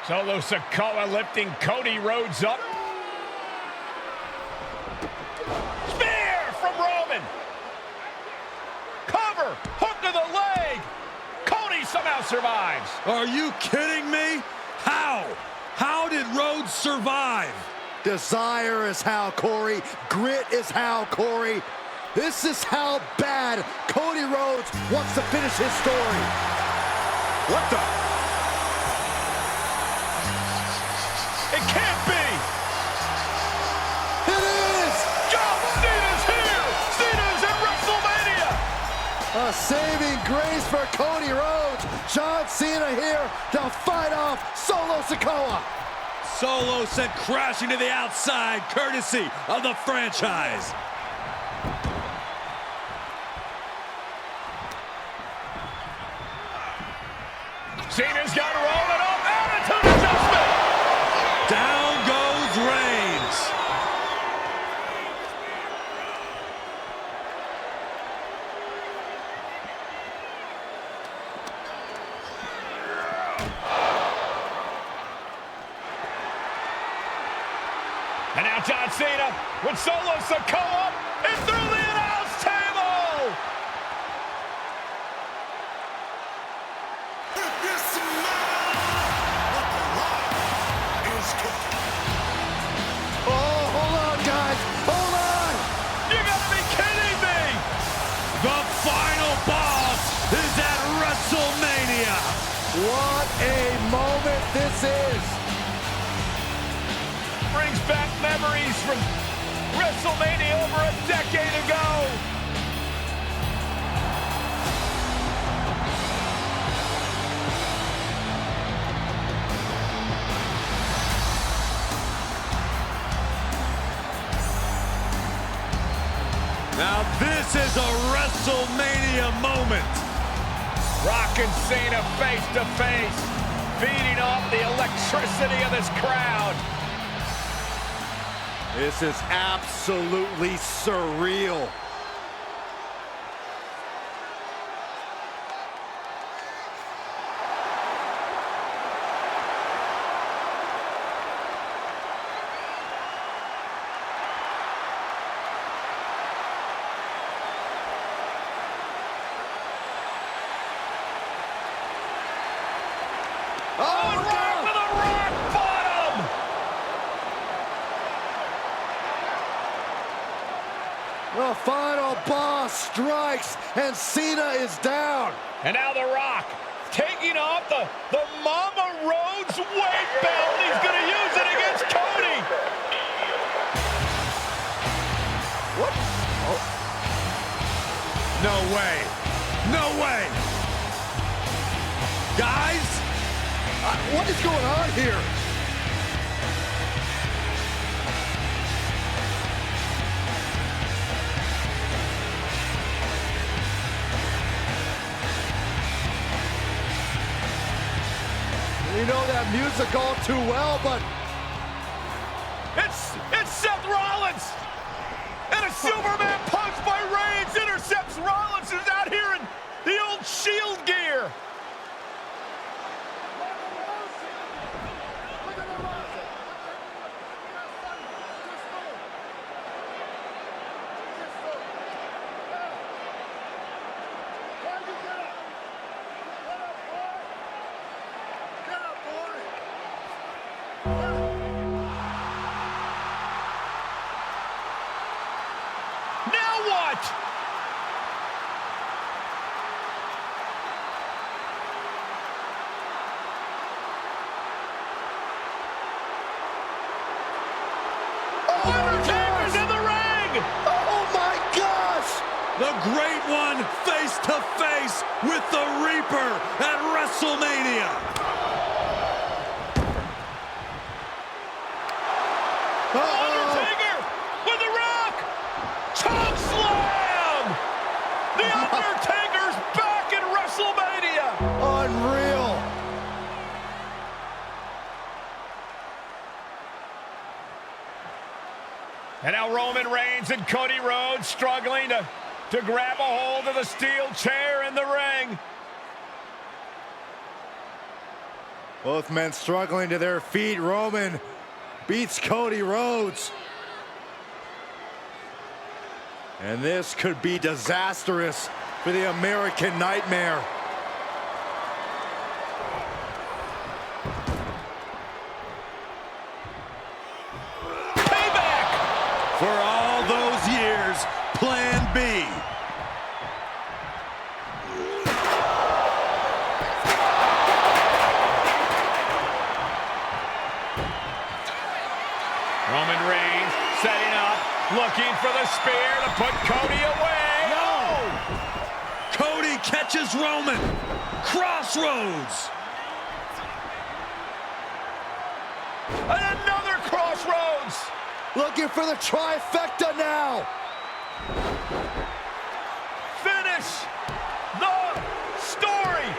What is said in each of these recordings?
Solo Sikoa lifting Cody Rhodes up. Spear from Roman. Cover, hook to the leg. Cody somehow survives. Are you kidding me? How? How did Rhodes survive? Desire is how, Corey. Grit is how, Corey. This is how bad Cody Rhodes wants to finish his story. What the? It can't be. It is. John Cena's here. Cena's at WrestleMania. A saving grace for Cody Rhodes. John Cena here to fight off Solo Sikoa. Solo sent crashing to the outside, courtesy of the franchise. Cena's got Roman up. Attitude adjustment. Down goes Reigns. And now John Cena with Solo Sikoa and through the announce table. Oh, hold on, guys. Hold on. You gotta be kidding me. The final boss is at WrestleMania. What a moment this is. Brings back memories from WrestleMania over a decade ago. Now this is a WrestleMania moment. Rock and Cena face to face, feeding off the electricity of this crowd. This is absolutely surreal. The final boss strikes, and Cena is down. And now The Rock taking off the Mama Rhodes weight belt. He's going to use it against Cody. What? Oh. No way. No way. Guys? What is going on here? You know that music all too well, but it's Seth Rollins, and a Superman punch by Reigns intercepts Rollins, who's out here in the old Shield gear. Undertaker's in the ring! oh my gosh! The Great One face to face with the Reaper at WrestleMania. Undertaker with the Rock! Choke slam! The Undertaker's back in WrestleMania! Unreal! And now Roman Reigns and Cody Rhodes struggling to grab a hold of the steel chair in the ring. Both men struggling to their feet. Roman beats Cody Rhodes. And this could be disastrous for the American Nightmare. Payback! For all those years, Plan B. Roman Reigns setting up, looking for the spear to put Cody away. No! Cody catches Roman. Crossroads. And another crossroads. Looking for the trifecta now. Finish the story.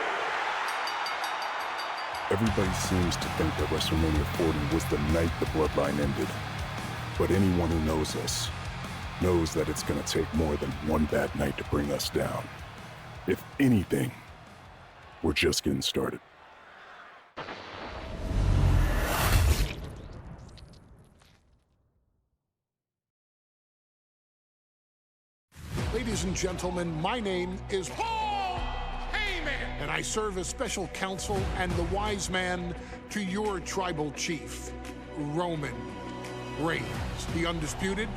Everybody seems to think that WrestleMania 40 was the night the Bloodline ended. But anyone who knows us knows that it's going to take more than one bad night to bring us down. If anything, we're just getting started. Ladies and gentlemen, my name is Paul Heyman, and I serve as special counsel and the wise man to your tribal chief, Roman Reigns, the undisputed,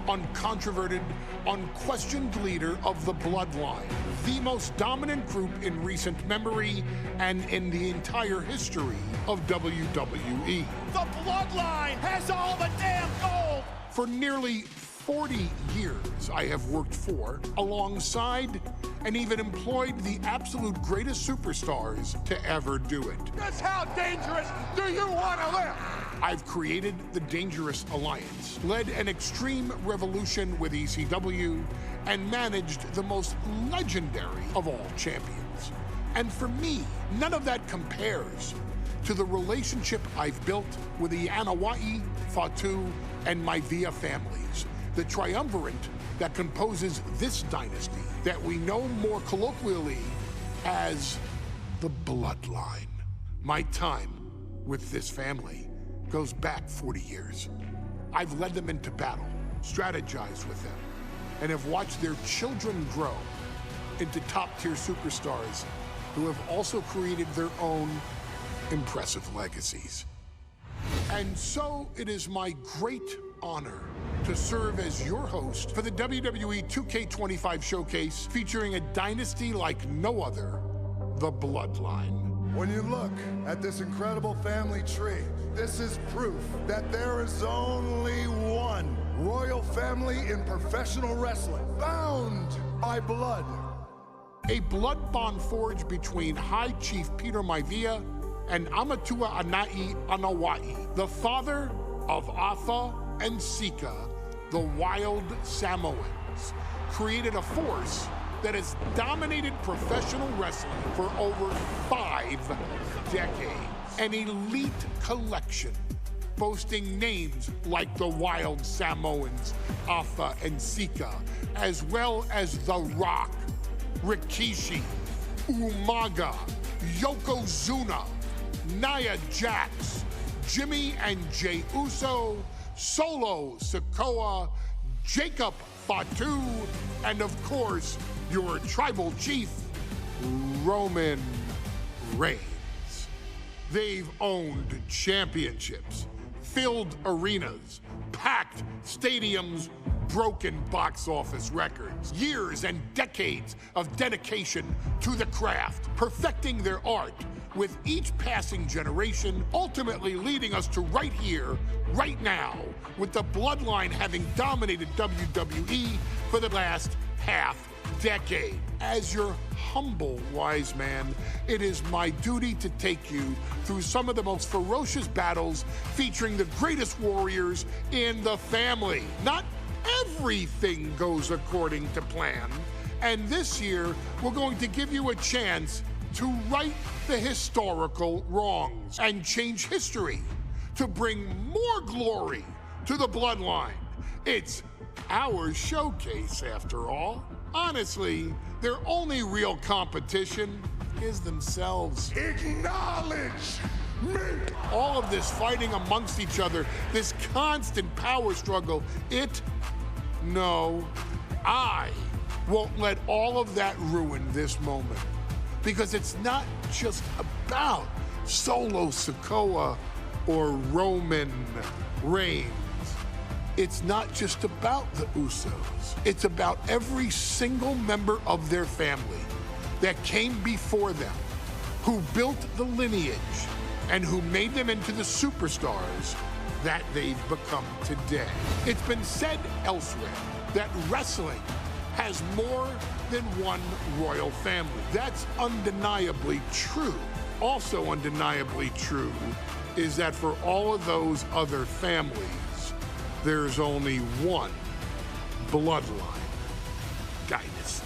uncontroverted, unquestioned leader of the Bloodline, the most dominant group in recent memory and in the entire history of WWE. The Bloodline has all the damn gold. For nearly 40 years, I have worked for, alongside, and even employed the absolute greatest superstars to ever do it. Just how dangerous do you want to live? I've created the Dangerous Alliance, led an extreme revolution with ECW, and managed the most legendary of all champions. And for me, none of that compares to the relationship I've built with the Anoa'i, Fatu, and Maivia families, the triumvirate that composes this dynasty that we know more colloquially as the Bloodline. My time with this family goes back 40 years. I've led them into battle, strategized with them, and have watched their children grow into top-tier superstars who have also created their own impressive legacies. And so it is my great honor to serve as your host for the WWE 2K25 Showcase, featuring a dynasty like no other, the Bloodline. When you look at this incredible family tree, this is proof that there is only one royal family in professional wrestling, bound by blood. A blood bond forged between High Chief Peter Maivia and Amatua Ana'i Anoa'i, the father of Afa and Sika, the wild Samoans, created a force that has dominated professional wrestling for over 5 decades. An elite collection boasting names like the Wild Samoans, Afa and Sika, as well as The Rock, Rikishi, Umaga, Yokozuna, Nia Jax, Jimmy and Jey Uso, Solo Sikoa, Jacob Fatu, and of course, your tribal chief, Roman Reigns. They've owned championships, filled arenas, packed stadiums, broken box office records, years and decades of dedication to the craft, perfecting their art with each passing generation, ultimately leading us to right here, right now, with the Bloodline having dominated WWE for the last half decade. As your humble wise man, it is my duty to take you through some of the most ferocious battles featuring the greatest warriors in the family. Not everything goes according to plan, and this year we're going to give you a chance to right the historical wrongs and change history to bring more glory to the Bloodline. It's our showcase, after all. Honestly, their only real competition is themselves. Acknowledge me! All of this fighting amongst each other, this constant power struggle, no, I won't let all of that ruin this moment. Because it's not just about Solo Sikoa or Roman Reigns. It's not just about the Usos. It's about every single member of their family that came before them, who built the lineage and who made them into the superstars that they've become today. It's been said elsewhere that wrestling has more than one royal family. That's undeniably true. Also undeniably true is that for all of those other families, there's only one Bloodline Dynasty.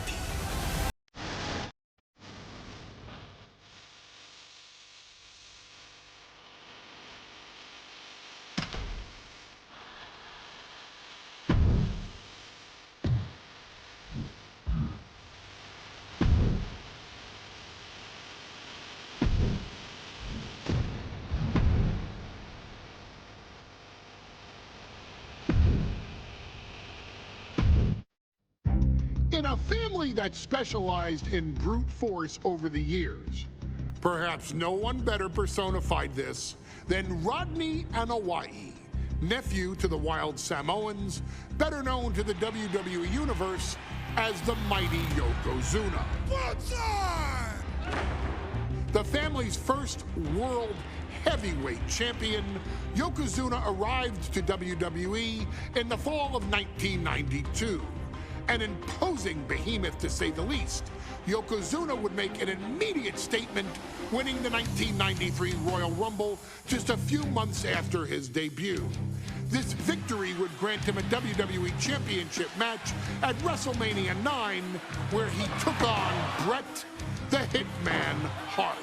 In a family that specialized in brute force over the years, perhaps no one better personified this than Rodney Anoa'i, nephew to the Wild Samoans, better known to the WWE Universe as the mighty Yokozuna. What's on? The family's first world heavyweight champion, Yokozuna arrived to WWE in the fall of 1992. An imposing behemoth, to say the least, Yokozuna would make an immediate statement, winning the 1993 Royal Rumble just a few months after his debut. This victory would grant him a WWE Championship match at WrestleMania IX, where he took on Bret the Hitman Hart.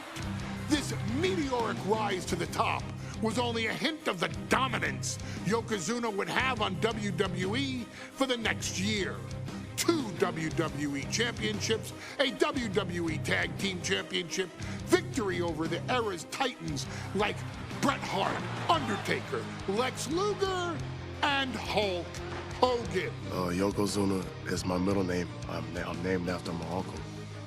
This meteoric rise to the top was only a hint of the dominance Yokozuna would have on WWE for the next year. 2 WWE championships, a WWE Tag Team Championship, victory over the era's titans like Bret Hart, Undertaker, Lex Luger, and Hulk Hogan. Yokozuna is my middle name. I'm named after my uncle.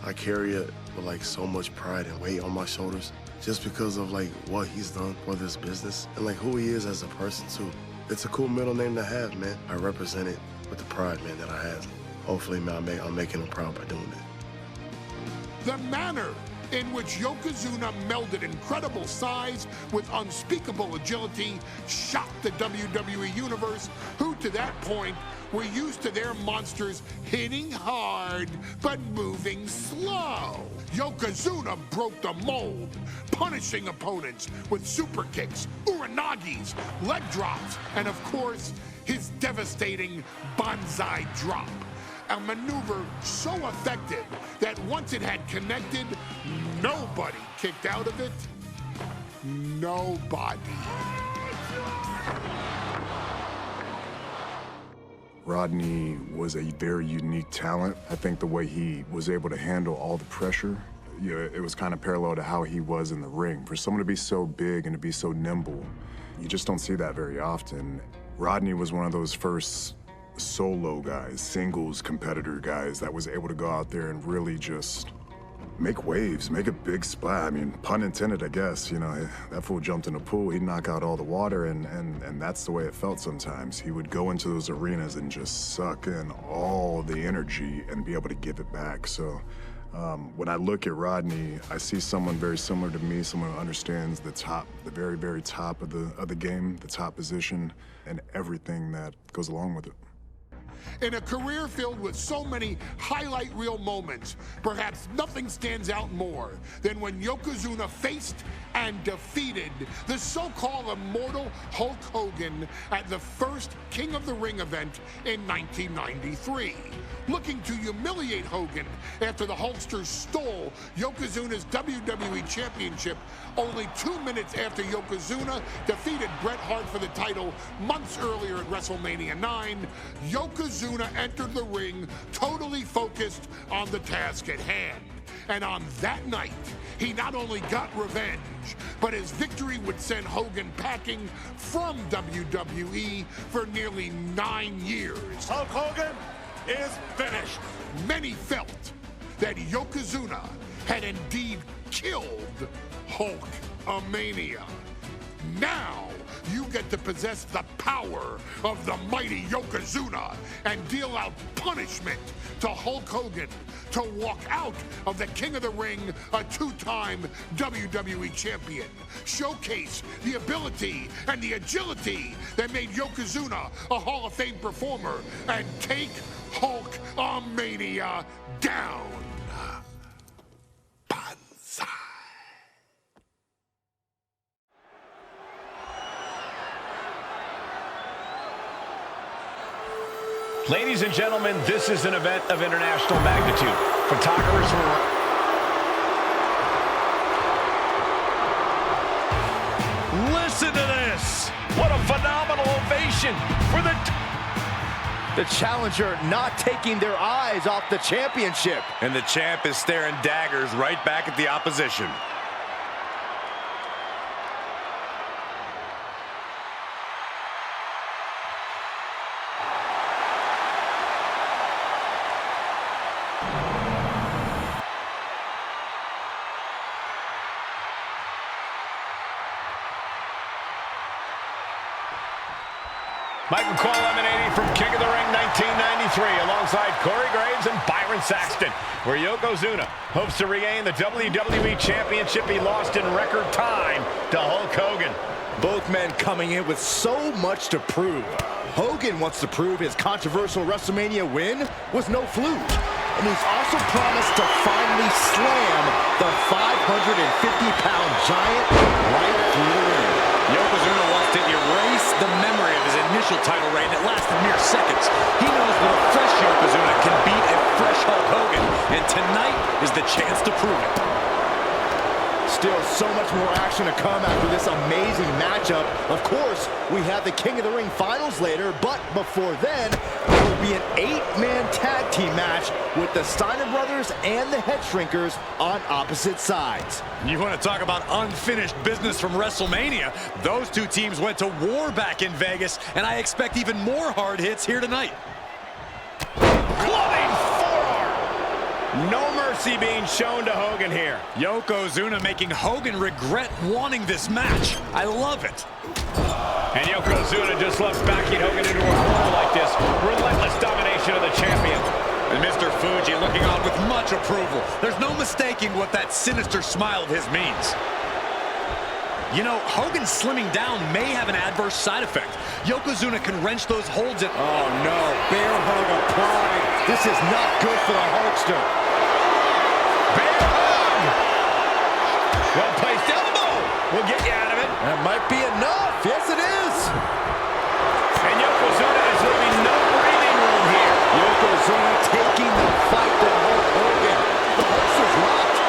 I carry it with like so much pride and weight on my shoulders just because of like what he's done for this business and like who he is as a person too. It's a cool middle name to have, man. I represent it with the pride, man, that I have. Hopefully, man, I'm making him proud by doing it. The manner in which Yokozuna melded incredible size with unspeakable agility shocked the WWE Universe, who to that point were used to their monsters hitting hard but moving slow. Yokozuna broke the mold, punishing opponents with super kicks, uranagis, leg drops, and of course, his devastating Banzai drop. A maneuver so effective that once it had connected, nobody kicked out of it. Nobody. Rodney was a very unique talent. I think the way he was able to handle all the pressure, it was kind of parallel to how he was in the ring. For someone to be so big and to be so nimble, you just don't see that very often. Rodney was one of those first solo guys, singles competitor guys that was able to go out there and really just make waves, make a big splash. I mean, pun intended, I guess. You know, that fool jumped in the pool, he'd knock out all the water, and that's the way it felt sometimes. He would go into those arenas and just suck in all the energy and be able to give it back. So when I look at Rodney, I see someone very similar to me, someone who understands the top, the very, very top of the game, the top position, and everything that goes along with it. In a career filled with so many highlight reel moments, perhaps nothing stands out more than when Yokozuna faced and defeated the so-called immortal Hulk Hogan at the first King of the Ring event in 1993. Looking to humiliate Hogan after the Hulkster stole Yokozuna's WWE Championship only 2 minutes after Yokozuna defeated Bret Hart for the title months earlier at WrestleMania IX, Yokozuna entered the ring totally focused on the task at hand. And on that night, he not only got revenge, but his victory would send Hogan packing from WWE for nearly 9 years. Hulk Hogan is finished. Many felt that Yokozuna had indeed killed Hulkamania. Now, you get to possess the power of the mighty Yokozuna and deal out punishment to Hulk Hogan to walk out of the King of the Ring, a 2-time WWE champion. Showcase the ability and the agility that made Yokozuna a Hall of Fame performer and take Hulkamania down. Banzai. Ladies and gentlemen, this is an event of international magnitude. Photographers were... Listen to this. What a phenomenal ovation for The challenger not taking their eyes off the championship. And the champ is staring daggers right back at the opposition. Michael Cole emanating from King of the Ring 1993 alongside Corey Graves and Byron Saxton, where Yokozuna hopes to regain the WWE Championship he lost in record time to Hulk Hogan. Both men coming in with so much to prove. Hogan wants to prove his controversial WrestleMania win was no fluke. And he's also promised to finally slam the 550-pound giant right through the ring. Yokozuna wants to erase the memory of his initial title reign that lasted mere seconds. He knows that a fresh Yokozuna can beat a fresh Hulk Hogan, and tonight is the chance to prove it. Still so much more action to come after this amazing matchup. Of course, we have the King of the Ring finals later, but before then, there will be an 8-man tag team match with the Steiner brothers and the Headshrinkers on opposite sides. You want to talk about unfinished business from WrestleMania? Those two teams went to war back in Vegas, and I expect even more hard hits here tonight. Clubbing forearm! No mercy being shown to Hogan here. Yokozuna making Hogan regret wanting this match. I love it. And Yokozuna just loves backing Hogan into a corner like this. Relentless domination of the champion. And Mr. Fuji looking on with much approval. There's no mistaking what that sinister smile of his means. You know, Hogan slimming down may have an adverse side effect. Yokozuna can wrench those holds in. Oh no, bear hug applied. This is not good for the Hulkster. Bear hug! Well-placed elbow will get you out of it. That might be enough. Yes, it is. And Yokozuna is leaving no breathing room here. Yokozuna taking the fight to Hulk Hogan. The Hulkster's locked.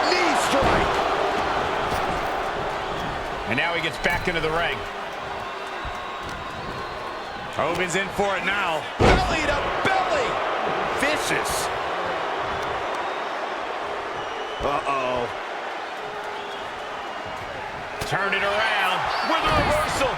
Knee strike. And now he gets back into the ring. Hogan's in for it now. Belly to belly. Vicious. Uh-oh. Turned it around with a reversal.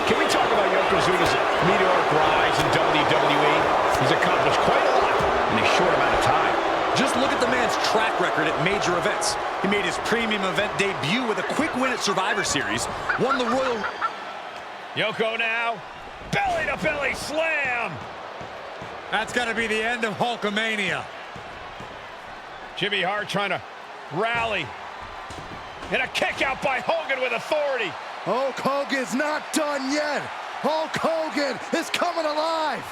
Can we talk about Yokozuna's meteoric rise in WWE? He's accomplished quite a lot in a short amount of time. Just look at the man's track record at major events. He made his premium event debut with a quick win at Survivor Series, won the Royal... Yoko now, belly to belly slam. That's got to be the end of Hulkamania. Jimmy Hart trying to rally. And a kick out by Hogan with authority. Hulk Hogan's not done yet. Hulk Hogan is coming alive.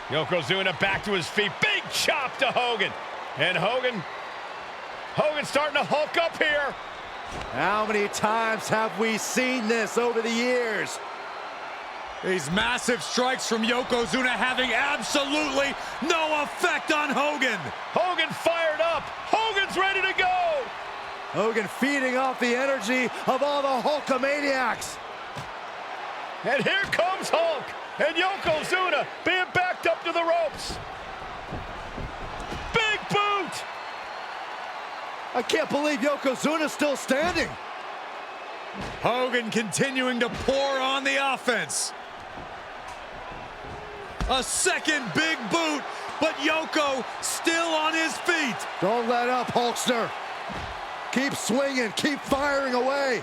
Yokozuna back to his feet. Big chop to Hogan. And Hogan's starting to hulk up here. How many times have we seen this over the years? These massive strikes from Yokozuna having absolutely no effect on Hogan. Hogan fired up. Hogan's ready to go. Hogan feeding off the energy of all the Hulkamaniacs. And here comes Hulk. And Yokozuna being backed up to the ropes. Big boot! I can't believe Yokozuna's still standing. Hogan continuing to pour on the offense. A second big boot, but Yoko still on his feet. Don't let up, Hulkster. Keep swinging, keep firing away.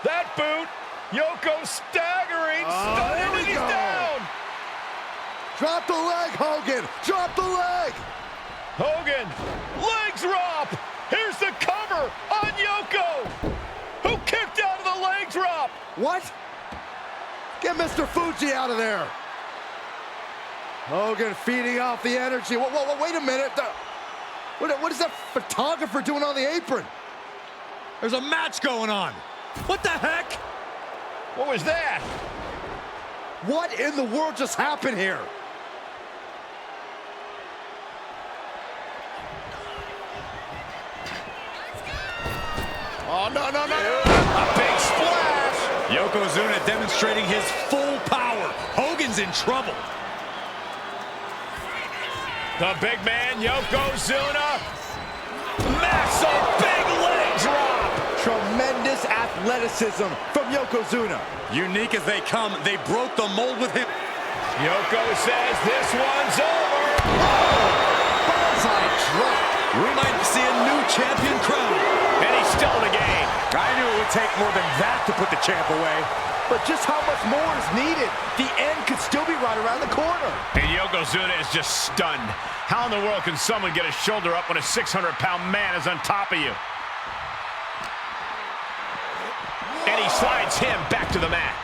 That boot, Yoko staggering, stunning, and he's down. Drop the leg, Hogan, drop the leg. Hogan, leg drop. Here's the cover on Yoko, who kicked out of the leg drop. What? Get Mr. Fuji out of there. Hogan feeding off the energy. Whoa, wait a minute. What is that photographer doing on the apron? There's a match going on. What the heck? What was that? What in the world just happened here? Oh, no. A big splash. Yokozuna demonstrating his full power. Hogan's in trouble. The big man, Yokozuna. Massive big leg drop. Tremendous athleticism from Yokozuna. Unique as they come, they broke the mold with him. Yoko says this one's over. Banzai drop. We might see a new champion crowned. And he's still in the game. I knew it would take more than that to put the champ away. But just how much more is needed? The end could still be right around the corner. And Yokozuna is just stunned. How in the world can someone get a shoulder up when a 600-pound man is on top of you? And he slides him back to the mat.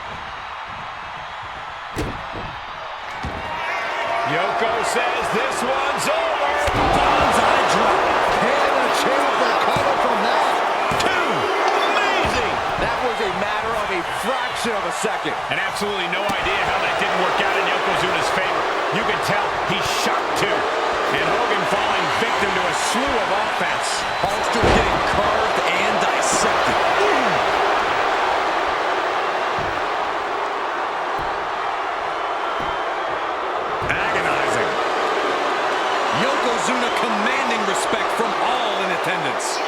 Yoko says this one's over. Banzai drop. Can the champ recover from that? Two. Amazing. That was a matter of a fraction of a second. And absolutely no idea how that didn't work out in Yokozuna's favor. You can tell he's shocked too. And Hogan falling victim to a slew of offense. Hulkster getting carved and dissected. Agonizing. Yokozuna commanding respect from all in attendance.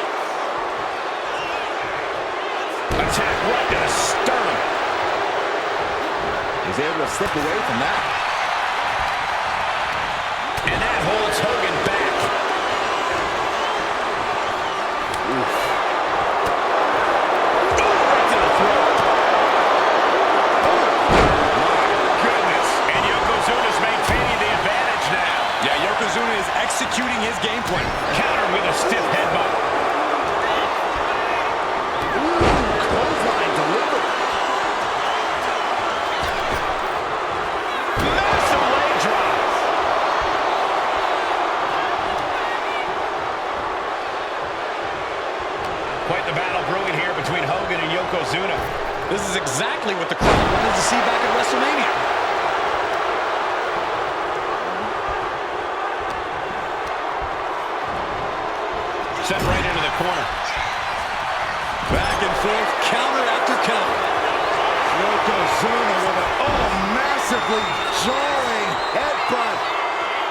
Attack right to the sternum. He's able to slip away from that. And that holds Hogan back. Oof. Right to the throat. My goodness. And Yokozuna's maintaining the advantage now. Yeah, Yokozuna is executing his game plan. Countered with a stiff headbutt. Clothesline delivered. Massive leg drop. Quite the battle brewing here between Hogan and Yokozuna. This is exactly what the crowd wanted to see back at WrestleMania. Sent right into the corner. Back and forth, counter after counter. Yokozuna with a massively jarring headbutt.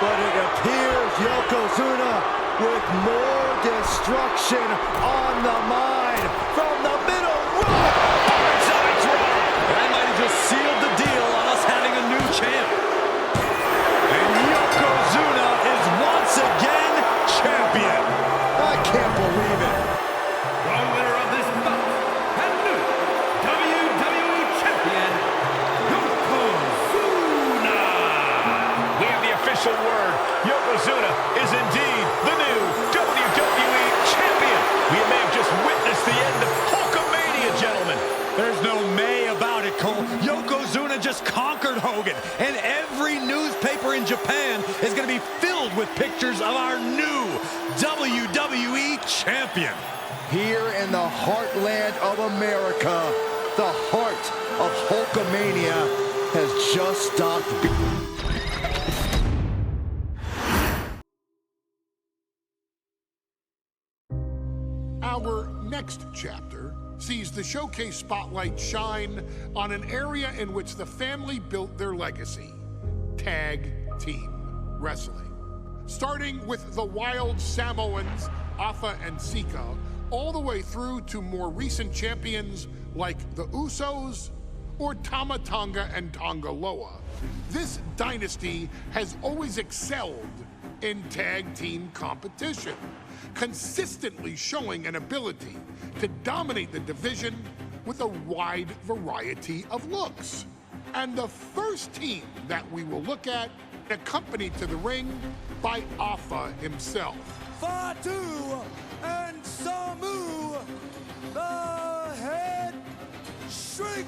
But it appears Yokozuna with more destruction on the mind from the middle rope. That might have just sealed the deal on us having a new champ. And Yokozuna is once again champion. I can't believe it. The winner of this bout and new WWE Champion, Yokozuna. We have the official word. Yokozuna is indeed the new WWE Champion. We may have just witnessed the end of Hulkamania, gentlemen. There's no may about it, Cole. Yokozuna just conquered Hogan, and every newspaper in Japan is going to be filled with pictures of our new WWE Champion. Here in the heartland of America, the heart of Hulkamania has just stopped beating. Our next chapter sees the Showcase spotlight shine on an area in which the family built their legacy: tag team wrestling. Starting with the wild Samoans, Afa and Sikoa, all the way through to more recent champions like the Usos or Tama Tonga and Tonga Loa. This dynasty has always excelled in tag team competition, consistently showing an ability to dominate the division with a wide variety of looks. And the first team that we will look at, accompanied to the ring by Afa himself. Fatu and Samu, the Headshrinkers.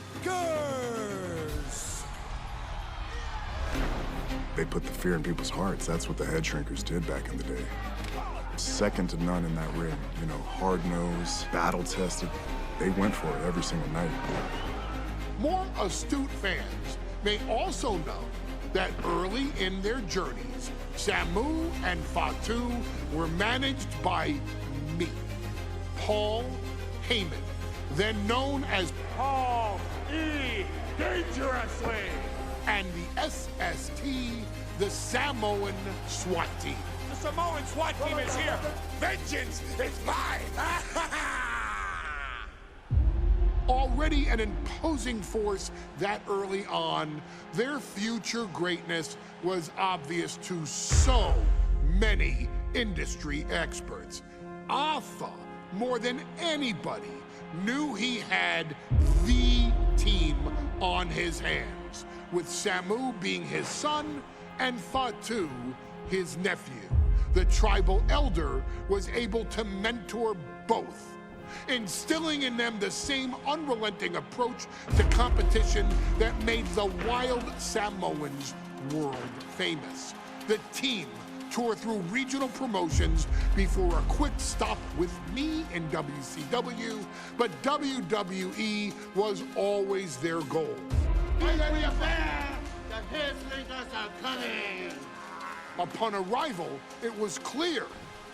They put the fear in people's hearts. That's what the Headshrinkers did back in the day. Second to none in that ring. You know, hard-nosed, battle-tested. They went for it every single night. More astute fans may also know that early in their journeys, Samu and Fatu were managed by me, Paul Heyman, then known as Paul E. Dangerously. and the SST, the Samoan SWAT team. The Samoan SWAT team is here. Vengeance is mine. Already an imposing force that early on, their future greatness was obvious to so many industry experts. Afa, more than anybody, knew he had the team on his hands, with Samu being his son and Fatu his nephew. The tribal elder was able to mentor both, instilling in them the same unrelenting approach to competition that made the wild Samoans world famous. The team toured through regional promotions before a quick stop with me in WCW, but WWE was always their goal. The Headshrinkers are coming. Upon arrival, it was clear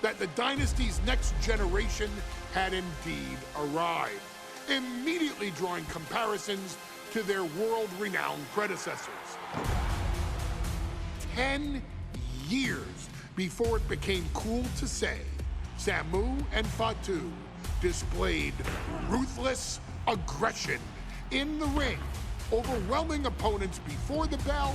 that the dynasty's next generation had indeed arrived, immediately drawing comparisons to their world-renowned predecessors. 10 years before it became cool to say, Samu and Fatu displayed ruthless aggression in the ring, overwhelming opponents before the bell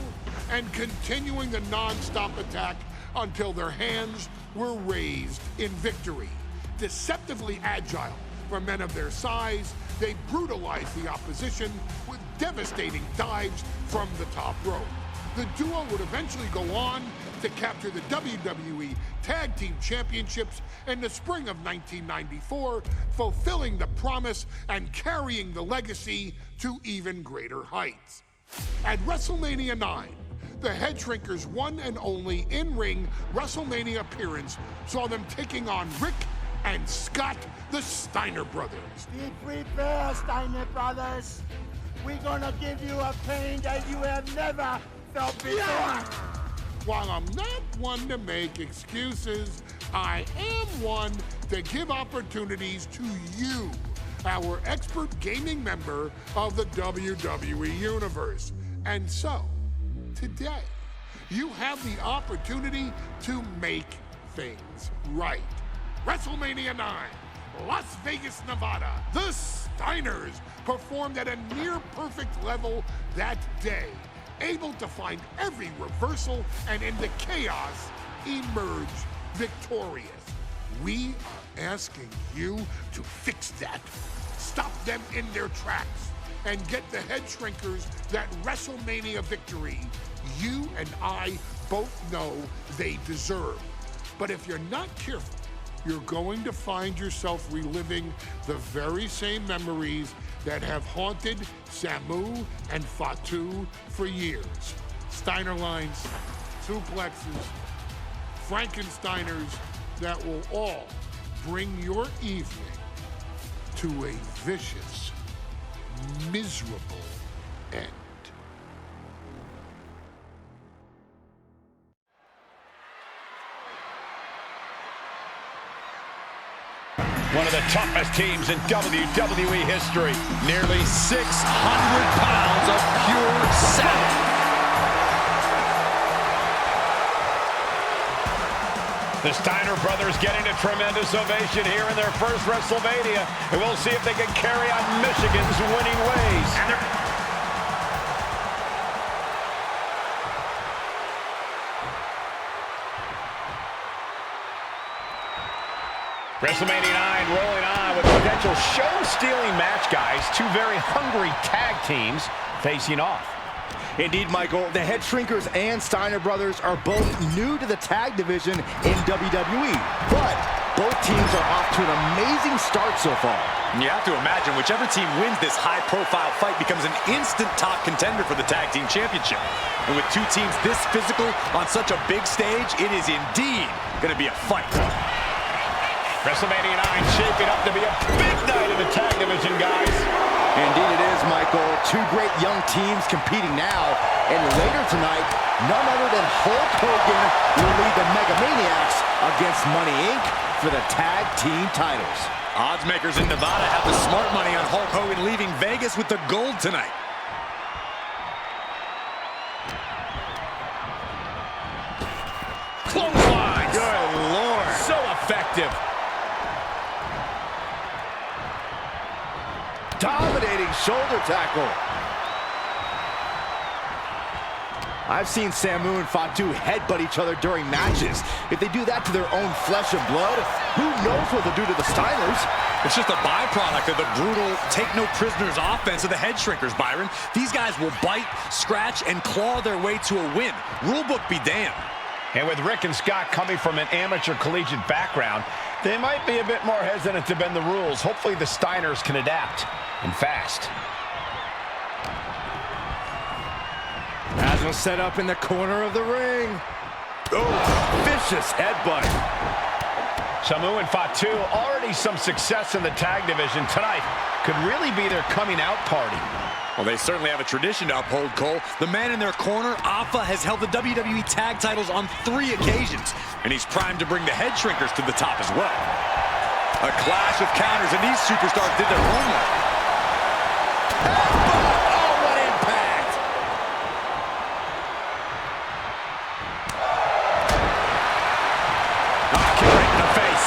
and continuing the non-stop attack until their hands were raised in victory. Deceptively agile for men of their size, they brutalized the opposition with devastating dives from the top rope. The duo would eventually go on to capture the WWE Tag Team Championships in the spring of 1994, fulfilling the promise and carrying the legacy to even greater heights. At WrestleMania IX, the Headshrinkers' one and only in-ring WrestleMania appearance saw them taking on Rick and Scott, the Steiner brothers. Be prepared, Steiner brothers. We're gonna give you a pain that you have never felt before. While I'm not one to make excuses, I am one to give opportunities to you, our expert gaming member of the WWE Universe. And so, today, you have the opportunity to make things right. WrestleMania IX, Las Vegas, Nevada. The Steiners performed at a near-perfect level that day, able to find every reversal and in the chaos emerge victorious. We are asking you to fix that. Stop them in their tracks and get the Headshrinkers that WrestleMania victory you and I both know they deserve. But if you're not careful, you're going to find yourself reliving the very same memories that have haunted Samu and Fatu for years. Steiner lines, suplexes, Frankensteiners that will all bring your evening to a vicious, miserable end. One of the toughest teams in WWE history. Nearly 600 pounds of pure savage. The Steiner brothers getting a tremendous ovation here in their first WrestleMania. And we'll see if they can carry on Michigan's winning ways. WrestleMania IX rolling on with potential show-stealing match, guys. Two very hungry tag teams facing off. Indeed, Michael, the Headshrinkers and Steiner brothers are both new to the tag division in WWE, but both teams are off to an amazing start so far. You have to imagine whichever team wins this high-profile fight becomes an instant top contender for the tag team championship. And with two teams this physical on such a big stage, it is indeed going to be a fight. WrestleMania IX shaping up to be a big night in the tag division, guys. Indeed it is, Michael. Two great young teams competing now. And later tonight, none other than Hulk Hogan will lead the Mega Maniacs against Money Inc. for the tag team titles. Odds makers in Nevada have the smart money on Hulk Hogan leaving Vegas with the gold tonight. Clotheslines. Good Lord. So effective. Dominating shoulder tackle. I've seen Samu and Fatu headbutt each other during matches. If they do that to their own flesh and blood, who knows what they'll do to the Steiners? It's just a byproduct of the brutal take-no-prisoners offense of the Headshrinkers, Byron. These guys will bite, scratch, and claw their way to a win. Rulebook be damned. And with Rick and Scott coming from an amateur collegiate background, they might be a bit more hesitant to bend the rules. Hopefully the Steiners can adapt, and fast. As was set up in the corner of the ring. Oh, vicious headbutt. Samu and Fatu, already some success in the tag division tonight, could really be their coming out party. Well, they certainly have a tradition to uphold, Cole. The man in their corner, Alpha, has held the WWE tag titles on 3 occasions, and he's primed to bring the Headshrinkers to the top as well. A clash of counters, and these superstars did their homework. Oh, what impact! Kick right in the face.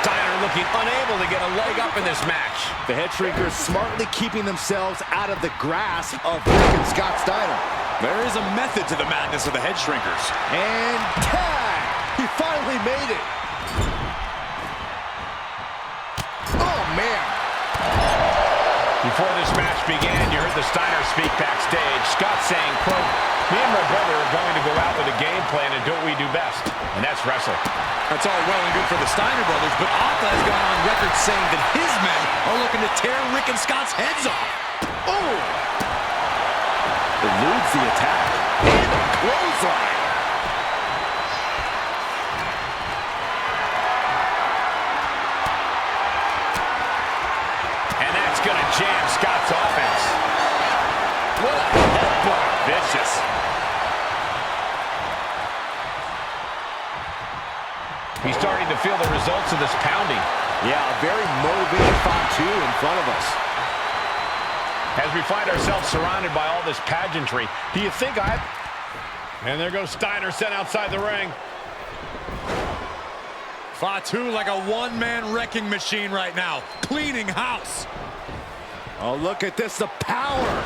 Steiner looking unable to get a leg up in this match. The Headshrinkers smartly keeping themselves out of the grasp of Rick and Scott Steiner. There is a method to the madness of the Headshrinkers. And tag! He finally made it. Oh, man. Before this match began, you heard the Steiners speak backstage. Scott saying, quote, "Me and my brother are going to go out with a game plan and do what we do best, and that's wrestle." That's all well and good for the Steiner brothers, but Alpha has gone on record saying that his men are looking to tear Rick and Scott's heads off. Oh! Eludes the attack. And a clothesline. And that's going to jam Scott's offense. What a headbutt. Vicious. He's starting to feel the results of this pounding. Yeah, a very motivated Fatu in front of us. As we find ourselves surrounded by all this pageantry, do you think And there goes Steiner sent outside the ring. Fatu like a one-man wrecking machine right now, cleaning house. Oh, look at this, the power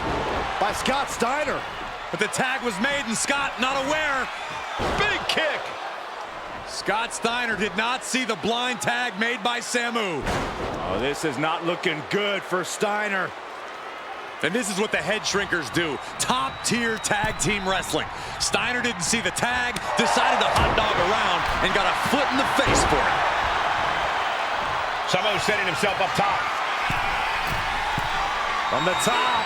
by Scott Steiner. But the tag was made and Scott not aware. Big kick. Scott Steiner did not see the blind tag made by Samu. Oh, this is not looking good for Steiner. And this is what the Headshrinkers do. Top-tier tag team wrestling. Steiner didn't see the tag, decided to hot dog around, and got a foot in the face for it. Samu setting himself up top. From the top.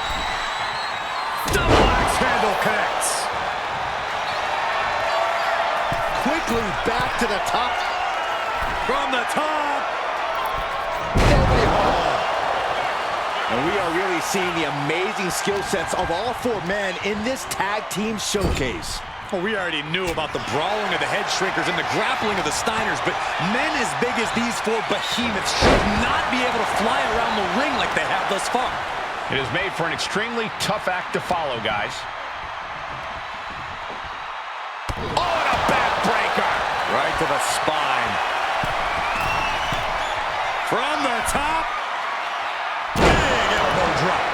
Double axe handle connects. Quickly back to the top. From the top. And we are really seeing the amazing skill sets of all 4 men in this tag team showcase. Well, we already knew about the brawling of the Headshrinkers and the grappling of the Steiners, but men as big as these four behemoths should not be able to fly around the ring like they have thus far. It is made for an extremely tough act to follow, guys. Oh, and a backbreaker! Right to the spine. From the top. Big elbow drop.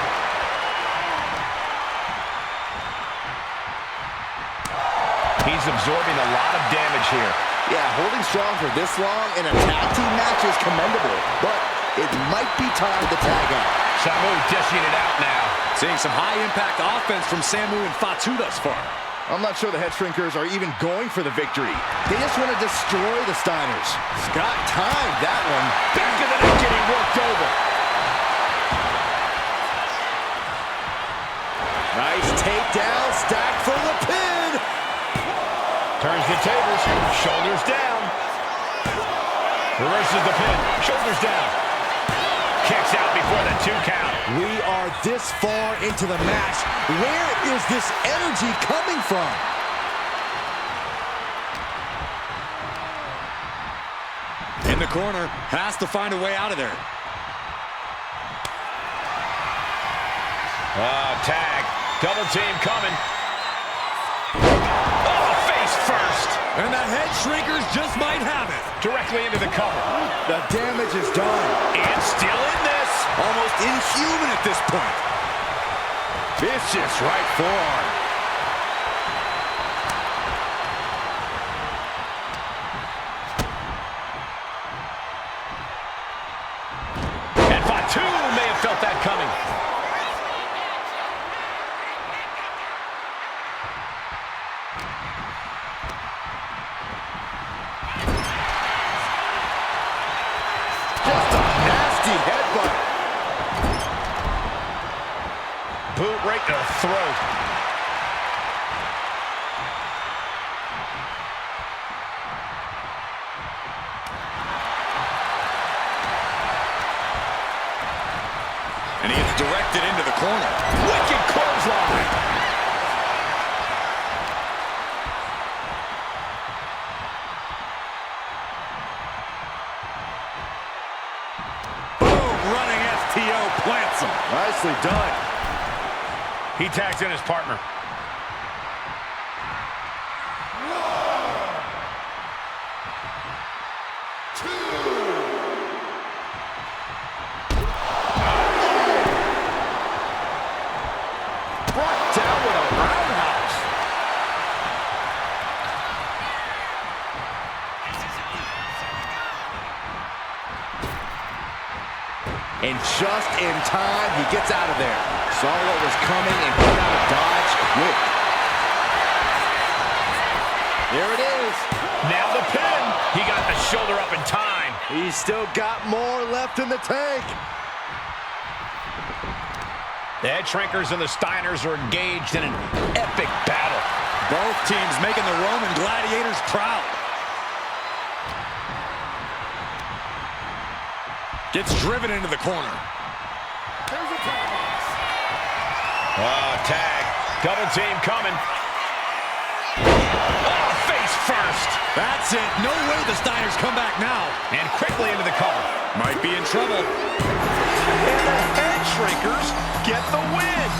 He's absorbing a lot of damage here. Yeah, holding strong for this long in a tag team match is commendable, but it might be time to tag out. Samu dishing it out now. Seeing some high-impact offense from Samu and Fatu thus far. I'm not sure the Headshrinkers are even going for the victory. They just want to destroy the Steiners. Scott timed that one. Back of the neck getting worked over. Nice takedown, stack for the pin. Turns the tables, shoulders down. Reverses the pin, shoulders down. Kicks out before the 2 count. We are this far into the match. Where is this energy coming from? In the corner, has to find a way out of there. Tag, double team coming. Oh, face first. And the Headshrinkers just might have it. Directly into the cover. The damage is done. And still in this. Almost inhuman at this point. Vicious right forearm. And Fatu may have felt that coming. Just a nasty headbutt. Boot right to the throat. And he gets directed into the corner. Wicked clothesline. Boom, running STO plants him. Nicely done. He tags in his partner. Brought down with a roundhouse. And just in time, he gets out of there. Saw what was coming and put out a dodge quick. There it is. Now the pin. He got the shoulder up in time. He's still got more left in the tank. The Headshrinkers and the Steiners are engaged in an epic battle. Both teams making the Roman gladiators proud. Gets driven into the corner. Tag. Double team coming. Oh, face first. That's it. No way the Steiners come back now. And quickly into the cover. Might be in trouble. And the Headshrinkers get the win.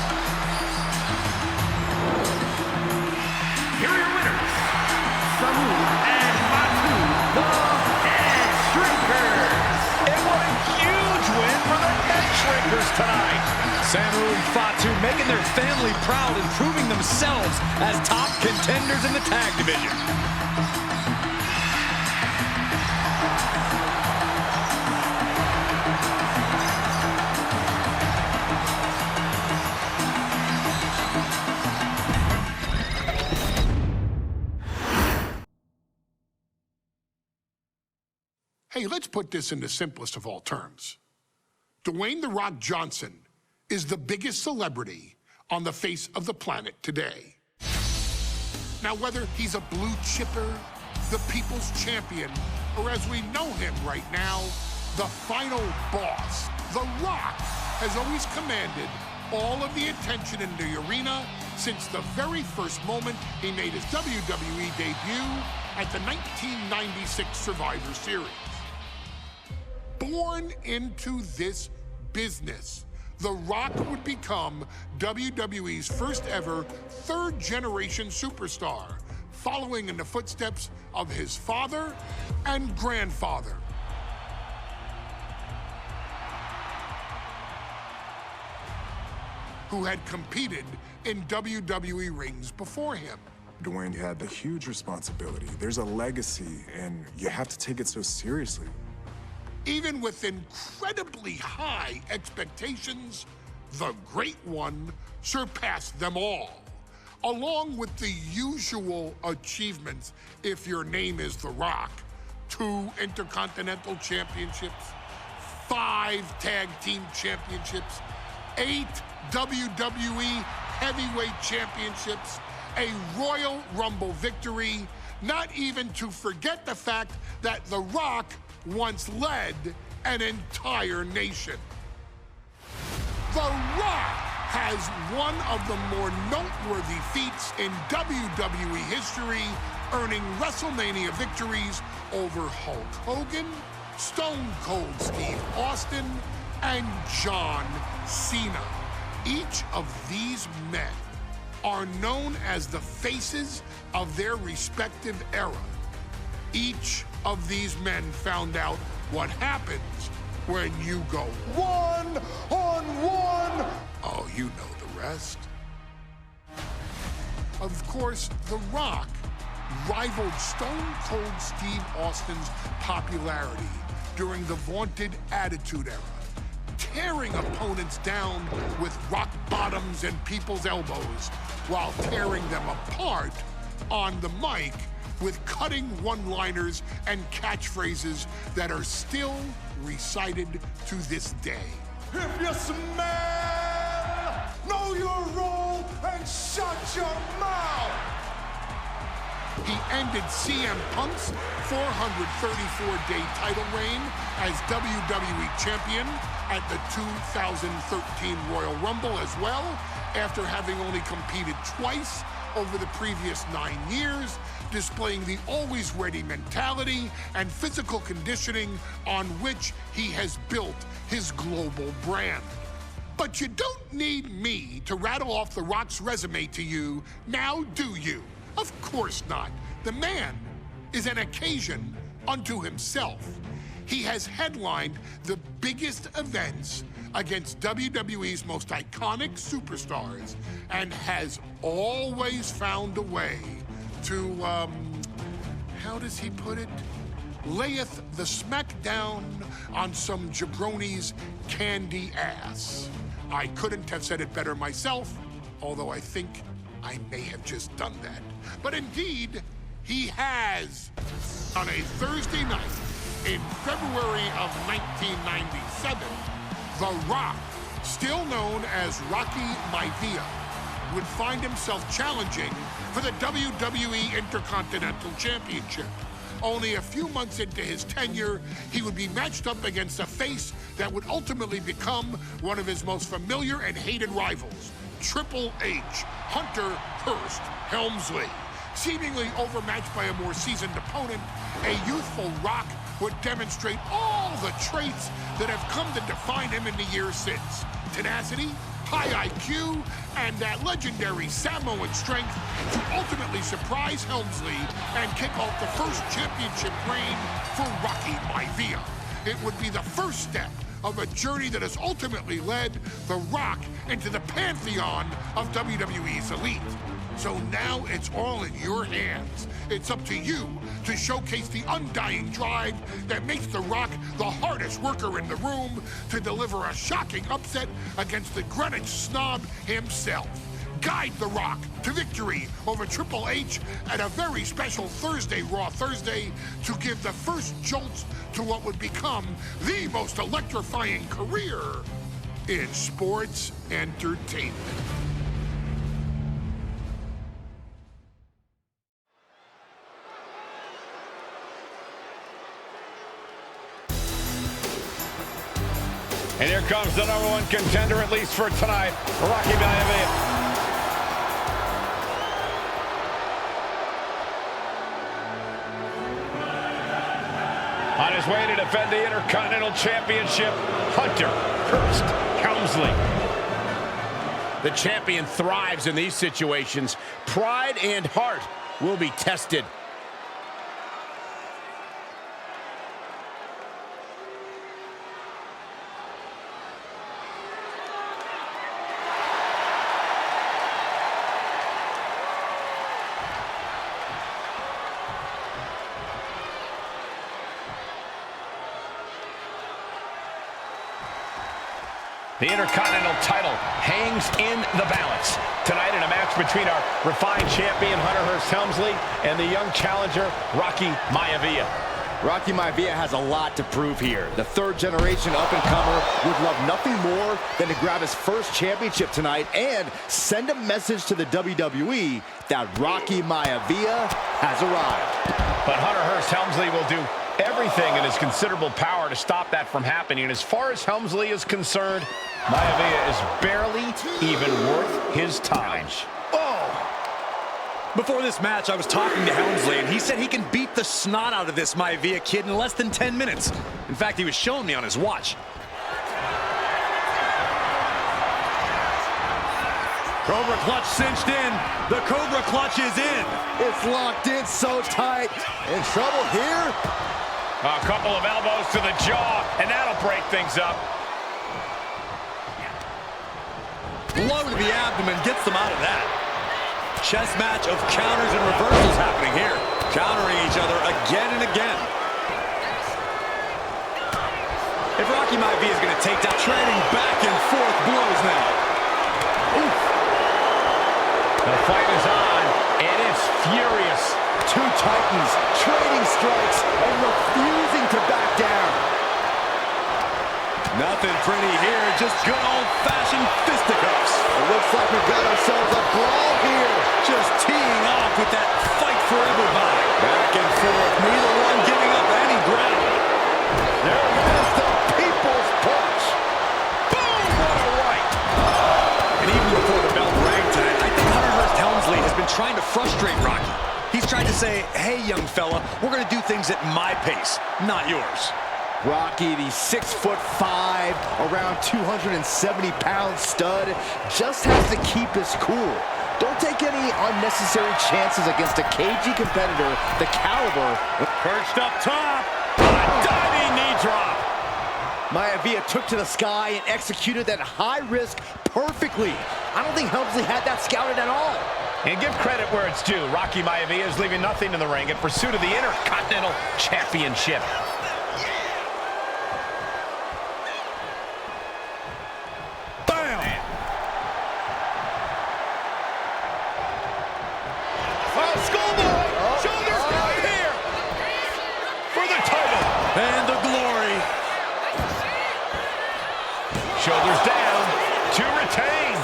Here are your winners, Samu and Fatu, the Headshrinkers. And what a huge win for the Headshrinkers tonight. Samu and Fatu making their family proud and proving themselves as top contenders in the tag division. Hey, let's put this in the simplest of all terms. Dwayne "The Rock" Johnson is the biggest celebrity on the face of the planet today. Now, whether he's a blue chipper, the people's champion, or as we know him right now, the final boss, The Rock has always commanded all of the attention in the arena since the very first moment he made his WWE debut at the 1996 Survivor Series. Born into this business, The Rock would become WWE's first ever third-generation superstar, following in the footsteps of his father and grandfather. Who had competed in WWE rings before him. Dwayne had the huge responsibility. There's a legacy, and you have to take it so seriously. Even with incredibly high expectations, the Great One surpassed them all. Along with the usual achievements, if your name is The Rock: 2 Intercontinental Championships, 5 Tag Team Championships, 8 WWE Heavyweight Championships, a Royal Rumble victory, not even to forget the fact that The Rock once led an entire nation. The Rock has one of the more noteworthy feats in WWE history, earning WrestleMania victories over Hulk Hogan, Stone Cold Steve Austin, and John Cena. Each of these men are known as the faces of their respective era. Each of these men found out what happens when you go one-on-one. Oh, you know the rest. Of course, The Rock rivaled Stone Cold Steve Austin's popularity during the vaunted Attitude Era, tearing opponents down with rock bottoms and people's elbows, while tearing them apart on the mic with cutting one-liners and catchphrases that are still recited to this day. If you smell, know your role and shut your mouth. He ended CM Punk's 434-day title reign as WWE Champion at the 2013 Royal Rumble as well, after having only competed twice over the previous 9 years, displaying the always-ready mentality and physical conditioning on which he has built his global brand. But you don't need me to rattle off The Rock's resume to you, now do you? Of course not. The man is an occasion unto himself. He has headlined the biggest events against WWE's most iconic superstars and has always found a way to, how does he put it? Layeth the smackdown on some jabroni's candy ass. I couldn't have said it better myself, although I think I may have just done that. But indeed, he has. On a Thursday night in February of 1997, The Rock, still known as Rocky Maivia, would find himself challenging for the WWE Intercontinental Championship. Only a few months into his tenure, he would be matched up against a face that would ultimately become one of his most familiar and hated rivals, Triple H, Hunter Hearst Helmsley. Seemingly overmatched by a more seasoned opponent, a youthful Rock would demonstrate all the traits that have come to define him in the years since. Tenacity, high IQ, and that legendary Samoan strength to ultimately surprise Helmsley and kick off the first championship reign for Rocky Maivia. It would be the first step of a journey that has ultimately led The Rock into the pantheon of WWE's elite. So now it's all in your hands. It's up to you to showcase the undying drive that makes The Rock the hardest worker in the room to deliver a shocking upset against the Greenwich snob himself. Guide The Rock to victory over Triple H at a very special Thursday Raw Thursday to give the first jolts to what would become the most electrifying career in sports entertainment. And here comes the #1 contender, at least for tonight, Rocky Maivia. On his way to defend the Intercontinental Championship, Hunter Hearst Helmsley. The champion thrives in these situations. Pride and heart will be tested. The Intercontinental title hangs in the balance. Tonight in a match between our refined champion, Hunter Hearst Helmsley, and the young challenger, Rocky Maivia. Rocky Maivia has a lot to prove here. The third-generation up-and-comer would love nothing more than to grab his first championship tonight and send a message to the WWE that Rocky Maivia has arrived. But Hunter Hearst Helmsley will do everything in his considerable power to stop that from happening. And as far as Helmsley is concerned, Maivia is barely even worth his time. Before this match, I was talking to Helmsley, and he said he can beat the snot out of this Maivia kid in less than 10 minutes. In fact, he was showing me on his watch. Cobra clutch cinched in. The Cobra clutch is in. It's locked in so tight. In trouble here? A couple of elbows to the jaw, and that'll break things up. Blow to the abdomen gets them out of that. Chess match of counters and reversals happening here. Countering each other again and again. If Rocky Maivia is going to take that, trading back and forth blows now. Oof. The fight is on, and it's furious. Two titans trading strikes and refusing to back down. Nothing pretty here, just good old-fashioned fisticuffs. It looks like we've got ourselves a brawl here. Just teeing off with that fight forever vibe. Back and forth, neither one giving up any ground. There is the people's punch. Boom, what a right. And even before the bell rang tonight, I think Hunter Hearst Helmsley has been trying to frustrate Rocky. He's trying to say, hey, young fella, we're going to do things at my pace, not yours. Rocky, the 6'5", around 270-pound stud, just has to keep his cool. Don't take any unnecessary chances against a cagey competitor the caliber. Perched up top, a diving knee drop. Maivia took to the sky and executed that high risk perfectly. I don't think Helmsley had that scouted at all. And give credit where it's due. Rocky Maivia is leaving nothing in the ring in pursuit of the Intercontinental Championship. Shoulders down to retain.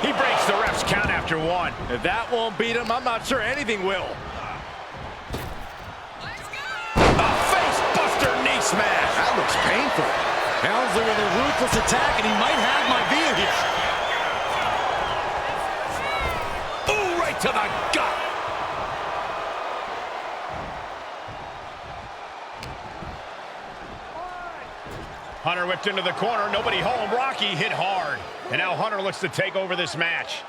He breaks the ref's count after one. If that won't beat him, I'm not sure anything will. A face buster knee smash. That looks painful. Helmsley with a ruthless attack, and he might have Maivia here. Ooh, right to the gut. Hunter whipped into the corner, nobody home. Rocky hit hard. And now Hunter looks to take over this match.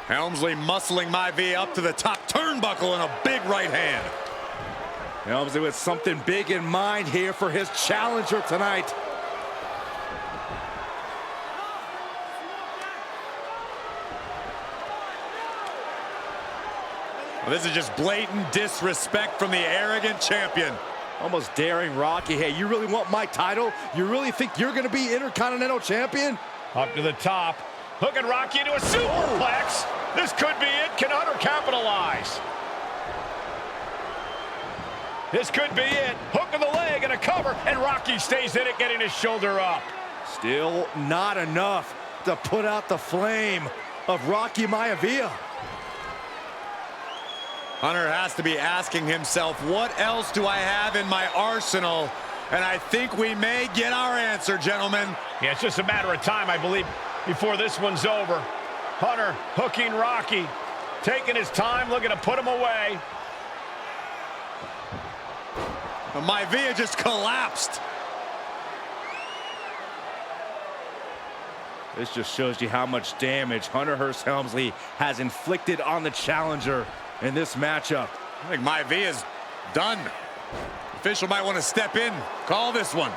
Helmsley muscling Maivia up to the top turnbuckle in a big right hand. Helmsley with something big in mind here for his challenger tonight. Well, this is just blatant disrespect from the arrogant champion. Almost daring Rocky. Hey, you really want my title? You really think you're going to be Intercontinental Champion? Up to the top. Hooking Rocky into a superplex. This could be it. Can Hunter capitalize? This could be it. Hook of the leg and a cover. And Rocky stays in it, getting his shoulder up. Still not enough to put out the flame of Rocky Maivia. Hunter has to be asking himself, what else do I have in my arsenal? And I think we may get our answer, gentlemen. Yeah, it's just a matter of time, I believe, before this one's over. Hunter hooking Rocky, taking his time, looking to put him away. Maivia just collapsed. This just shows you how much damage Hunter Hearst Helmsley has inflicted on the challenger in this matchup. I think Maivia's done. The official might want to step in, call this one.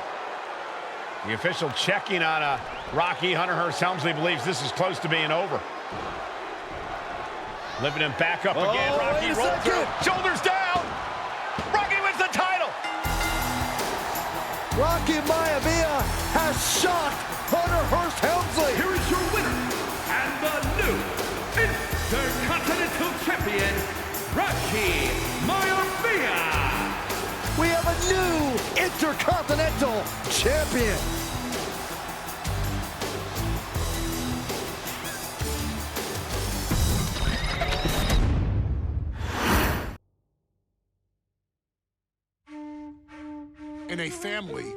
The official checking on Rocky. Hunter Hearst Helmsley believes this is close to being over. Lifting him back up again. Rocky rolled through. Shoulders down. Rocky wins the title. Rocky Maivia has shocked Hunter Hearst Helmsley. Here is your winner and the new Intercontinental Champion, Rocky Maivia. We have a new Intercontinental Champion. In a family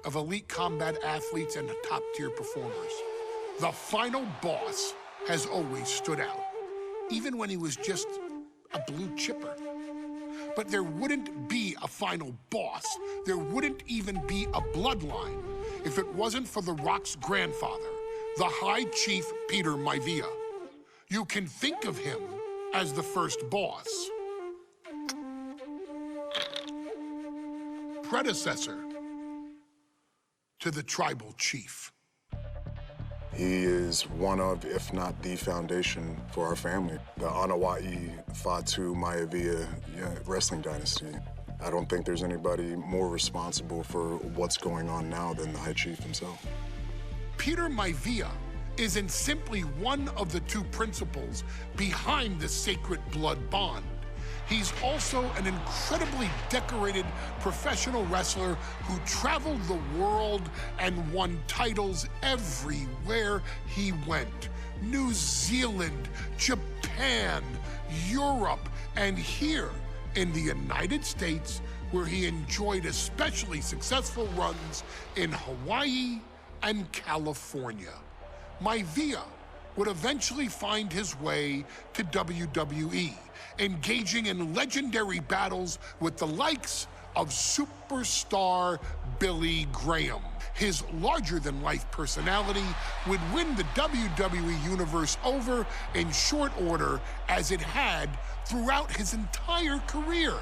of elite combat athletes and top-tier performers, the final boss has always stood out, even when he was just a blue chipper. But there wouldn't be a final boss. There wouldn't even be a bloodline if it wasn't for The Rock's grandfather, the High Chief Peter Maivia. You can think of him as the first boss. Predecessor to the tribal chief. He is one of, if not the foundation for our family. The Anoa'i, Fatu, Maivia wrestling dynasty. I don't think there's anybody more responsible for what's going on now than the High Chief himself. Peter Maivia isn't simply one of the two principals behind the sacred blood bond. He's also an incredibly decorated professional wrestler who traveled the world and won titles everywhere he went. New Zealand, Japan, Europe, and here in the United States, where he enjoyed especially successful runs in Hawaii and California. Maivia would eventually find his way to WWE, engaging in legendary battles with the likes of superstar Billy Graham. His larger-than-life personality would win the WWE Universe over in short order, as it had throughout his entire career.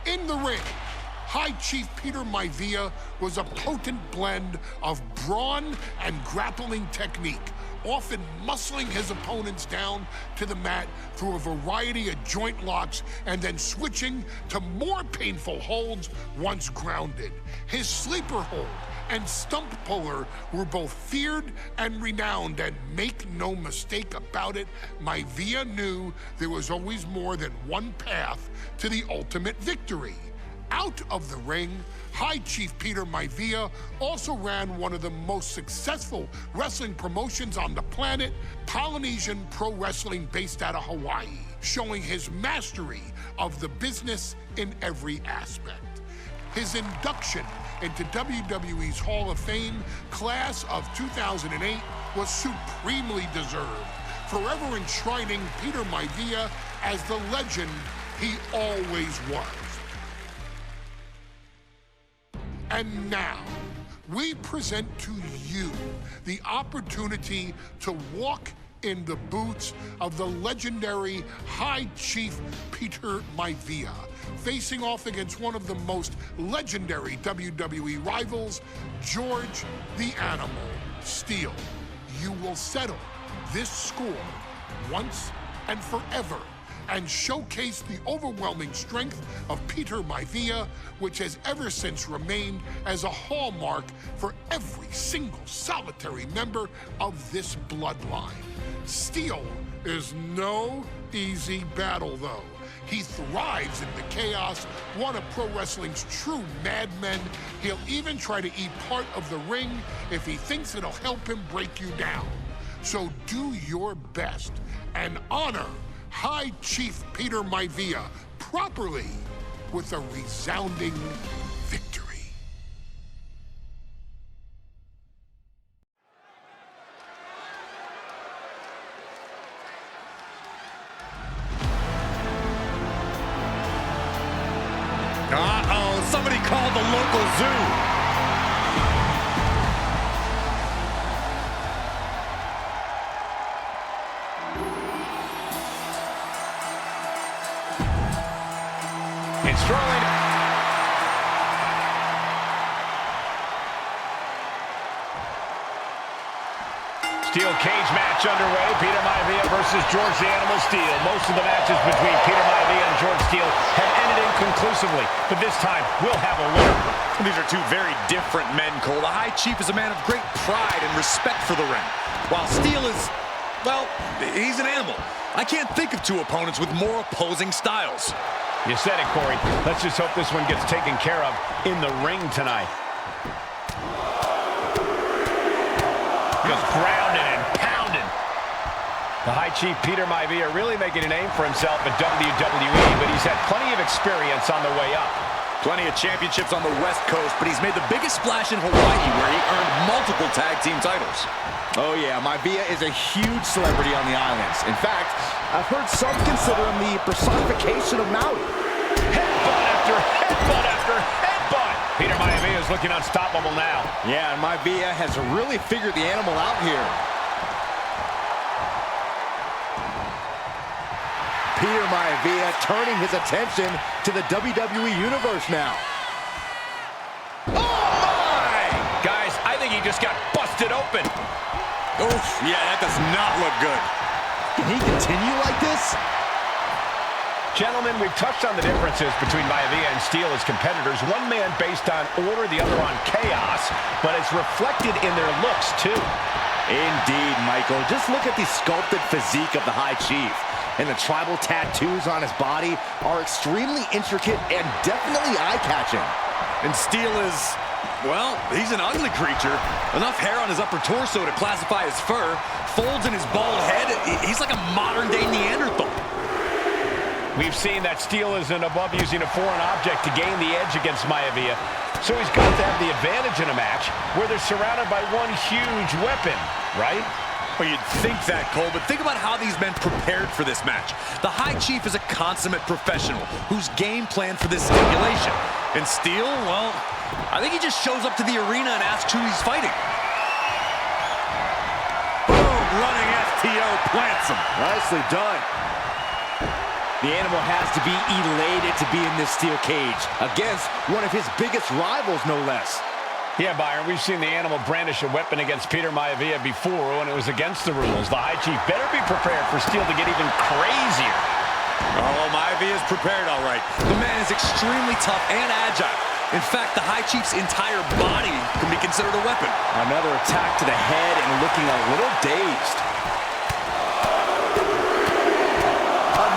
In the ring, High Chief Peter Maivia was a potent blend of brawn and grappling technique, often muscling his opponents down to the mat through a variety of joint locks and then switching to more painful holds once grounded. His sleeper hold and stump puller were both feared and renowned, and make no mistake about it, Maivia knew there was always more than one path to the ultimate victory. Out of the ring, High Chief Peter Maivia also ran one of the most successful wrestling promotions on the planet, Polynesian Pro Wrestling, based out of Hawaii, showing his mastery of the business in every aspect. His induction into WWE's Hall of Fame class of 2008 was supremely deserved, forever enshrining Peter Maivia as the legend he always was. And now, we present to you the opportunity to walk in the boots of the legendary High Chief Peter Maivia, facing off against one of the most legendary WWE rivals, George the Animal Steele. You will settle this score once and forever, and showcase the overwhelming strength of Peter Maivia, which has ever since remained as a hallmark for every single solitary member of this bloodline. Steele is no easy battle, though. He thrives in the chaos, one of pro wrestling's true madmen. He'll even try to eat part of the ring if he thinks it'll help him break you down. So do your best and honor High Chief Peter Maivia, properly with a resounding victory. Uh-oh, somebody called the local zoo. Strolling. Steel cage match underway. Peter Maivia versus George the Animal Steel. Most of the matches between Peter Maivia and George Steele have ended inconclusively, but this time we'll have a winner. These are two very different men, Cole. The High Chief is a man of great pride and respect for the ring, while Steele is, well, he's an animal. I can't think of two opponents with more opposing styles. You said it, Corey. Let's just hope this one gets taken care of in the ring tonight. Just grounding and pounding. The High Chief Peter Maivia really making a name for himself at WWE, but he's had plenty of experience on the way up. Plenty of championships on the West Coast, but he's made the biggest splash in Hawaii, where he earned multiple tag team titles. Oh yeah, Maivia is a huge celebrity on the islands. In fact, I've heard some consider him the personification of Maui. Headbutt after headbutt after headbutt. Peter Maivia is looking unstoppable now. Yeah, and Maivia has really figured the animal out here. Peter Maivia turning his attention to the WWE Universe now. Oh my! Guys, I think he just got busted open. Oof, yeah, that does not look good. Can he continue like this? Gentlemen, we've touched on the differences between Maivia and Steele as competitors. One man based on order, the other on chaos, but it's reflected in their looks, too. Indeed, Michael. Just look at the sculpted physique of the High Chief. And the tribal tattoos on his body are extremely intricate and definitely eye-catching. And Steele is, well, he's an ugly creature. Enough hair on his upper torso to classify as fur. Folds in his bald head. He's like a modern-day Neanderthal. We've seen that Steele isn't above using a foreign object to gain the edge against Maivia. So he's got to have the advantage in a match where they're surrounded by one huge weapon, right? Well, you'd think that, Cole, but think about how these men prepared for this match. The High Chief is a consummate professional who's game planned for this stipulation. And Steele, well, I think he just shows up to the arena and asks who he's fighting. Boom, running STO plants him. Nicely done. The animal has to be elated to be in this steel cage against one of his biggest rivals, no less. Yeah, Byron, we've seen the animal brandish a weapon against Peter Maivia before when it was against the rules. The High Chief better be prepared for Steele to get even crazier. Oh, Maivia is prepared, all right. The man is extremely tough and agile. In fact, the High Chief's entire body can be considered a weapon. Another attack to the head and looking a little dazed.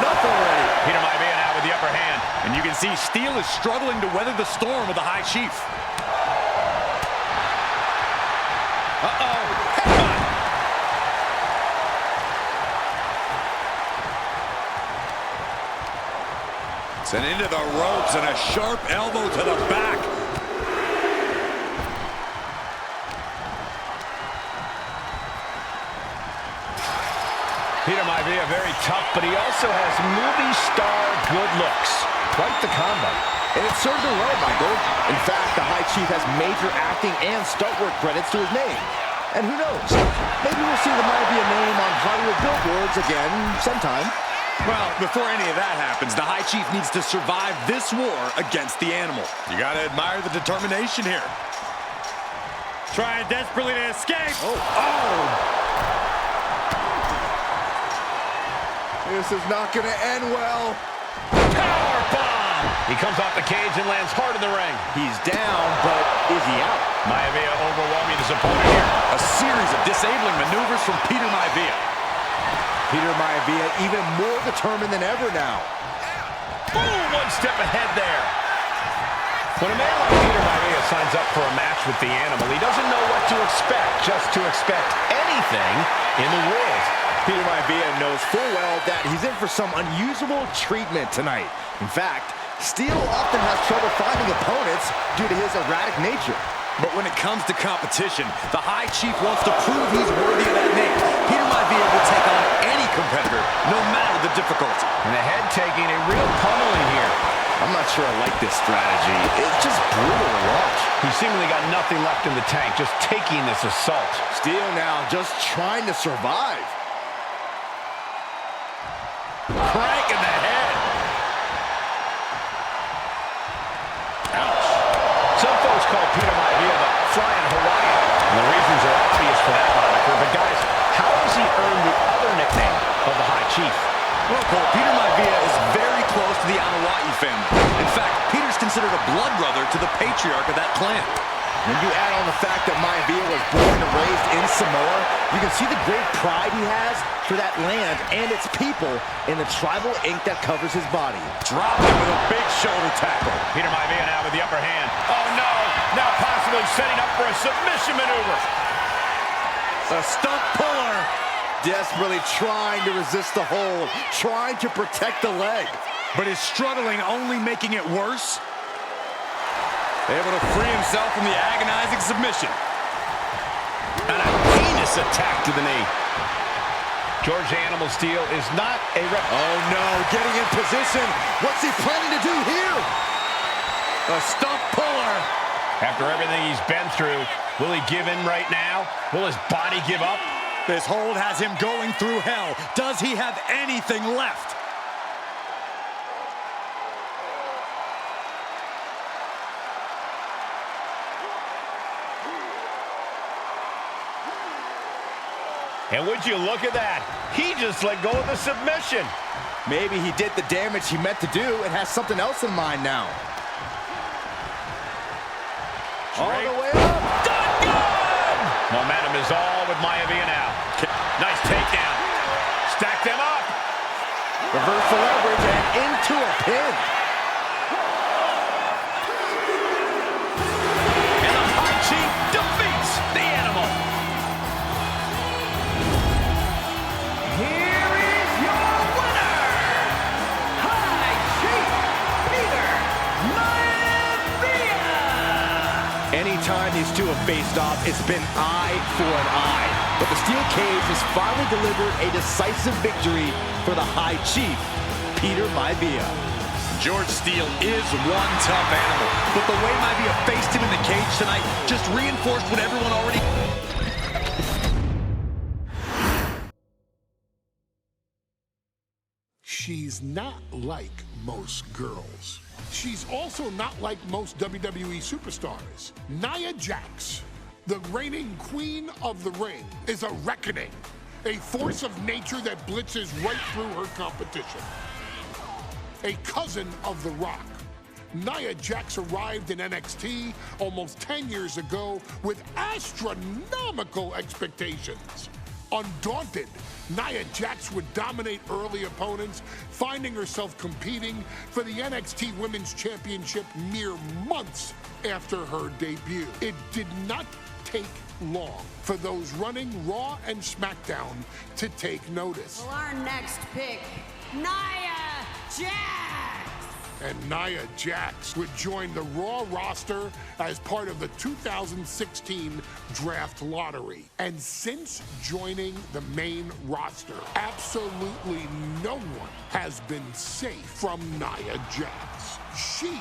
Enough already. Peter Maivia now with the upper hand. And you can see Steele is struggling to weather the storm of the High Chief. Uh-oh. Sent into the ropes and a sharp elbow to the back. Peter Maivia very tough, but he also has movie star good looks. Quite the combo. And it served him well, Michael. In fact, the High Chief has major acting and stunt work credits to his name. And who knows? Maybe we'll see the Maivia name on Hollywood billboards again sometime. Well, before any of that happens, the High Chief needs to survive this war against the animal. You gotta admire the determination here. Trying desperately to escape. Oh! This is not gonna end well. Powerbomb! He comes off the cage and lands hard in the ring. He's down, but is he out? Maivia overwhelming his opponent here. A series of disabling maneuvers from Peter Maivia. Peter Maivia even more determined than ever now. Boom! One step ahead there. When a man like Peter Maivia signs up for a match with the animal, he doesn't know what to expect, just to expect anything in the world. Peter Maivia knows full well that he's in for some unusual treatment tonight. In fact, Steel often has trouble finding opponents due to his erratic nature. But when it comes to competition, the High Chief wants to prove he's worthy of that name. Peter Maivia will take on any competitor, no matter the difficulty. And the head taking a real pummeling here. I'm not sure I like this strategy. It's just brutal to watch. He seemingly got nothing left in the tank, just taking this assault. Steel now just trying to survive. Crank in the head. Ouch. Some folks call Peter Maivia the Flying Hawaiian. And the reasons are obvious for that moniker. But guys, how has he earned the other nickname of the High Chief? Well, Cole, Peter Maivia is very close to the Anoa'i family. In fact, Peter's considered a blood brother to the patriarch of that clan. When you add on the fact that Maivia was born and raised in Samoa, you can see the great pride he has for that land and its people in the tribal ink that covers his body. Dropped him with a big shoulder tackle. Peter Maivia now with the upper hand. Oh no! Now possibly setting up for a submission maneuver. A stump puller. Desperately trying to resist the hold, trying to protect the leg. But his struggling only making it worse. Able to free himself from the agonizing submission. And a heinous attack to the knee. George Animal Steel is not a Oh no, getting in position. What's he planning to do here? A stump puller. After everything he's been through, will he give in right now? Will his body give up? This hold has him going through hell. Does he have anything left? And would you look at that? He just let go of the submission. Maybe he did the damage he meant to do and has something else in mind now. All the way up. Done good! Momentum is all with Maivia now. Nice takedown. Stack them up. Reversal leverage and into a pin. And the High Chief defeats the Animal. Here is your winner, High Chief Peter Maivia. Anytime these two have faced off, it's been eye for an eye. But the steel cage has finally delivered a decisive victory for the High Chief, Peter Maivia. George Steele is one tough animal, but the way Maivia faced him in the cage tonight just reinforced what everyone already... She's not like most girls. She's also not like most WWE superstars. Nia Jax, the reigning queen of the ring, is a reckoning, a force of nature that blitzes right through her competition. A cousin of The Rock, Nia Jax arrived in NXT almost 10 years ago with astronomical expectations. Undaunted, Nia Jax would dominate early opponents, finding herself competing for the NXT Women's Championship mere months after her debut. It did not take long for those running Raw and SmackDown to take notice. Well, our next pick, Nia Jax. And Nia Jax would join the Raw roster as part of the 2016 draft lottery. And since joining the main roster, absolutely no one has been safe from Nia Jax. She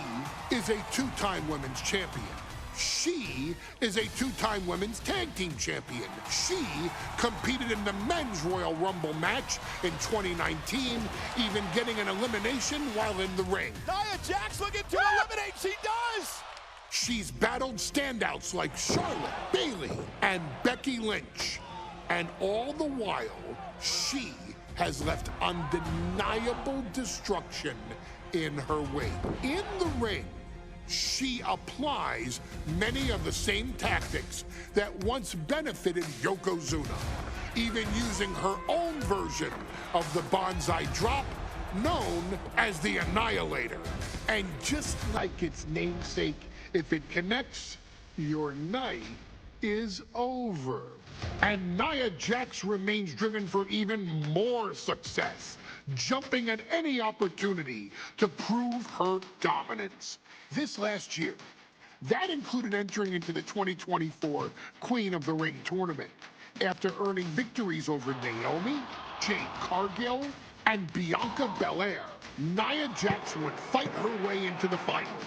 is a two-time women's champion. She is a two-time women's tag team champion. She competed in the men's Royal Rumble match in 2019, even getting an elimination while in the ring. Nia Jax looking to eliminate, she does! She's battled standouts like Charlotte, Bayley, and Becky Lynch. And all the while, she has left undeniable destruction in her wake. In the ring, she applies many of the same tactics that once benefited Yokozuna, even using her own version of the bonsai drop, known as the Annihilator. And just like its namesake, if it connects your night, is over. And Nia Jax remains driven for even more success, jumping at any opportunity to prove her dominance. This last year, that included entering into the 2024 Queen of the Ring tournament after earning victories over Naomi, Jade Cargill, and Bianca Belair. Nia Jax would fight her way into the finals,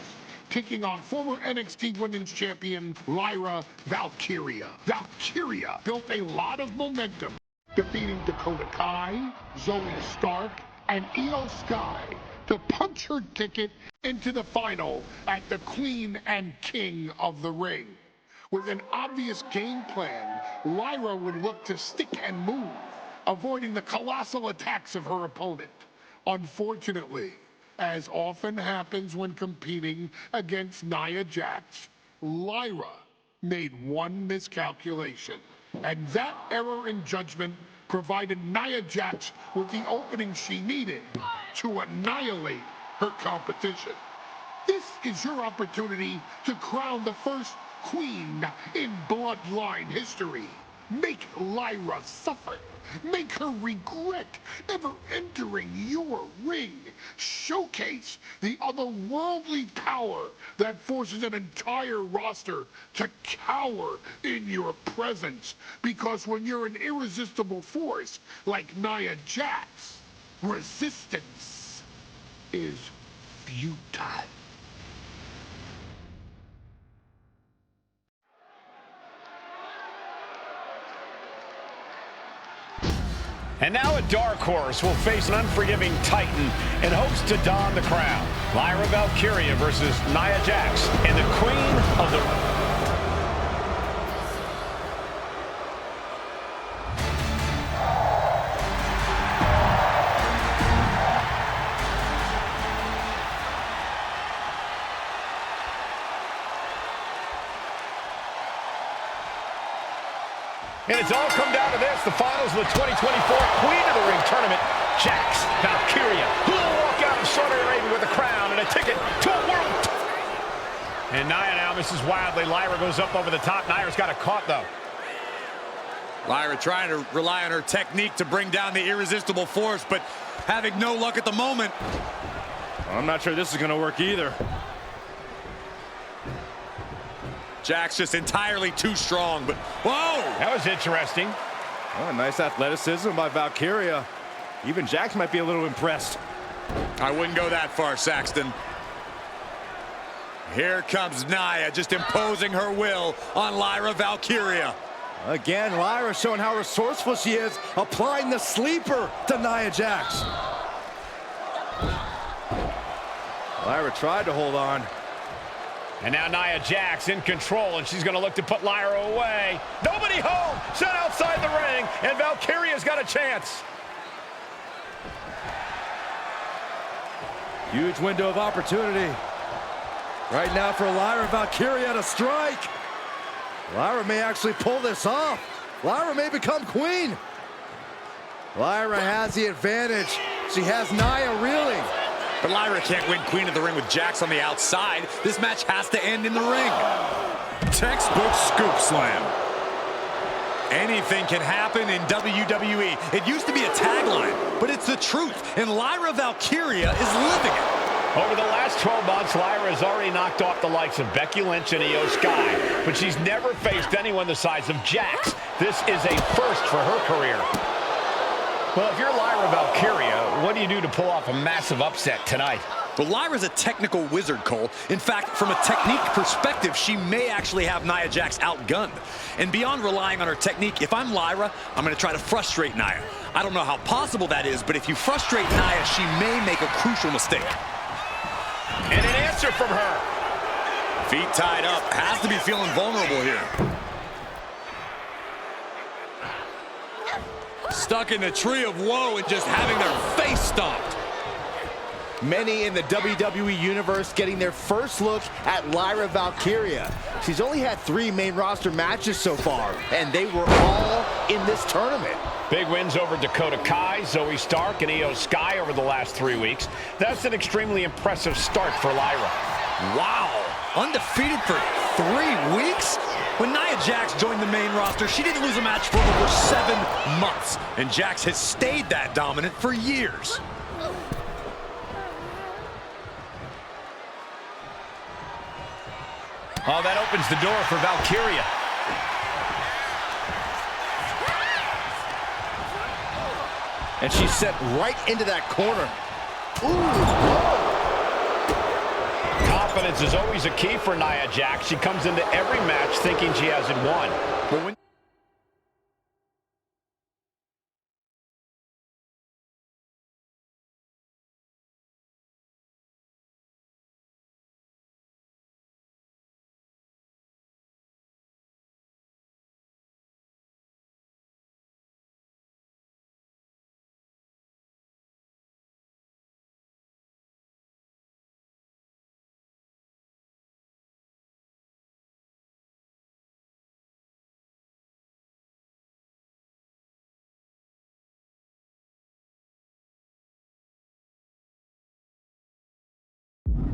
taking on former NXT Women's Champion Lyra Valkyria. Valkyria built a lot of momentum, defeating Dakota Kai, Zoe Stark, and Io Sky to punch her ticket into the final at the Queen and King of the Ring. With an obvious game plan, Lyra would look to stick and move, avoiding the colossal attacks of her opponent. Unfortunately, as often happens when competing against Nia Jax, Lyra made one miscalculation, and that error in judgment provided Nia Jax with the opening she needed to annihilate her competition. This is your opportunity to crown the first queen in Bloodline history. Make Lyra suffer. Make her regret ever entering your ring. Showcase the otherworldly power that forces an entire roster to cower in your presence. Because when you're an irresistible force like Nia Jax, resistance is futile. And now a dark horse will face an unforgiving titan in hopes to don the crown. Lyra Valkyria versus Nia Jax and the Queen of the... And it's all come down to this, the finals of the 2024 Queen of the Ring tournament. Jax Valkyria, who will walk out in Saudi Arabia with a crown and a ticket to a world. And Nia now misses wildly. Lyra goes up over the top. Nia's got it caught, though. Lyra trying to rely on her technique to bring down the irresistible force, but having no luck at the moment. I'm not sure this is going to work either. Jax just entirely too strong, but whoa! That was interesting. Oh, nice athleticism by Valkyria. Even Jax might be a little impressed. I wouldn't go that far, Saxton. Here comes Nia, just imposing her will on Lyra Valkyria. Again, Lyra showing how resourceful she is, applying the sleeper to Nia Jax. Lyra tried to hold on. And now Nia Jax in control, and she's going to look to put Lyra away. Nobody home, set outside the ring, and Valkyria's got a chance. Huge window of opportunity. Right now for Lyra Valkyria to strike. Lyra may actually pull this off. Lyra may become queen. Lyra has the advantage. She has Nia reeling. But Lyra can't win Queen of the Ring with Jax on the outside. This match has to end in the ring. Textbook scoop slam. Anything can happen in WWE. It used to be a tagline, but it's the truth, and Lyra Valkyria is living it. Over the last 12 months, Lyra has already knocked off the likes of Becky Lynch and Io Sky, but she's never faced anyone the size of Jax. This is a first for her career. Well, if you're Lyra Valkyria, what do you do to pull off a massive upset tonight? Well, Lyra's a technical wizard, Cole. In fact, from a technique perspective, she may actually have Nia Jax outgunned. And beyond relying on her technique, if I'm Lyra, I'm going to try to frustrate Nia. I don't know how possible that is, but if you frustrate Nia, she may make a crucial mistake. And an answer from her. Feet tied up, has to be feeling vulnerable here. Stuck in the tree of woe and just having their face stomped. Many in the WWE Universe getting their first look at Lyra Valkyria. She's only had 3 main roster matches so far, and they were all in this tournament. Big wins over Dakota Kai, Zoe Stark, and Io Sky over the last 3 weeks. That's an extremely impressive start for Lyra. Wow, undefeated for 3 weeks? When Nia Jax joined the main roster, she didn't lose a match for over 7 months. And Jax has stayed that dominant for years. Oh, that opens the door for Valkyria. And she's set right into that corner. Confidence is always a key for Nia Jax. She comes into every match thinking she has it won. But when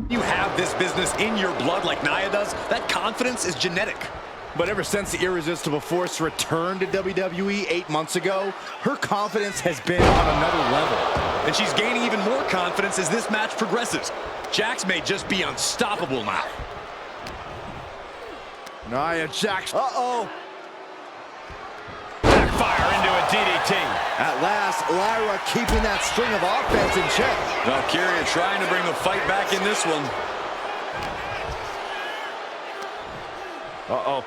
you have this business in your blood like Nia does, that confidence is genetic. But ever since the Irresistible Force returned to WWE 8 months ago, her confidence has been on another level. And she's gaining even more confidence as this match progresses. Jax may just be unstoppable now. Nia Jax. Uh-oh. backfire into a DDT. At last, Lyra keeping that string of offense in check. Valkyria trying to bring the fight back in this one. Uh-oh.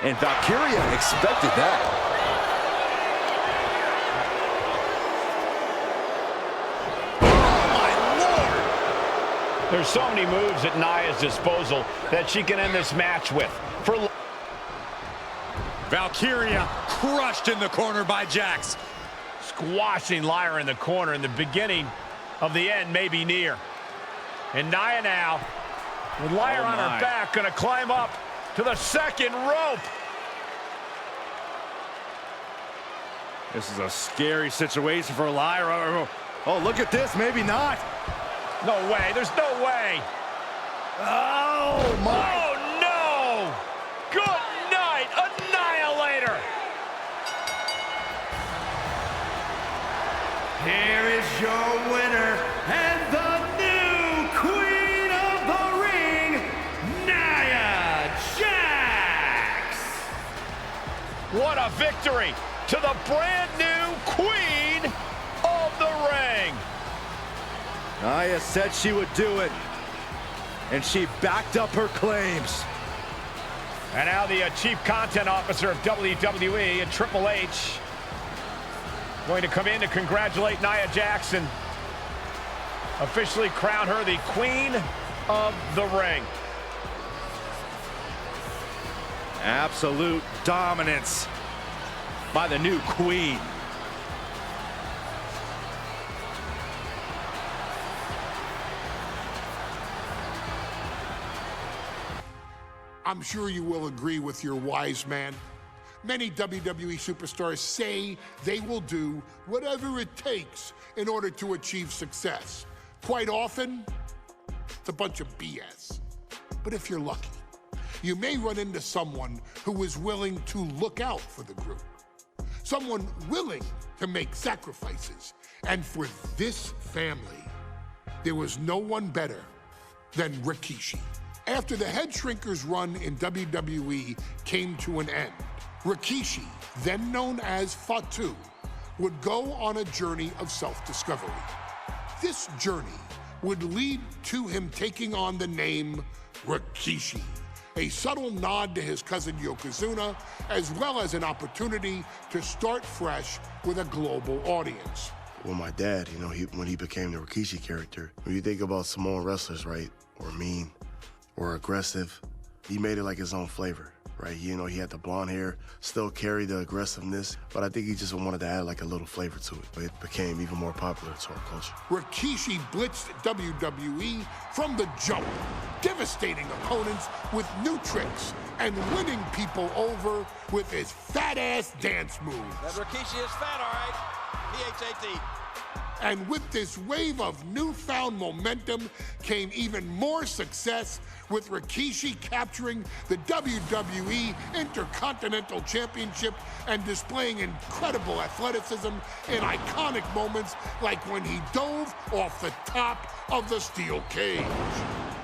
And Valkyria expected that. There's so many moves at Nia's disposal that she can end this match with. Valkyria crushed in the corner by Jax. Squashing Lyra in the corner, and the beginning of the end may be near. And Nia now, with Lyra on her back, gonna climb up to the second rope. This is a scary situation for Lyra. Oh, look at this, maybe not. No way, there's no way. Oh, my. Oh, no! Good night, Annihilator! Here is your winner and the new Queen of the Ring, Nia Jax! What a victory to the brand new Queen of the Ring! Nia said she would do it, and she backed up her claims. And now the Chief Content Officer of WWE and Triple H going to come in to congratulate Nia Jax and officially crown her the Queen of the Ring. Absolute dominance by the new Queen. I'm sure you will agree with your wise man. Many WWE superstars say they will do whatever it takes in order to achieve success. Quite often, it's a bunch of BS. But if you're lucky, you may run into someone who is willing to look out for the group. Someone willing to make sacrifices. And for this family, there was no one better than Rikishi. After the Headshrinkers run in WWE came to an end, Rikishi, then known as Fatu, would go on a journey of self-discovery. This journey would lead to him taking on the name Rikishi, a subtle nod to his cousin Yokozuna, as well as an opportunity to start fresh with a global audience. Well, my dad, you know, when he became the Rikishi character, when you think about Samoan wrestlers, right, or mean, or aggressive, he made it like his own flavor, right? You know, he had the blonde hair, still carried the aggressiveness, but I think he just wanted to add like a little flavor to it. But it became even more popular to our culture. Rikishi blitzed WWE from the jump, devastating opponents with new tricks and winning people over with his fat-ass dance moves. That Rikishi is fat, all right. P-H-A-T. And with this wave of newfound momentum came even more success, with Rikishi capturing the WWE Intercontinental Championship and displaying incredible athleticism in iconic moments like when he dove off the top of the steel cage.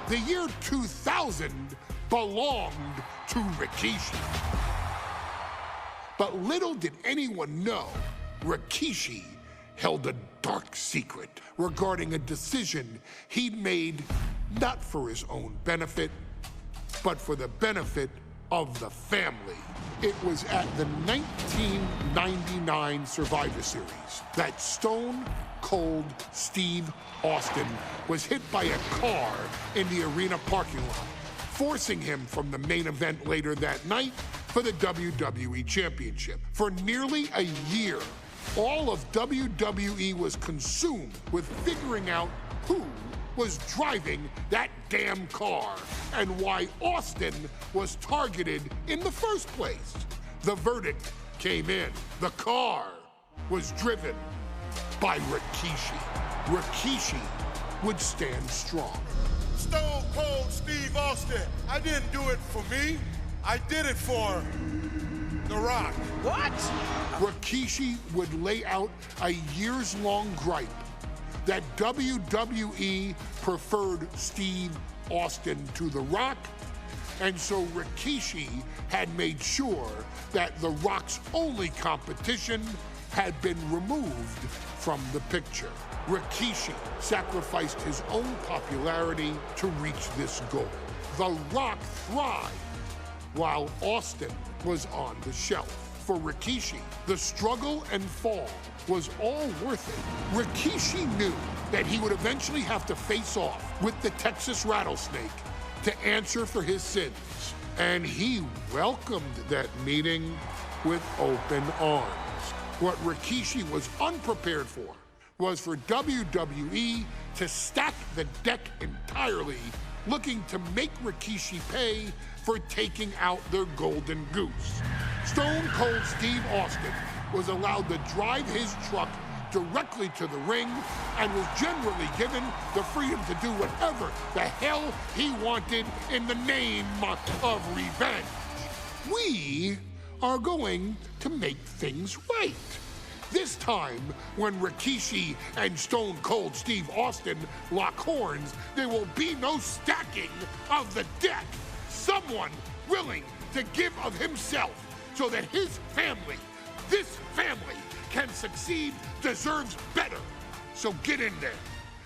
The year 2000 belonged to Rikishi. But little did anyone know, Rikishi held a dark secret regarding a decision he'd made not for his own benefit, but for the benefit of the family. It was at the 1999 Survivor Series that Stone Cold Steve Austin was hit by a car in the arena parking lot, forcing him from the main event later that night for the WWE Championship. For nearly a year, all of WWE was consumed with figuring out who was driving that damn car and why Austin was targeted in the first place. The verdict came in. The car was driven by Rikishi. Rikishi would stand strong. Stone Cold Steve Austin. I didn't do it for me. I did it for The Rock. What? Rikishi would lay out a years-long gripe that WWE preferred Steve Austin to The Rock, and so Rikishi had made sure that The Rock's only competition had been removed from the picture. Rikishi sacrificed his own popularity to reach this goal. The Rock thrived while Austin was on the shelf. For Rikishi, the struggle and fall was all worth it. Rikishi knew that he would eventually have to face off with the Texas Rattlesnake to answer for his sins, and he welcomed that meeting with open arms. What Rikishi was unprepared for was for WWE to stack the deck entirely, looking to make Rikishi pay for taking out their golden goose. Stone Cold Steve Austin was allowed to drive his truck directly to the ring and was generally given the freedom to do whatever the hell he wanted in the name of revenge. We are going to make things right. This time, when Rikishi and Stone Cold Steve Austin lock horns, there will be no stacking of the deck. Someone willing to give of himself so that his family, this family, can succeed, deserves better. So get in there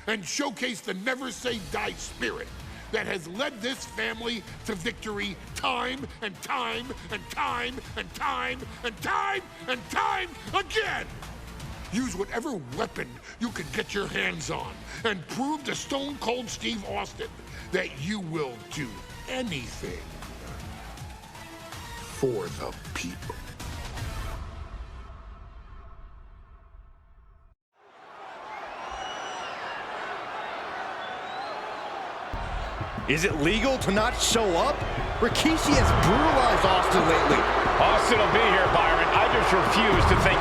and showcase the never say die spirit that has led this family to victory time and time and time and time and time and time again. Use whatever weapon you can get your hands on and prove to Stone Cold Steve Austin that you will do anything for the people. Is it legal to not show up? Rikishi has brutalized Austin lately. Austin will be here, Byron. I just refuse to think.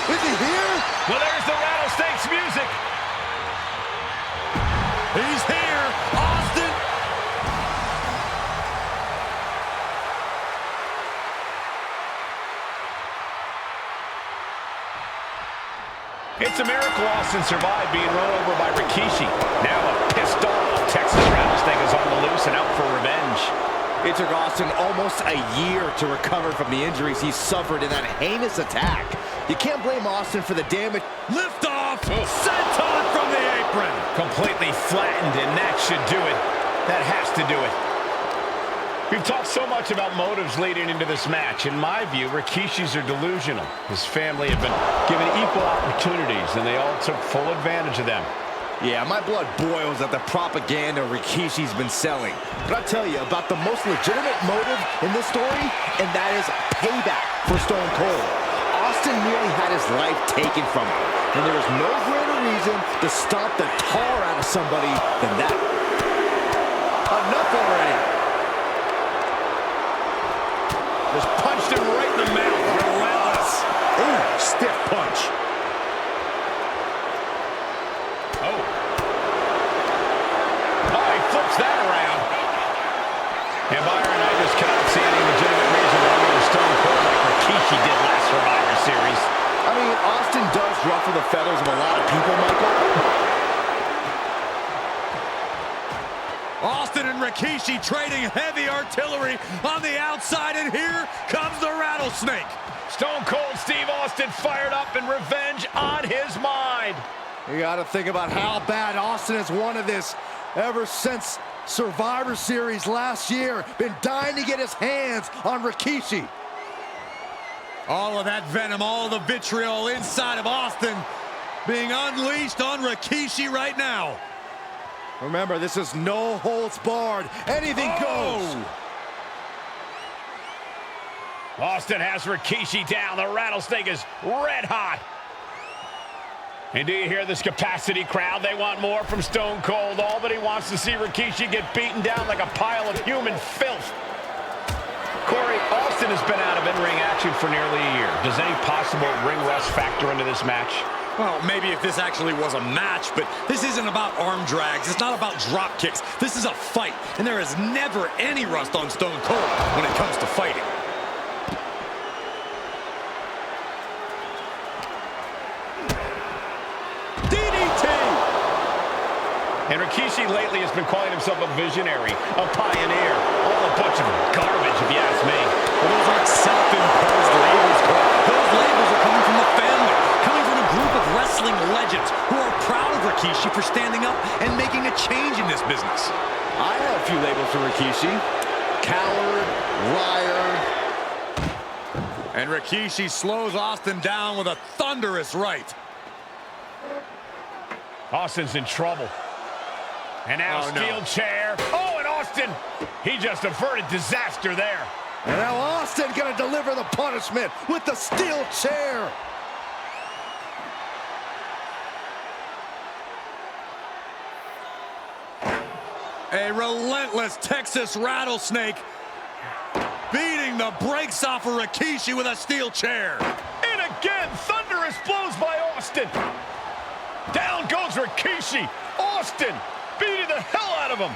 Is he here? Well, there's the Rattlesnake's music. He's here, Austin. It's a miracle Austin survived being run over by Rikishi. Now a pissed off Texas Rattlesnake is on the loose and out for revenge. It took Austin almost a year to recover from the injuries he suffered in that heinous attack. You can't blame Austin for the damage. Lift off, senton from the apron. Completely flattened, and that should do it. That has to do it. We've talked so much about motives leading into this match. In my view, Rikishi's are delusional. His family had been given equal opportunities, and they all took full advantage of them. Yeah, my blood boils at the propaganda Rikishi's been selling. But I'll tell you about the most legitimate motive in this story, and that is payback for Stone Cold. Austin nearly had his life taken from him, and there was no greater reason to stomp the tar out of somebody than that. Enough already. Just punched him right in the mouth. Relentless. just cannot see any legitimate reason why we Stone Cold like Rikishi did last Survivor Series. I mean, Austin does ruffle the feathers of a lot of people, Michael. Austin and Rikishi trading heavy artillery on the outside, and here comes the rattlesnake. Stone Cold Steve Austin fired up and revenge on his mind. You got to think about how bad Austin has wanted this ever since Survivor Series last year. Been dying to get his hands on Rikishi. All of that venom, all of the vitriol inside of Austin being unleashed on Rikishi right now. Remember, this is no holds barred. Anything goes. Austin has Rikishi down. The rattlesnake is red hot. And do you hear this capacity crowd? They want more from Stone Cold. All that he wants to see Rikishi get beaten down like a pile of human filth. Corey, Austin has been out of in-ring action for nearly a year. Does any possible ring rust factor into this match? Well, maybe if this actually was a match, but this isn't about arm drags. It's not about drop kicks. This is a fight, and there is never any rust on Stone Cold when it comes to fighting. DDT! And Rikishi lately has been calling himself a visionary, a pioneer. All a bunch of garbage, if you ask me. Well, those aren't self-imposed labels, Cole. Those labels are coming from the family, coming from a group of wrestling legends who are proud of Rikishi for standing up and making a change in this business. I have a few labels for Rikishi. Coward, liar. And Rikishi slows Austin down with a thunderous right. Austin's in trouble. And now steel chair. Oh, and Austin, he just averted disaster there. And now Austin gonna deliver the punishment with the steel chair. A relentless Texas rattlesnake beating the brakes off of Rikishi with a steel chair. And again, thunderous blows by Austin. Down goes Rikishi. Austin beating the hell out of him.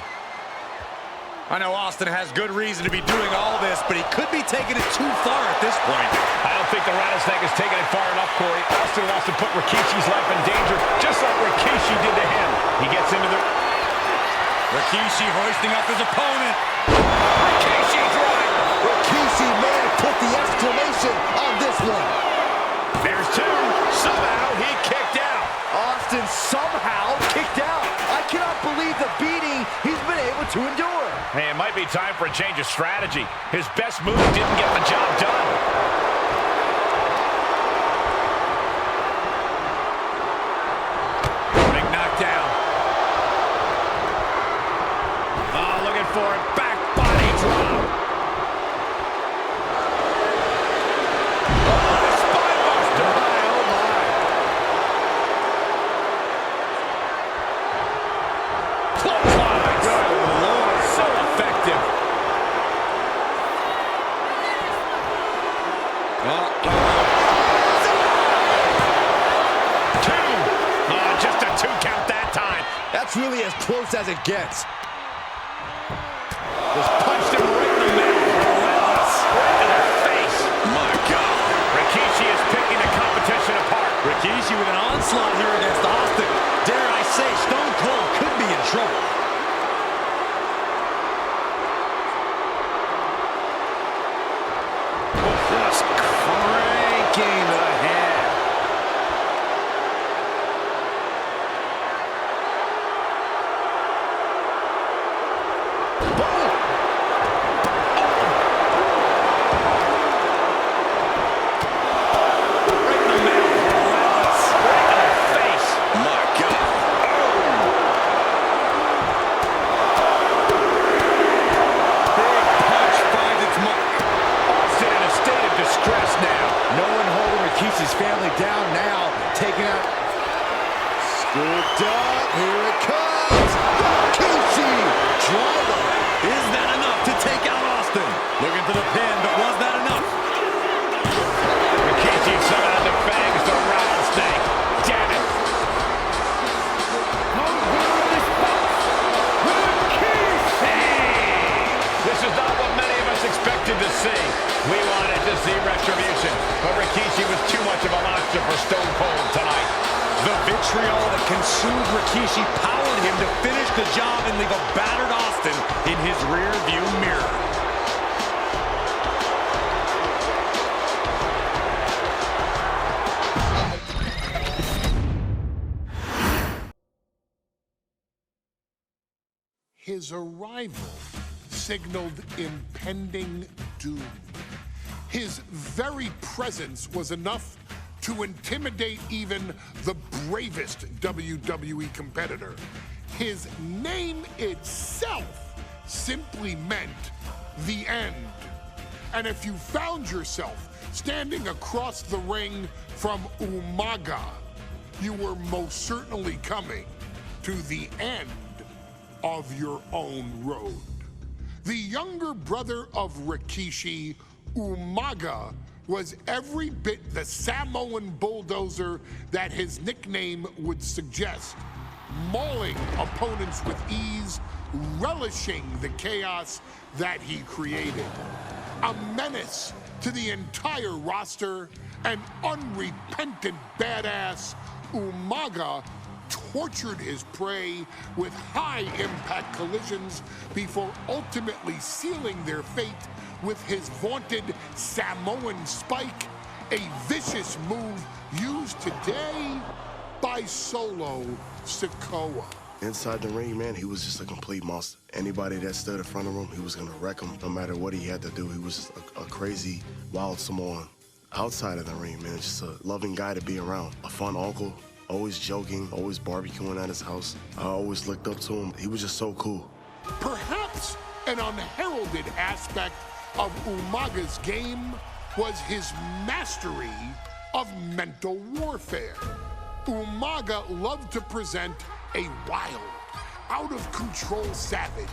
I know Austin has good reason to be doing all this, but he could be taking it too far at this point. I don't think the rattlesnake is taking it far enough, Corey. Austin wants to put Rikishi's life in danger, just like Rikishi did to him. He gets into the... Rikishi hoisting up his opponent. Rikishi driver. Rikishi may have put the exclamation on this one. There's two. Somehow he kicked out. Austin somehow kicked out. I cannot believe the beating he's been able to endure. Hey, it might be time for a change of strategy. His best move didn't get the job done. Big knockdown. Oh, looking for it. Back body drop. Oh, spine buster. Oh my. Clothesline. Good Lord, so effective. Just a 2 count that time. That's really as close as it gets. Just punched him right in the middle. Relentless. Right in the face. My God. Rikishi is picking the competition apart. Rikishi with an onslaught here against Austin. Dare I say, Stone Cold could be in trouble. Just cranking the head. Family down now, taking out. Scooped up, here it comes. Rikishi driver. Is that enough to take out Austin? Looking for the pin, but was that enough? Rikishi somehow defangs the rattlesnake. Damn it. This is not what many of us We wanted to see retribution, but Rikishi was too much of a monster for Stone Cold tonight. The vitriol that consumed Rikishi powered him to finish the job and leave a battered Austin in his rear-view mirror. His arrival signaled impending doom. His very presence was enough to intimidate even the bravest WWE competitor. His name itself simply meant the end. And if you found yourself standing across the ring from Umaga, you were most certainly coming to the end of your own road. The younger brother of Rikishi, Umaga, was every bit the Samoan bulldozer that his nickname would suggest, mauling opponents with ease, relishing the chaos that he created. A menace to the entire roster, an unrepentant badass, Umaga tortured his prey with high-impact collisions before ultimately sealing their fate with his vaunted Samoan spike, a vicious move used today by Solo Sikoa. Inside the ring, man, he was just a complete monster. Anybody that stood in front of him, he was gonna wreck him no matter what he had to do. He was just a crazy, wild Samoan. Outside of the ring, man, just a loving guy to be around. A fun uncle, always joking, always barbecuing at his house. I always looked up to him. He was just so cool. Perhaps an unheralded aspect of Umaga's game was his mastery of mental warfare. Umaga loved to present a wild, out-of-control savage,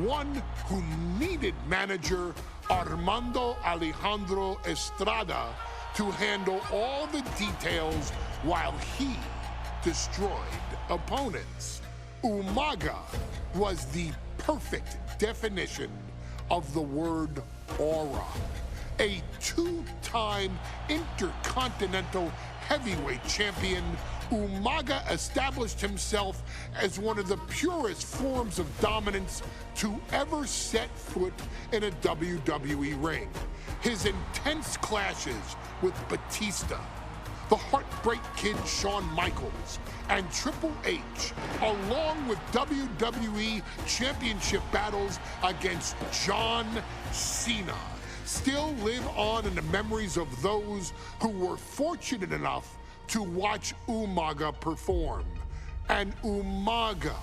one who needed manager Armando Alejandro Estrada to handle all the details while he destroyed opponents. Umaga was the perfect definition of the word aura. A two-time intercontinental heavyweight champion, Umaga established himself as one of the purest forms of dominance to ever set foot in a WWE ring. His intense clashes with Batista, the Heartbreak Kid Shawn Michaels, and Triple H, along with WWE Championship battles against John Cena, still live on in the memories of those who were fortunate enough to watch Umaga perform. And Umaga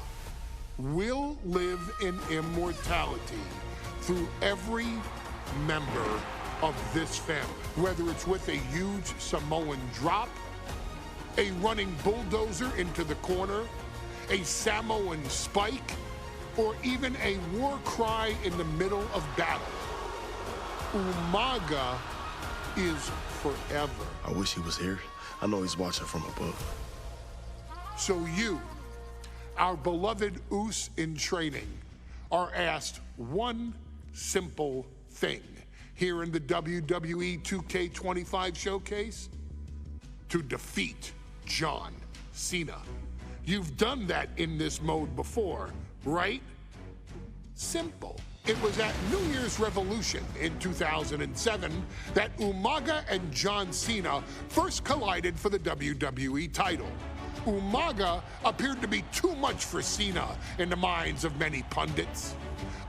will live in immortality through every member of this family, whether it's with a huge Samoan drop, a running bulldozer into the corner, a Samoan spike, or even a war cry in the middle of battle. Umaga is forever. I wish he was here. I know he's watching from above. So you, our beloved Us in training, are asked one simple thing here in the WWE 2K25 showcase: to defeat John Cena. You've done that in this mode before, right? Simple. It was at New Year's Revolution in 2007 that Umaga and John Cena first collided for the WWE title. Umaga appeared to be too much for Cena in the minds of many pundits.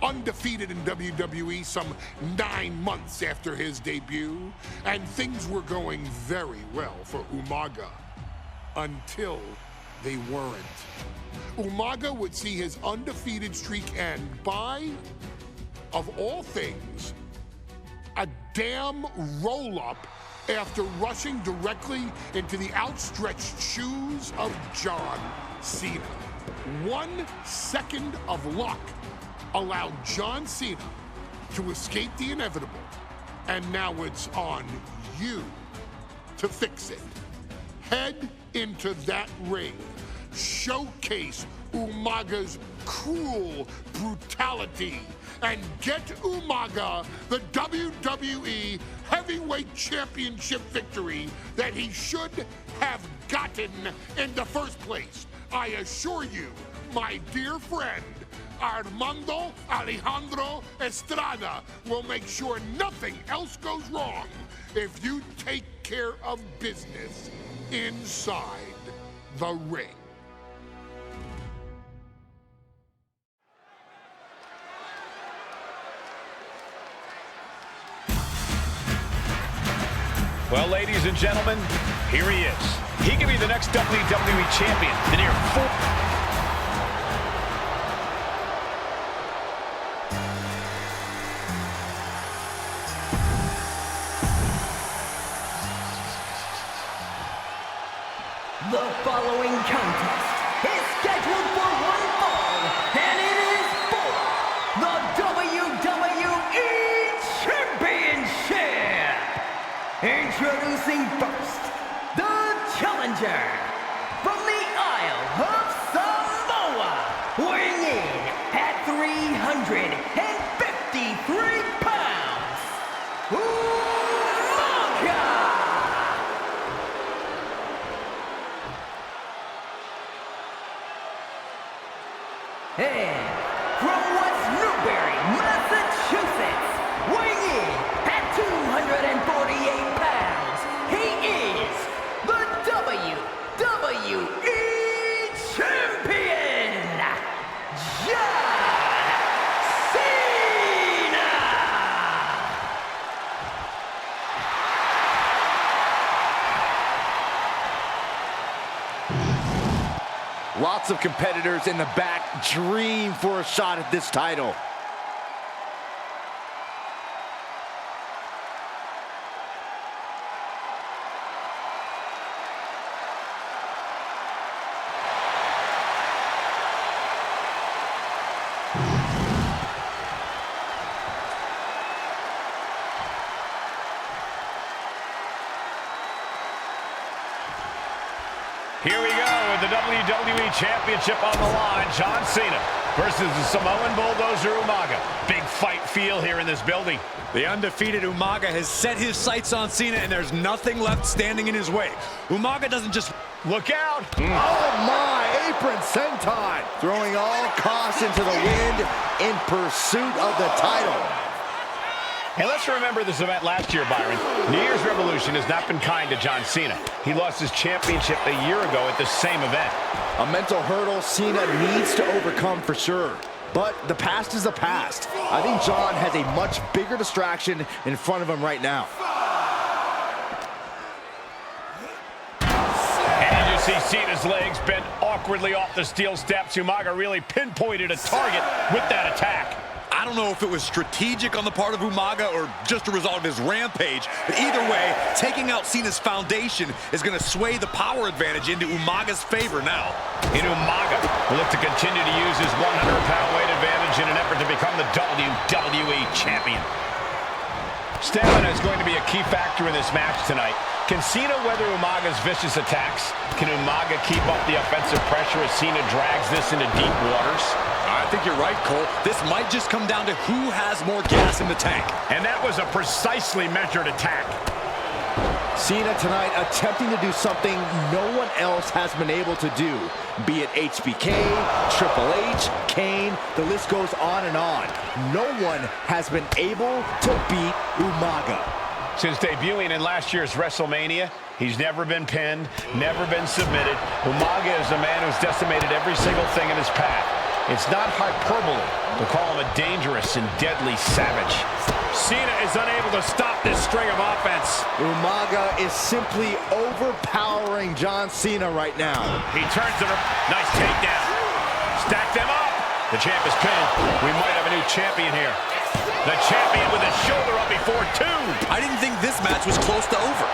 Undefeated in WWE some 9 months after his debut, and things were going very well for Umaga. Until they weren't. Umaga would see his undefeated streak end by, of all things, a damn roll-up after rushing directly into the outstretched shoes of John Cena. 1 second of luck allowed John Cena to escape the inevitable, and now it's on you to fix it. Head into that ring. Showcase Umaga's cruel brutality and get Umaga the WWE Heavyweight Championship victory that he should have gotten in the first place. I assure you, my dear friend, Armando Alejandro Estrada will make sure nothing else goes wrong if you take care of business inside the ring. Well, ladies and gentlemen, here he is. He can be the next WWE champion. The near The following contest is scheduled for one fall, and it is for the WWE Championship. Introducing first, the challenger from the Isle of Samoa, weighing in at 353 pounds, Umaga. And from West Newbury, Massachusetts, weighing in at 248 pounds, he is the WWE Champion, John Cena! Lots of competitors in the back dream for a shot at this title. Here we go with the WWE Championship on the line. John Cena versus the Samoan Bulldozer Umaga. Big fight feel here in this building. The undefeated Umaga has set his sights on Cena, and there's nothing left standing in his way. Umaga doesn't just... Look out! Oh my, apron senton! Throwing all costs into the wind in pursuit of the title. And let's remember this event last year, Byron. New Year's Revolution has not been kind to John Cena. He lost his championship a year ago at the same event. A mental hurdle Cena needs to overcome for sure. But the past is the past. I think John has a much bigger distraction in front of him right now. And you see Cena's legs bent awkwardly off the steel steps. Umaga really pinpointed a target with that attack. I don't know if it was strategic on the part of Umaga or just a result of his rampage, but either way, taking out Cena's foundation is going to sway the power advantage into Umaga's favor now. And Umaga will look to continue to use his 100-pound weight advantage in an effort to become the WWE Champion. Stamina is going to be a key factor in this match tonight. Can Cena weather Umaga's vicious attacks? Can Umaga keep up the offensive pressure as Cena drags this into deep waters? I think you're right, Cole. This might just come down to who has more gas in the tank. And that was a precisely measured attack. Cena tonight attempting to do something no one else has been able to do. Be it HBK, Triple H, Kane, the list goes on and on. No one has been able to beat Umaga. Since debuting in last year's WrestleMania, he's never been pinned, never been submitted. Umaga is a man who's decimated every single thing in his path. It's not hyperbole to call him a dangerous and deadly savage. Cena is unable to stop this string of offense. Umaga is simply overpowering John Cena right now. He turns to the... Nice takedown. Stack them up. The champ is pinned. We might have a new champion here. The champion with his shoulder up before two. I didn't think this match was close to over.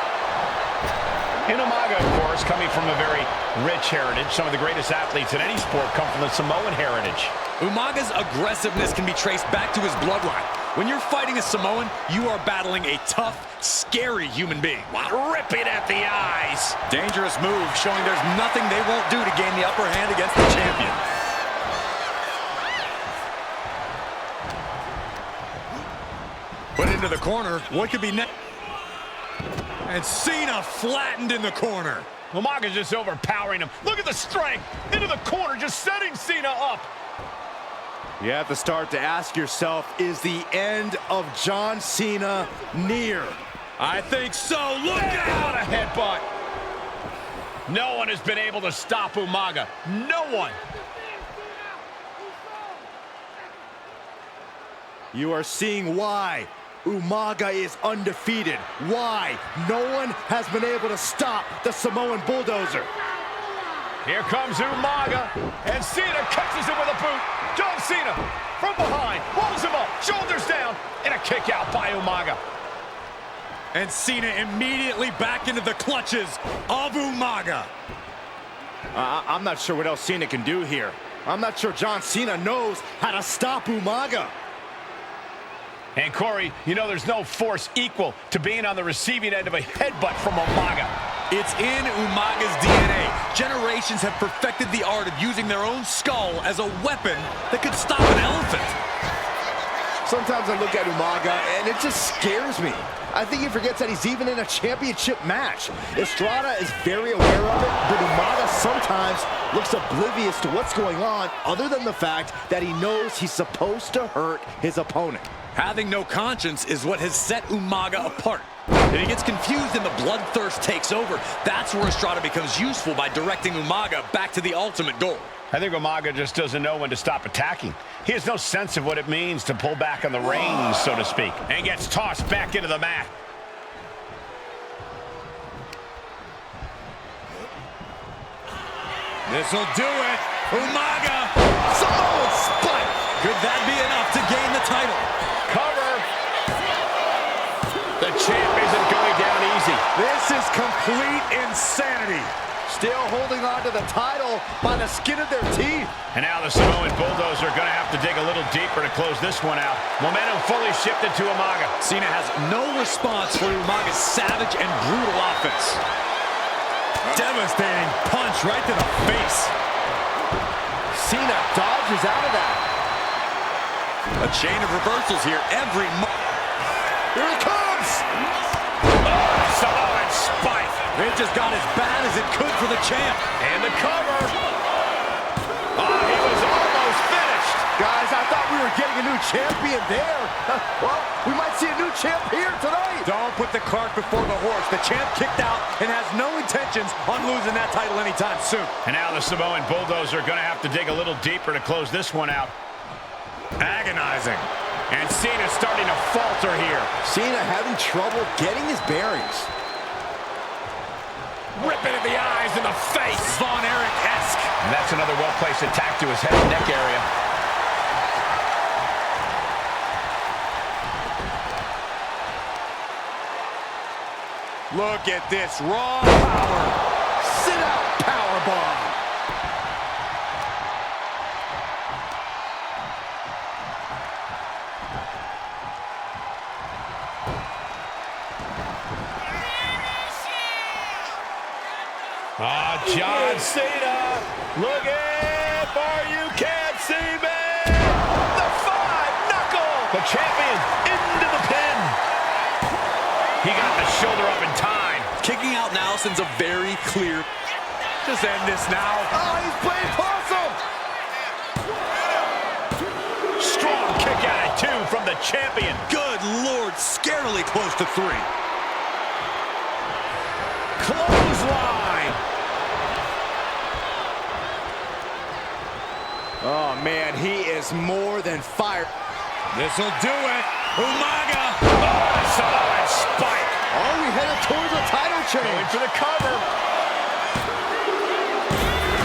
And Umaga, of course, coming from a very rich heritage. Some of the greatest athletes in any sport come from the Samoan heritage. Umaga's aggressiveness can be traced back to his bloodline. When you're fighting a Samoan, you are battling a tough, scary human being. Wow. Ripping at the eyes. Dangerous move, showing there's nothing they won't do to gain the upper hand against the champion. Put into the corner. What could be next? And Cena flattened in the corner. Umaga's just overpowering him. Look at the strength. Into the corner, just setting Cena up. You have to start to ask yourself, is the end of John Cena near? I think so. Look out! A headbutt. No one has been able to stop Umaga. No one. You are seeing why Umaga is undefeated. Why no one has been able to stop the Samoan Bulldozer. Here comes Umaga, and Cena catches him with a boot. John Cena from behind, rolls him up, shoulders down, and a kick out by Umaga. And Cena immediately back into the clutches of Umaga. I'm not sure what else Cena can do here. I'm not sure John Cena knows how to stop Umaga. And Corey, you know there's no force equal to being on the receiving end of a headbutt from Umaga. It's in Umaga's DNA. Generations have perfected the art of using their own skull as a weapon that could stop an elephant. Sometimes I look at Umaga and it just scares me. I think he forgets that he's even in a championship match. Estrada is very aware of it, but Umaga sometimes looks oblivious to what's going on, other than the fact that he knows he's supposed to hurt his opponent. Having no conscience is what has set Umaga apart. If he gets confused and the bloodthirst takes over, that's where Estrada becomes useful by directing Umaga back to the ultimate goal. I think Umaga just doesn't know when to stop attacking. He has no sense of what it means to pull back on the reins, so to speak, and gets tossed back into the mat. This'll do it. Umaga. Samoan spike. Could that be enough to gain the title? Cover. The champ isn't going down easy. This is complete insanity. Still holding on to the title by the skin of their teeth. And now the Samoan Bulldozer are going to have to dig a little deeper to close this one out. Momentum fully shifted to Umaga. Cena has no response for Umaga's savage and brutal offense. Devastating punch right to the face. Cena dodges out of that. A chain of reversals here every Here it comes! Oh, Samoan spike. It just got as bad as it could for the champ. And the cover. Oh, he was almost finished. Guys, I thought we were getting a new champion there. Well, we might see a new champ here tonight. Don't put the cart before the horse. The champ kicked out and has no intentions on losing that title anytime soon. And now the Samoan Bulldozer are going to have to dig a little deeper to close this one out. Agonizing. And Cena's starting to falter here. Cena having trouble getting his bearings. Ripping at the eyes and the face. Von Erich-esque. And that's another well-placed attack to his head and neck area. Look at this raw power. Sit out powerbomb. John Cena looking for you can't see me. The 5-knuckle. The champion into the pin. He got the shoulder up in time. Kicking out now sends a very clear. Just end this now. Oh, he's playing possum. Strong kick out at 2 from the champion. Good Lord, scarily close to 3. Clothesline. Oh, man, he is more than fired. This'll do it. Umaga. Oh, Samoan spike. Oh, we headed towards the title change. Going for the cover.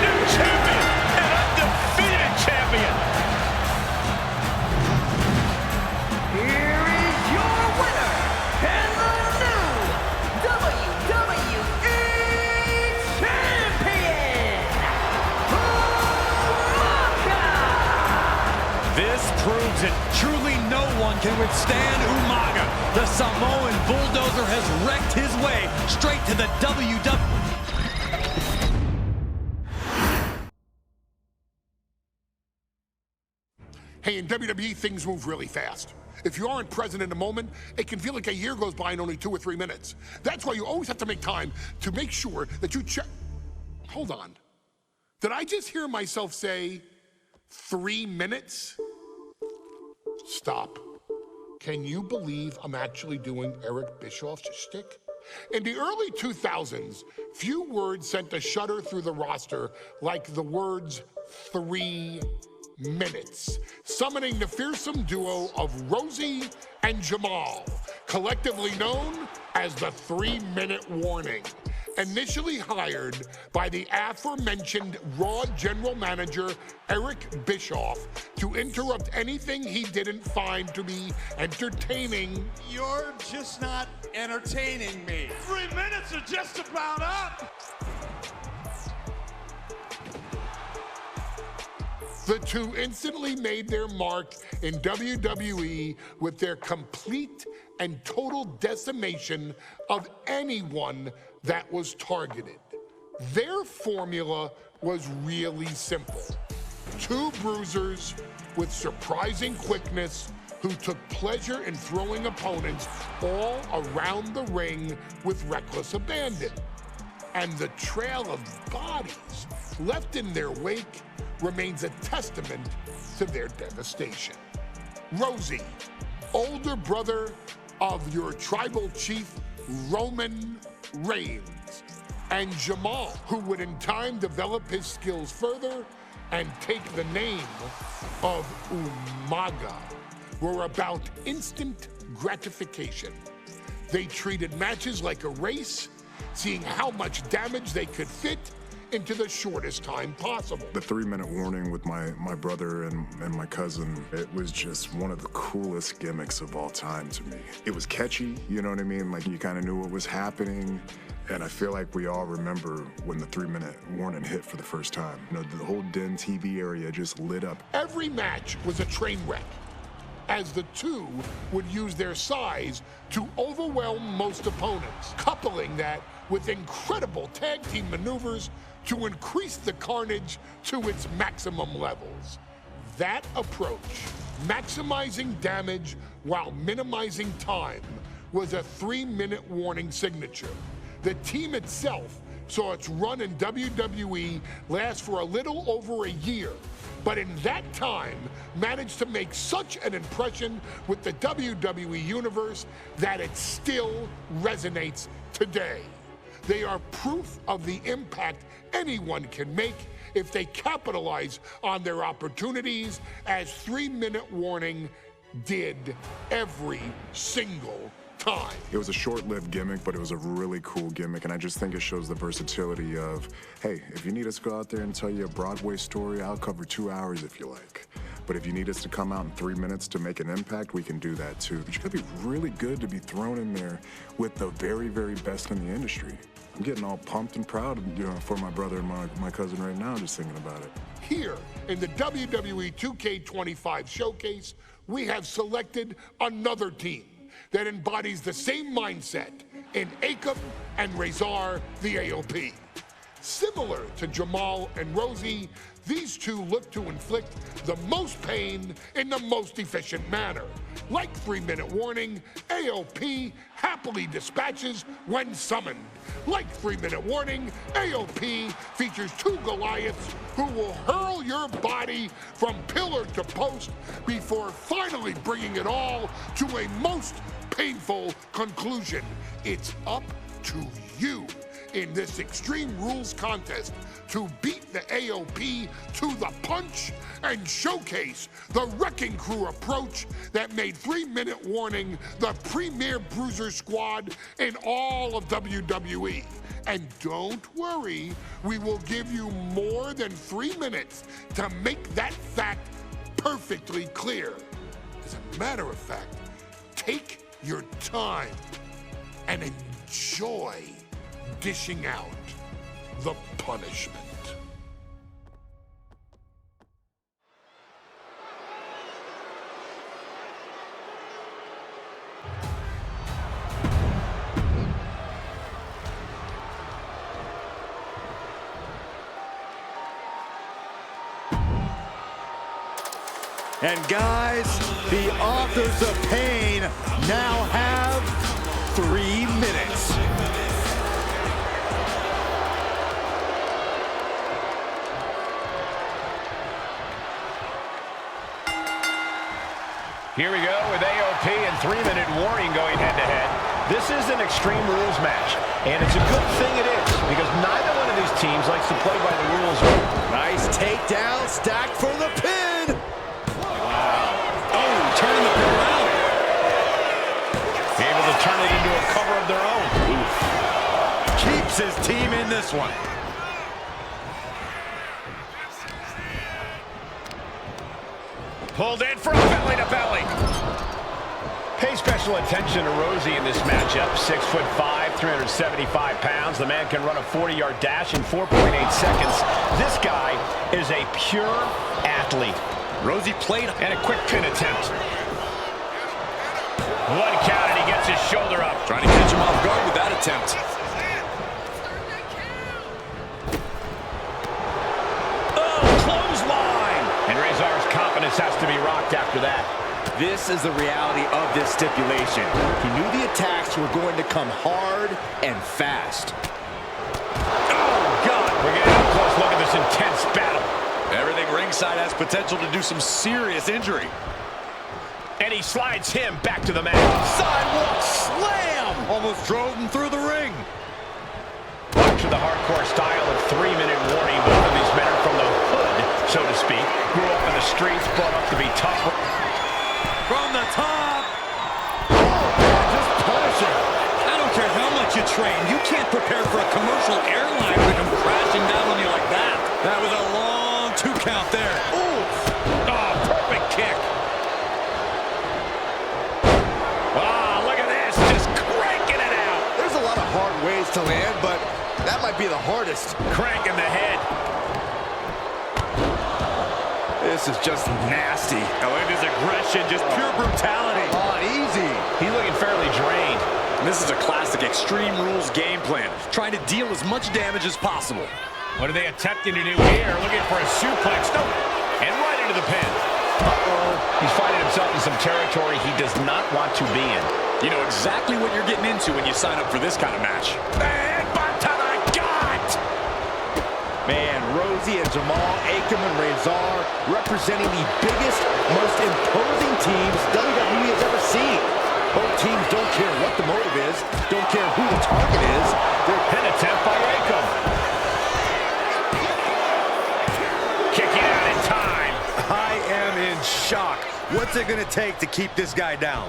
New champion. An undefeated champion. Here is your winner, and the new WWE Champion, Umaga! This proves it. Truly no one can withstand Umaga. The Samoan Bulldozer has wrecked his way straight to the WWE. Hey, in WWE, things move really fast. If you aren't present in the moment, it can feel like a year goes by in only 2 or 3 minutes. That's why you always have to make time to make sure that you check. Hold on. Did I just hear myself say 3 minutes? Stop. Can you believe I'm actually doing Eric Bischoff's shtick? In the early 2000s, few words sent a shudder through the roster like the words 3 minutes, summoning the fearsome duo of Rosie and Jamal, collectively known as the 3-minute warning. Initially hired by the aforementioned Raw general manager Eric Bischoff to interrupt anything he didn't find to be entertaining. You're just not entertaining me. 3 minutes are just about up. The two instantly made their mark in WWE with their complete and total decimation of anyone that was targeted. Their formula was really simple. 2 bruisers with surprising quickness who took pleasure in throwing opponents all around the ring with reckless abandon. And the trail of bodies left in their wake remains a testament to their devastation. Rosie, older brother of your tribal chief, Roman Reigns, and Jamal, who would in time develop his skills further and take the name of Umaga, were about instant gratification. They treated matches like a race, seeing how much damage they could fit into the shortest time possible. The 3-minute warning with my brother and my cousin, it was just one of the coolest gimmicks of all time to me. It was catchy, you know what I mean? Like, you kind of knew what was happening. And I feel like we all remember when the 3-minute warning hit for the first time. You know, the whole Den TV area just lit up. Every match was a train wreck, as the two would use their size to overwhelm most opponents, coupling that with incredible tag team maneuvers to increase the carnage to its maximum levels. That approach, maximizing damage while minimizing time, was a 3-minute warning signature. The team itself saw its run in WWE last for a little over a year, but in that time managed to make such an impression with the WWE Universe that it still resonates today. They are proof of the impact anyone can make if they capitalize on their opportunities, as 3-minute warning did every single time. It was a short-lived gimmick, but it was a really cool gimmick, and I just think it shows the versatility of, hey, if you need us to go out there and tell you a Broadway story, I'll cover 2 hours if you like. But if you need us to come out in 3 minutes to make an impact, we can do that too. But you gotta be really good to be thrown in there with the very, very best in the industry. I'm getting all pumped and proud, you know, for my brother and my cousin right now, just thinking about it. Here in the WWE 2K25 Showcase, we have selected another team that embodies the same mindset in Akam and Razor, the AOP. Similar to Jamal and Rosie, these two look to inflict the most pain in the most efficient manner. Like 3-minute warning, AOP happily dispatches when summoned. Like 3-minute warning, AOP features 2 Goliaths who will hurl your body from pillar to post before finally bringing it all to a most painful conclusion. It's up to you in this Extreme Rules contest to beat the AOP to the punch and showcase the Wrecking Crew approach that made 3-minute warning the premier bruiser squad in all of WWE. And don't worry, we will give you more than 3 minutes to make that fact perfectly clear. As a matter of fact, take your time and enjoy dishing out the punishment. And guys, the authors of pain now have 3 minutes. Here we go with AOP and 3-minute warning going head-to-head. This is an Extreme Rules match, and it's a good thing it is, because neither one of these teams likes to play by the rules. Nice takedown, stacked for the pin. Wow. Oh, turning the pin around. Able to turn it into a cover of their own. Oof. Keeps his team in this one. Pulled in for a belly-to-belly. Pay special attention to Rosie in this matchup. 6'5", 375 pounds. The man can run a 40-yard dash in 4.8 seconds. This guy is a pure athlete. Rosie played and a quick pin attempt. 1 count and he gets his shoulder up. Trying to catch him off guard with that attempt. Has to be rocked after that. This is the reality of this stipulation. He knew the attacks were going to come hard and fast. Oh, God! We're getting a close look at this intense battle. Everything ringside has potential to do some serious injury. And he slides him back to the mat. Sidewalk slam! Almost drove him through the ring. Watch the hardcore style of 3-minute warning. Both of these men are from the hood, so to speak. Grew up in the streets, brought up to be tough. From the top. Oh, man, just punishing. I don't care how much you train. You can't prepare for a commercial airline to come crashing down on you like that. That was a long 2 count there. Oof. Oh, perfect kick. Ah, look at this. Just cranking it out. There's a lot of hard ways to land, but that might be the hardest. Cranking the head. This is just nasty. Oh, look at his aggression, just pure brutality. Come on, easy. He's looking fairly drained. And this is a classic Extreme Rules game plan, trying to deal as much damage as possible. What are they attempting to do here? Looking for a suplex. No. And right into the pin. Uh-oh. He's finding himself in some territory he does not want to be in. You know exactly what you're getting into when you sign up for this kind of match. And back to the gut! Man, Rosie and Jamal, Akam and Razor representing the biggest, most imposing teams WWE has ever seen. Both teams don't care what the motive is, don't care who the target is. Their pin attempt by Akam. Kicking out in time. I am in shock. What's it going to take to keep this guy down?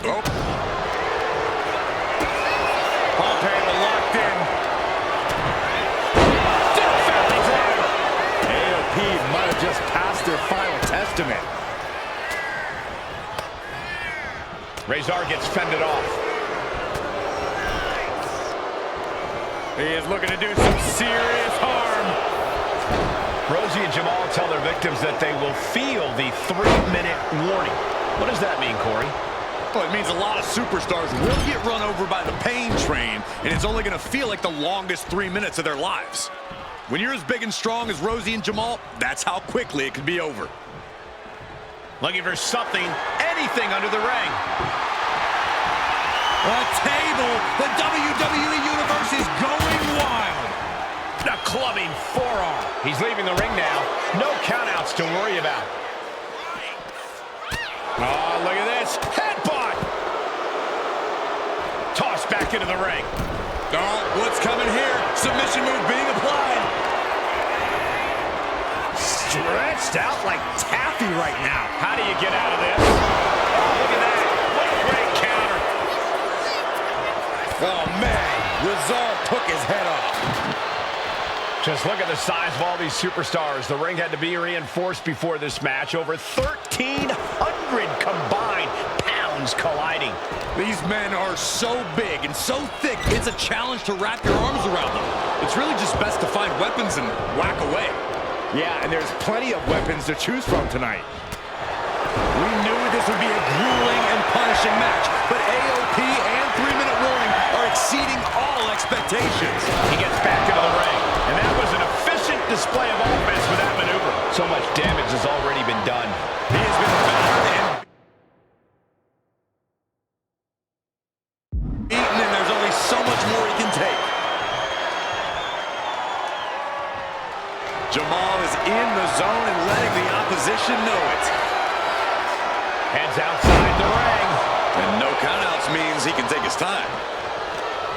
Oh. Pump handle locked in. AOP might have just passed their final testament. Razor gets fended off. He is looking to do some serious harm. Rosie and Jamal tell their victims that they will feel the 3-minute warning. What does that mean, Corey? Well, it means a lot of superstars will get run over by the pain train, and it's only going to feel like the longest 3 minutes of their lives. When you're as big and strong as Rosie and Jamal, that's how quickly it can be over. Looking for something, anything under the ring. A table. The WWE Universe is going wild. A clubbing forearm. He's leaving the ring now. No countouts to worry about. Oh, look at this. Headbutt. Tossed back into the ring. Oh, what's coming here? Submission move being applied. Stretched out like taffy right now. How do you get out of this? Oh, look at that. What a great counter. Oh, man. Razor took his head off. Just look at the size of all these superstars. The ring had to be reinforced before this match. Over 1,300 combined pounds colliding. These men are so big and so thick, it's a challenge to wrap your arms around them. It's really just best to find weapons and whack away. Yeah, and there's plenty of weapons to choose from tonight. We knew this would be a grueling and punishing match, but AOP and 3-minute warning are exceeding all expectations. He gets back into the ring, and that was an efficient display of offense with that maneuver. So much damage has already been done. He has in the zone and letting the opposition know it. Heads outside the ring. And no countouts means he can take his time.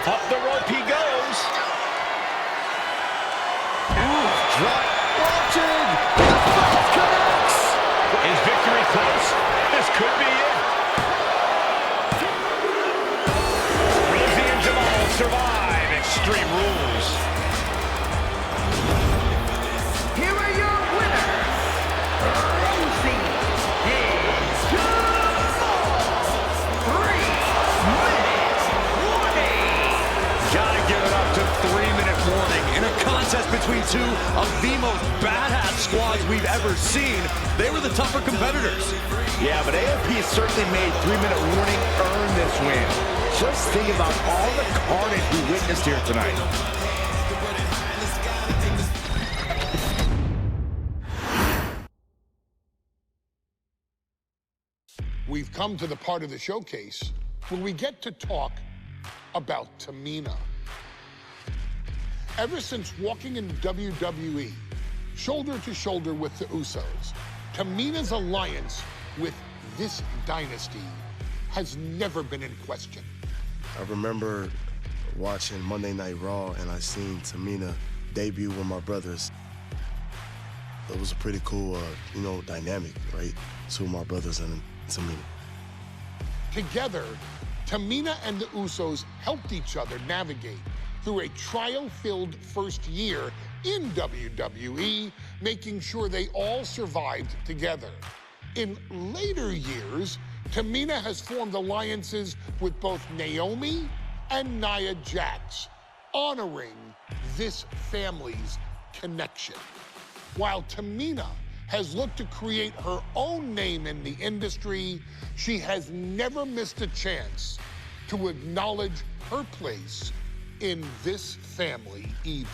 Up the rope he goes. Ooh, drop. Watching. The fight connects. Is victory close? This could be it. Rosie and Jamal survive Extreme Rules. Here are your winners, Rosie and Jamal. 3-minute warning. Gotta give it up to 3-minute warning. In a contest between two of the most badass squads we've ever seen, they were the tougher competitors. Yeah, but AFP certainly made 3-minute warning earn this win. Just think about all the carnage we witnessed here tonight. We've come to the part of the showcase where we get to talk about Tamina. Ever since walking in WWE, shoulder to shoulder with the Usos, Tamina's alliance with this dynasty has never been in question. I remember watching Monday Night Raw and I seen Tamina debut with my brothers. It was a pretty cool, dynamic, right? Two of my brothers and Tamina. Together, Tamina and the Usos helped each other navigate through a trial-filled first year in WWE, making sure they all survived together. In later years, Tamina has formed alliances with both Naomi and Nia Jax, honoring this family's connection. While Tamina has looked to create her own name in the industry, she has never missed a chance to acknowledge her place in this family either.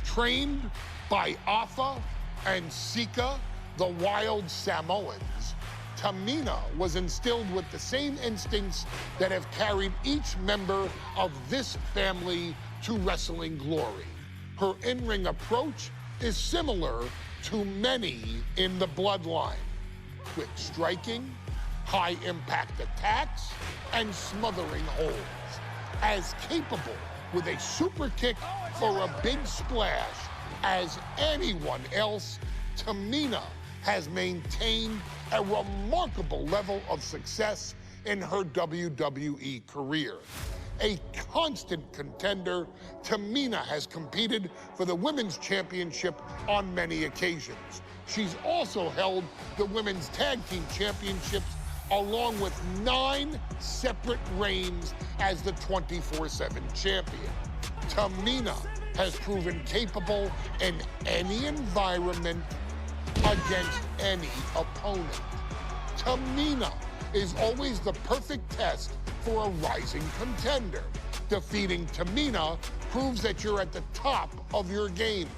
Trained by Afa and Sikoa, the wild Samoans, Tamina was instilled with the same instincts that have carried each member of this family to wrestling glory. Her in-ring approach is similar to many in the bloodline. Quick striking, high-impact attacks, and smothering holds. As capable with a super kick or a big splash as anyone else, Tamina has maintained a remarkable level of success in her WWE career. A constant contender, Tamina has competed for the Women's Championship on many occasions. She's also held the Women's Tag Team Championships along with 9 separate reigns as the 24/7 champion. Tamina has proven capable in any environment against any opponent. Tamina is always the perfect test for a rising contender. Defeating Tamina proves that you're at the top of your game,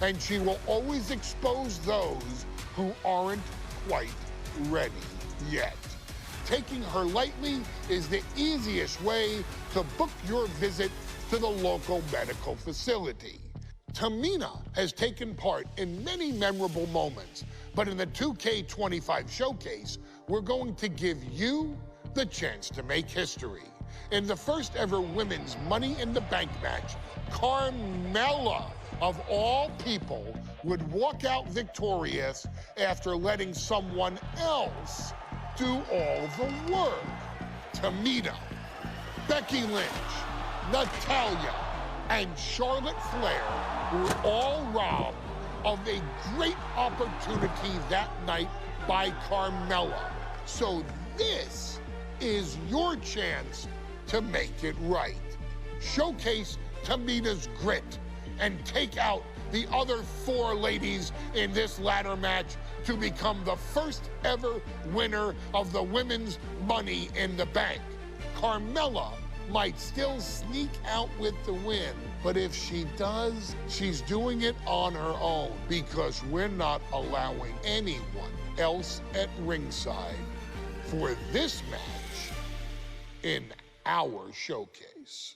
and she will always expose those who aren't quite ready yet. Taking her lightly is the easiest way to book your visit to the local medical facility. Tamina has taken part in many memorable moments, but in the 2K25 showcase, we're going to give you the chance to make history. In the first ever women's Money in the Bank match, Carmelo, of all people, would walk out victorious after letting someone else do all the work. Tamina, Becky Lynch, Natalya, and Charlotte Flair were all robbed of a great opportunity that night by Carmella. So this is your chance to make it right. Showcase Tamina's grit and take out the other 4 ladies in this ladder match to become the first ever winner of the Women's Money in the Bank. Carmella might still sneak out with the win, but if she does, she's doing it on her own because we're not allowing anyone else at ringside for this match in our showcase.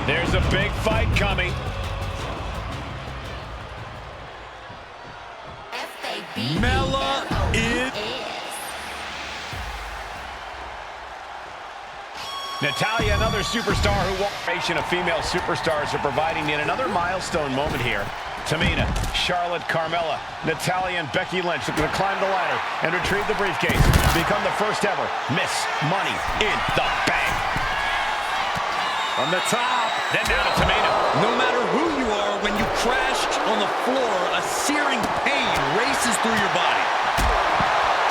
There's a big fight coming. Mela is... Natalya, another superstar who won. Of female superstars are providing yet another milestone moment here. Tamina, Charlotte, Carmella, Natalya, and Becky Lynch looking to climb the ladder and retrieve the briefcase to become the first ever Miss Money in the Bank. From the top. Then down to Tamina. No matter who you are, when you crash on the floor, a searing pain races through your body.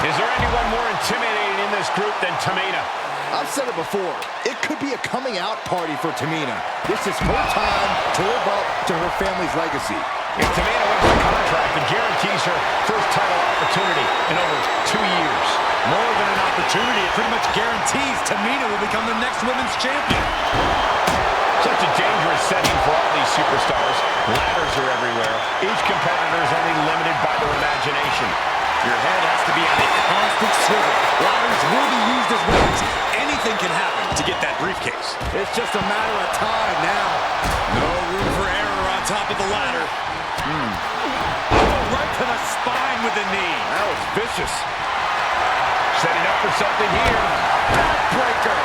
Is there anyone more intimidating in this group than Tamina? I've said it before, it could be a coming out party for Tamina. This is her time to live up to her family's legacy. If Tamina wins the contract, it guarantees her first title opportunity in over 2 years. More than an opportunity, it pretty much guarantees Tamina will become the next women's champion. Such a dangerous setting for all these superstars. Ladders are everywhere. Each competitor is only limited by their imagination. Your head has to be on a constant swivel. Ladders will be used as weapons. Anything can happen to get that briefcase. It's just a matter of time now. No room for error on top of the ladder. Right to the spine with the knee. That was vicious. Setting up for something here. Backbreaker.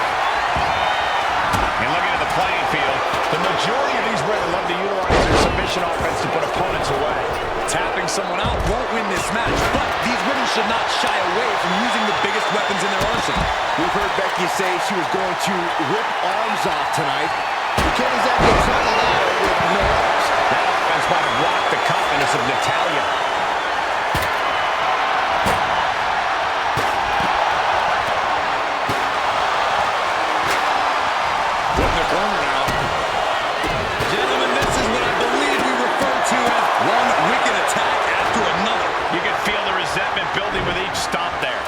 And looking at the playing field, the majority of these women love to utilize their submission offense to put opponents away. Tapping someone out won't win this match, but these women should not shy away from using the biggest weapons in their arsenal. We've heard Becky say she was going to rip arms off tonight. You can't exactly climb the ladder with no arms. That offense might have rocked the confidence of Natalya. In the corner now. Gentlemen, this is what I believe we refer to as one wicked attack after another. You can feel the resentment building with each stomp there.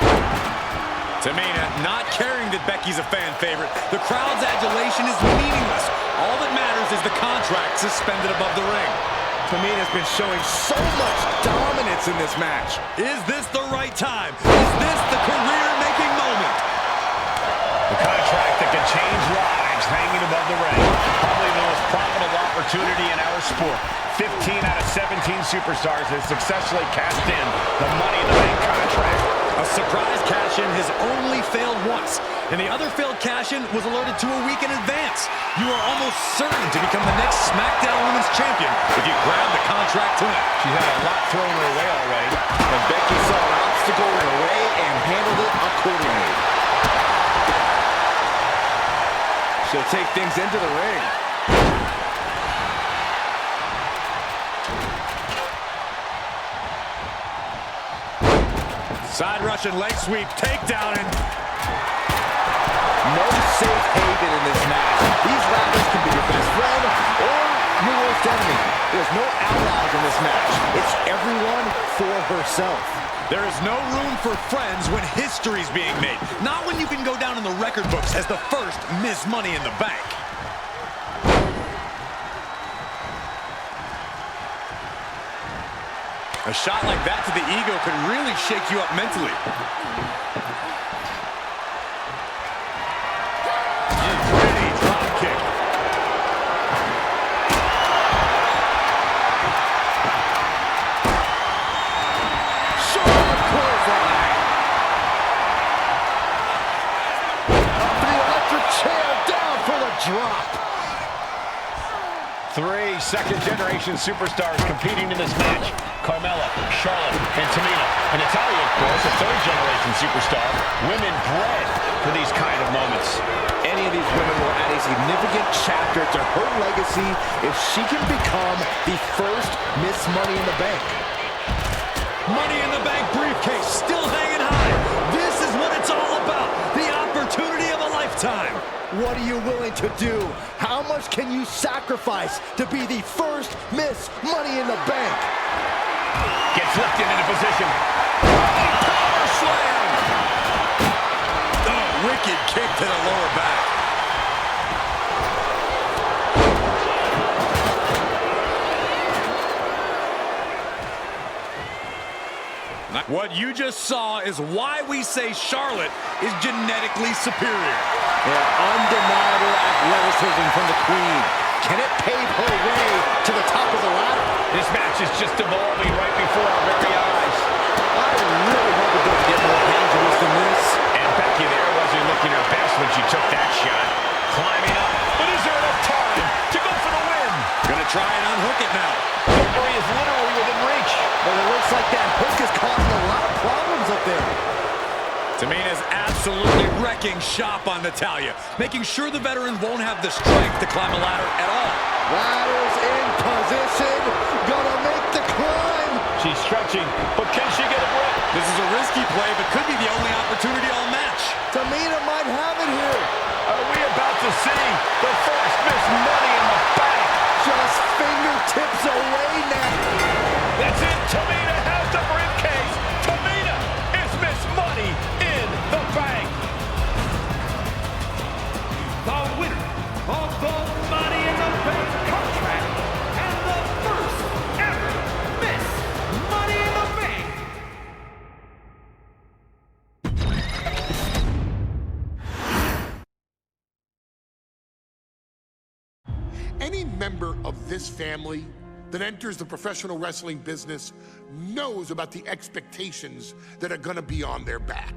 Tamina not caring that Becky's a fan favorite. The crowd's adulation is meaningless. All that matters is the contract suspended above the ring. Tamina's been showing so much dominance in this match. Is this the right time? Is this the career-making moment? The contract that can change lives hanging above the ring. Probably the most profitable opportunity in our sport. 15 out of 17 superstars have successfully cashed in the Money in the Bank contract. A surprise cash-in has only failed once, and the other failed cash-in was alerted to a week in advance. You are almost certain to become the next SmackDown Women's Champion if you grab the contract tonight. She's had a lot thrown her way already, and Becky saw an obstacle in her way and handled it accordingly. She'll take things into the ring. Side Russian leg sweep, takedown, and no safe haven in this match. These rappers can be your best friend or your worst enemy. There's no allies in this match. It's everyone for herself. There is no room for friends when history's being made. Not when you can go down in the record books as the first Miss Money in the Bank. A shot like that to the ego could really shake you up mentally. Pretty drop kick. Sharp clothesline. Up the electric chair, down for the drop. 3 second-generation superstars competing in this match. Carmella, Charlotte, and Tamina. And Natalya, of course, a third-generation superstar. Women bred for these kind of moments. Any of these women will add a significant chapter to her legacy if she can become the first Miss Money in the Bank. Money in the Bank briefcase still hanging high. This is what it's all about. The opportunity of a lifetime. What are you willing to do? How much can you sacrifice to be the first Miss Money in the Bank? Gets lifted into position. Power slam! Oh, wicked kick to the lower back. What you just saw is why we say Charlotte is genetically superior. Yeah, undeniable athleticism criticism from the Queen. Can it pave her way to the top of the ladder? This match is just evolving right before our very eyes. I really hope it doesn't get more dangerous than this. And Becky there wasn't looking her best when she took that shot. Climbing up, but is there enough time to go for the win? Gonna try and unhook it now. Victory is literally within reach. But it looks like that hook is causing a lot of problems up there. Tamina's absolutely wrecking shop on Natalya, making sure the veteran won't have the strength to climb a ladder at all. Ladder's in position, gonna make the climb. She's stretching, but can she get a grip? This is a risky play, but could be the only opportunity all match. Tamina might have it here. Are we about to see the first Miss Money in the Bank? Just fingertips away now. That's it. Tamina has the briefcase. Tamina is Miss Money in the Bank. The winner of the Money in the Bank contract and the first ever Miss Money in the Bank. Any member of this family that enters the professional wrestling business knows about the expectations that are gonna be on their back.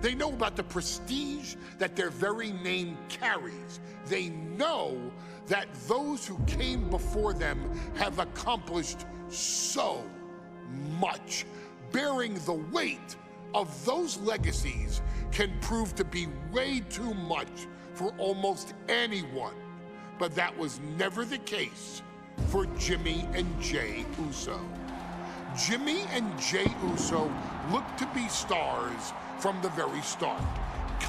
They know about the prestige that their very name carries. They know that those who came before them have accomplished so much. Bearing the weight of those legacies can prove to be way too much for almost anyone. But that was never the case for Jimmy and Jey Uso. Jimmy and Jey Uso looked to be stars from the very start,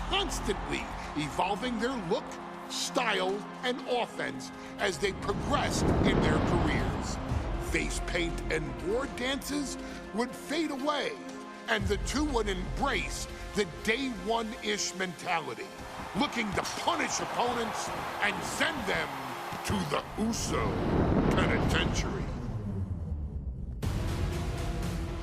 constantly evolving their look, style, and offense as they progressed in their careers. Face paint and war dances would fade away, and the two would embrace the day one-ish mentality, looking to punish opponents and send them to the Uso penitentiary.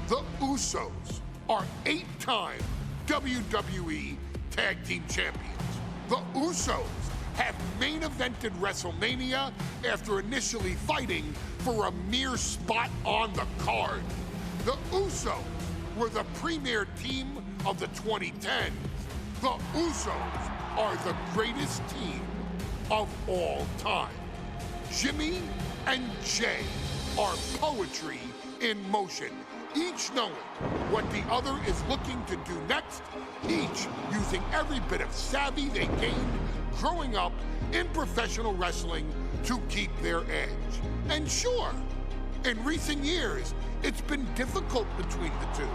The Usos are 8-time WWE Tag Team Champions. The Usos have main evented WrestleMania after initially fighting for a mere spot on the card. The Usos were the premier team of the 2010s. The Usos are the greatest team of all time. Jimmy and Jey are poetry in motion, each knowing what the other is looking to do next, each using every bit of savvy they gained growing up in professional wrestling to keep their edge. And sure, in recent years, it's been difficult between the two.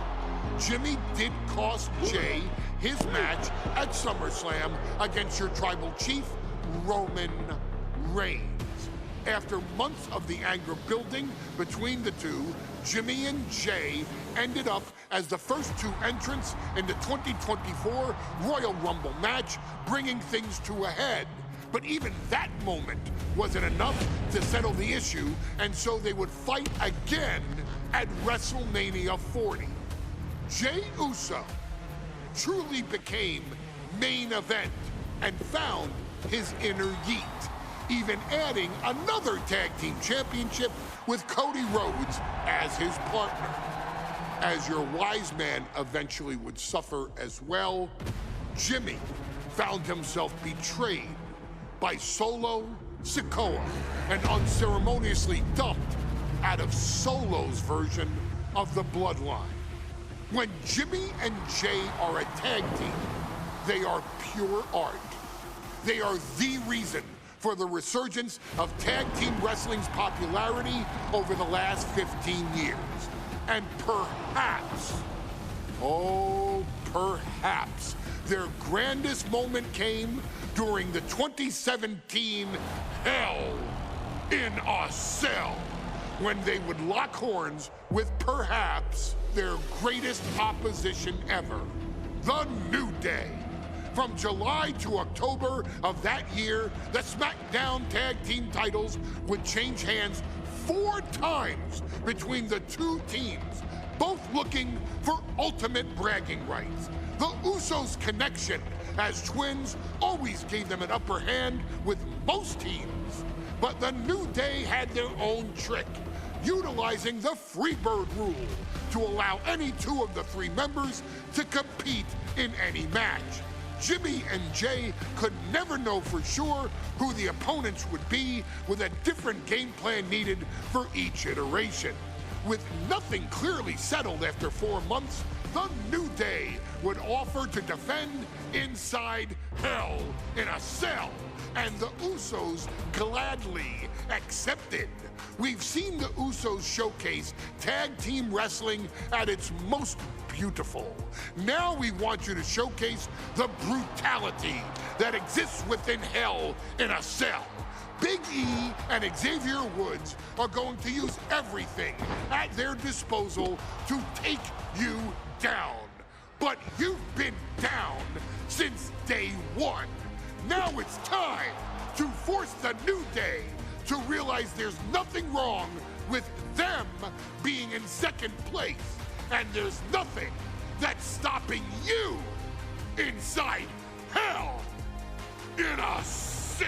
Jimmy did cost Jey his match at SummerSlam against your tribal chief, Roman Reigns. After months of the anger building between the two, Jimmy and Jey ended up as the first two entrants in the 2024 Royal Rumble match, bringing things to a head. But even that moment wasn't enough to settle the issue, and so they would fight again at WrestleMania 40. Jey Uso truly became main event and found his inner yeet, even adding another tag team championship with Cody Rhodes as his partner. As your Wiseman eventually would suffer as well, Jimmy found himself betrayed by Solo Sikoa and unceremoniously dumped out of Solo's version of the Bloodline. When Jimmy and Jey are a tag team, they are pure art. They are the reason for the resurgence of tag team wrestling's popularity over the last 15 years. And perhaps, oh, perhaps, their grandest moment came during the 2017 Hell in a Cell, when they would lock horns with perhaps their greatest opposition ever, The New Day. From July to October of that year, the SmackDown Tag Team titles would change hands 4 times between the two teams, both looking for ultimate bragging rights. The Usos' connection as twins always gave them an upper hand with most teams. But the New Day had their own trick, utilizing the Freebird rule to allow any two of the three members to compete in any match. Jimmy and Jay could never know for sure who the opponents would be, with a different game plan needed for each iteration. With nothing clearly settled after 4 months, the New Day would offer to defend inside Hell in a Cell, and the Usos gladly accepted. We've seen the Usos showcase tag team wrestling at its most beautiful. Now we want you to showcase the brutality that exists within Hell in a Cell. Big E and Xavier Woods are going to use everything at their disposal to take you down. But you've been down since day one. Now it's time to force the New Day to realize there's nothing wrong with them being in second place. And there's nothing that's stopping you inside Hell in a Cell.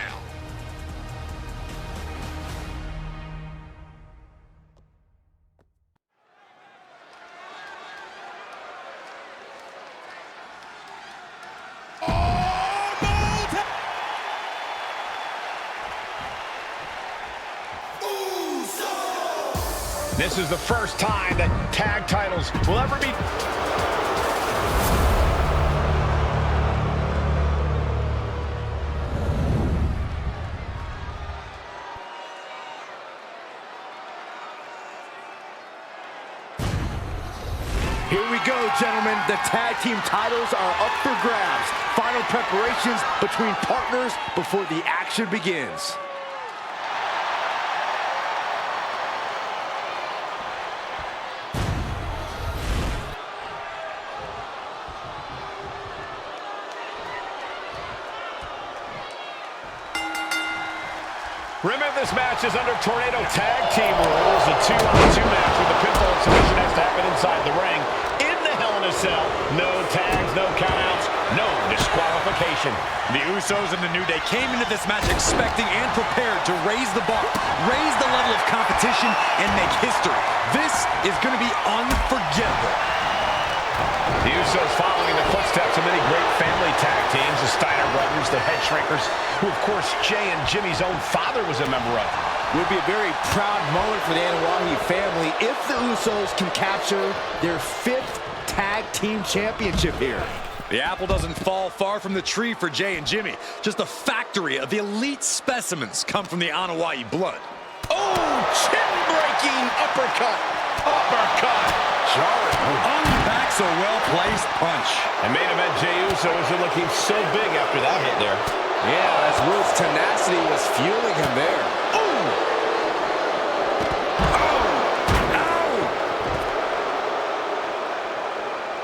This is the first time that tag titles will ever be... Here we go, gentlemen. The tag team titles are up for grabs. Final preparations between partners before the action begins. Remember, this match is under Tornado Tag Team rules. A 2-on-2 match with the pinfall and submission has to happen inside the ring. In the Hell in a Cell. No tags, no countouts, no disqualification. The Usos and the New Day came into this match expecting and prepared to raise the bar, raise the level of competition, and make history. This is going to be unforgettable. The Usos following the footsteps of many great family tag teams, the Steiner brothers, the Headshrinkers, who of course Jay and Jimmy's own father was a member of. It would be a very proud moment for the Anoa'i family if the Usos can capture their 5th tag team championship here. The apple doesn't fall far from the tree for Jay and Jimmy. Just a factory of the elite specimens come from the Anoa'i blood. Oh, chin-breaking uppercut. Uppercut. Jarring. Back's a well-placed punch. And main event Jey Uso was looking so big after that hit there. Yeah, as Will's tenacity was fueling him there. Ooh.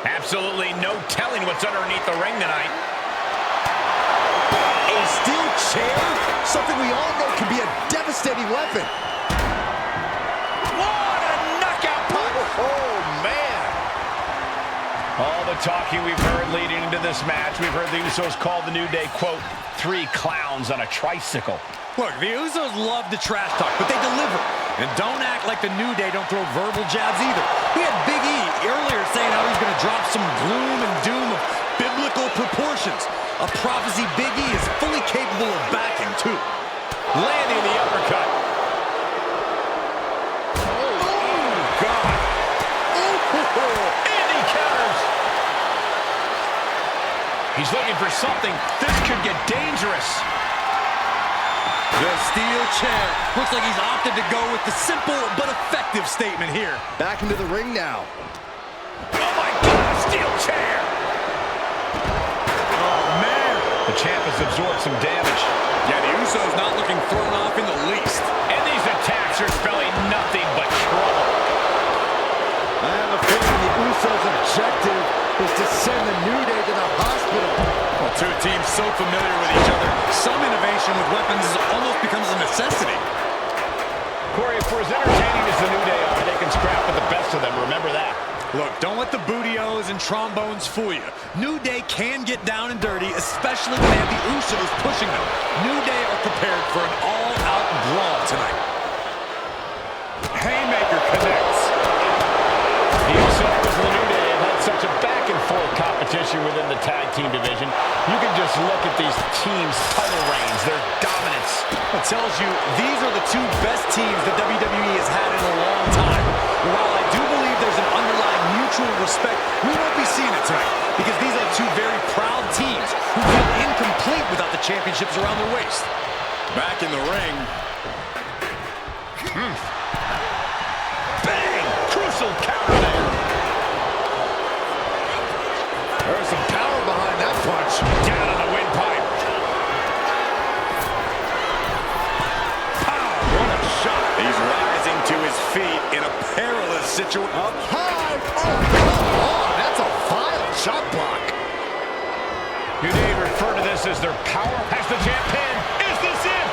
Absolutely no telling what's underneath the ring tonight. A steel chair? Something we all know can be a devastating weapon. What a knockout punch! Oh, man. All the talking we've heard leading into this match, we've heard the Usos call the New Day, quote, 3 clowns on a tricycle. Look, the Usos love to trash talk, but they deliver. And don't act like the New Day don't throw verbal jabs either. We had Big E earlier saying how he's going to drop some gloom and doom of biblical proportions. A prophecy Big E is fully capable of backing, too. Landing the uppercut. Oh, God. And he counters. He's looking for something. This could get dangerous. The steel chair. Looks like he's opted to go with the simple but effective statement here. Back into the ring now. Oh, my God, steel chair. Oh, man. The champ has absorbed some damage. Yeah, the Usos not looking thrown off in the least. And these attacks are spelling nothing but trouble. I have a feeling the Usos' objective is to send the New Day to the hospital. Well, two teams so familiar with each other, some innovation with weapons almost becomes a necessity. Corey, for as entertaining as the New Day are, they can scrap with the best of them. Remember that. Look, don't let the booty-os and trombones fool you. New Day can get down and dirty, especially when they have the Usos pushing them. New Day are prepared for an all-out brawl tonight. Haymaker connects. The Usos and the New Day have had such a back-and-forth competition within the tag team division. You can just look at these teams' title reigns, their dominance. It tells you these are the two best teams that WWE has had in a long time. And while I do believe there's an underlying mutual respect, we won't be seeing it tonight because these are two very proud teams who feel incomplete without the championships around their waist. Back in the ring. Bang! Crucial counter there. There's some power behind that punch. Down on the windpipe. Pow! What a shot. He's rising to his feet in a perilous situation. Up high. Oh, come on. That's a vile shot block. New Day refer to this as their power. Has the champ pin. Is this it?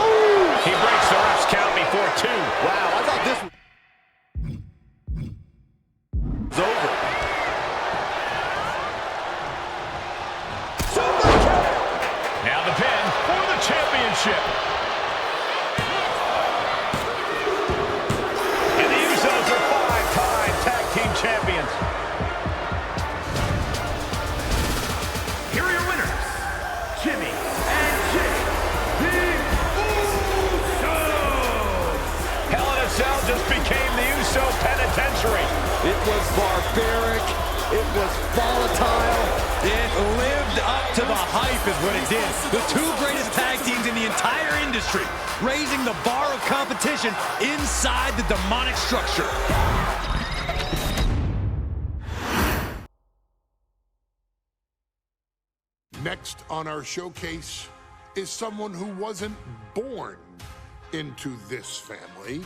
Ooh. He breaks the ref's count before 2. Wow, I thought this was over. Now the pin for the championship. And the Usos are 5-time tag team champions. Here are your winners, Jimmy and Jay, the Usos. Hell in a Cell just became the Uso penitentiary. It was barbaric. It was volatile. It lived up to the hype is what it did. The two greatest tag teams in the entire industry, raising the bar of competition inside the demonic structure. Next on our showcase is someone who wasn't born into this family,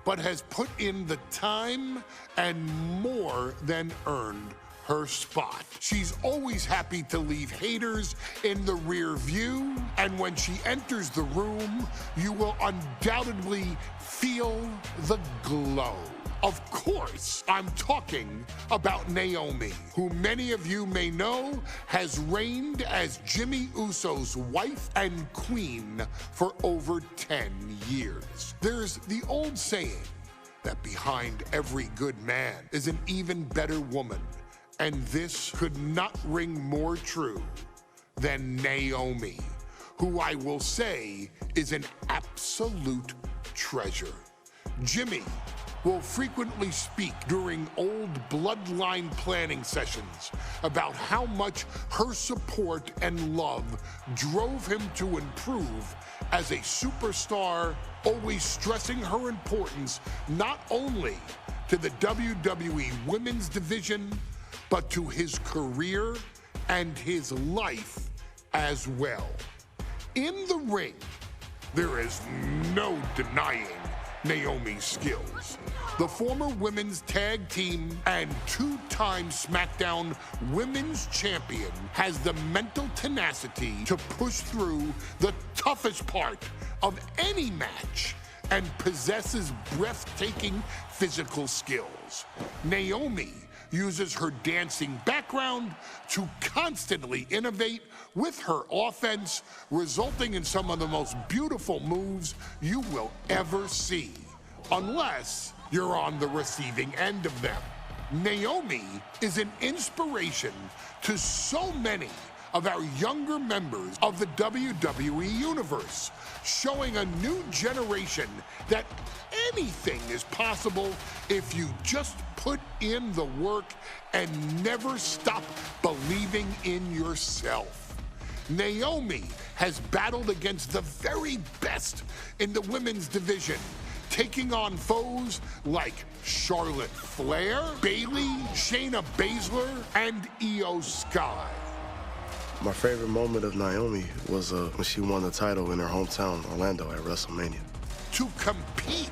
but has put in the time and more than earned her spot. She's always happy to leave haters in the rear view, and when she enters the room, you will undoubtedly feel the glow. Of course, I'm talking about Naomi, who many of you may know has reigned as Jimmy Uso's wife and queen for over 10 years. There's the old saying that behind every good man is an even better woman, and this could not ring more true than Naomi, who I will say is an absolute treasure. Jimmy will frequently speak during old bloodline planning sessions about how much her support and love drove him to improve as a superstar, always stressing her importance not only to the WWE Women's Division, but to his career and his life as well. In the ring, there is no denying Naomi's skills. The former women's tag team and two-time SmackDown Women's Champion has the mental tenacity to push through the toughest part of any match and possesses breathtaking physical skills. Naomi uses her dancing background to constantly innovate with her offense, resulting in some of the most beautiful moves you will ever see, unless you're on the receiving end of them. Naomi is an inspiration to so many of our younger members of the WWE Universe, showing a new generation that anything is possible if you just put in the work and never stop believing in yourself. Naomi has battled against the very best in the women's division, taking on foes like Charlotte Flair, Bayley, Shayna Baszler, and Io Sky. My favorite moment of Naomi was when she won the title in her hometown, Orlando, at WrestleMania. To compete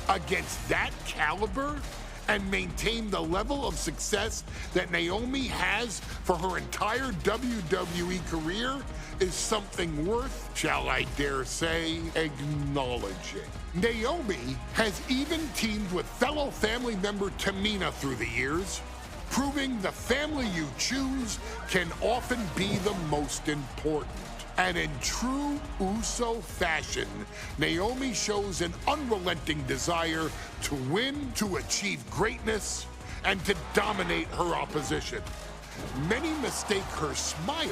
against that caliber and maintain the level of success that Naomi has for her entire WWE career is something worth, shall I dare say, acknowledging. Naomi has even teamed with fellow family member Tamina through the years, proving the family you choose can often be the most important. And in true Uso fashion, Naomi shows an unrelenting desire to win, to achieve greatness, and to dominate her opposition. Many mistake her smile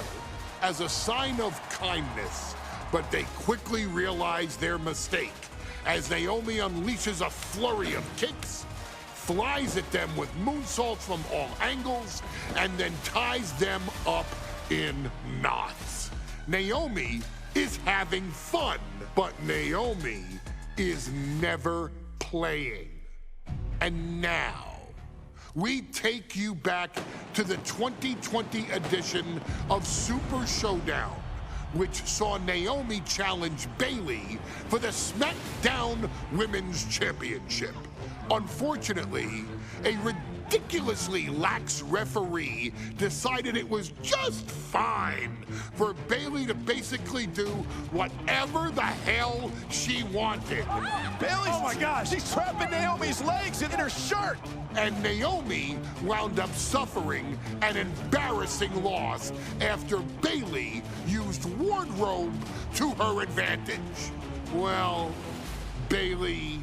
as a sign of kindness, but they quickly realize their mistake as Naomi unleashes a flurry of kicks, flies at them with moonsaults from all angles, and then ties them up in knots. Naomi is having fun, but Naomi is never playing. And now, we take you back to the 2020 edition of Super Showdown, which saw Naomi challenge Bayley for the SmackDown Women's Championship. Unfortunately, a ridiculously lax referee decided it was just fine for Bayley to basically do whatever the hell she wanted. Bayley's, oh my gosh, she's trapping Naomi's legs in her shirt. And Naomi wound up suffering an embarrassing loss after Bayley used wardrobe to her advantage. Well, Bayley,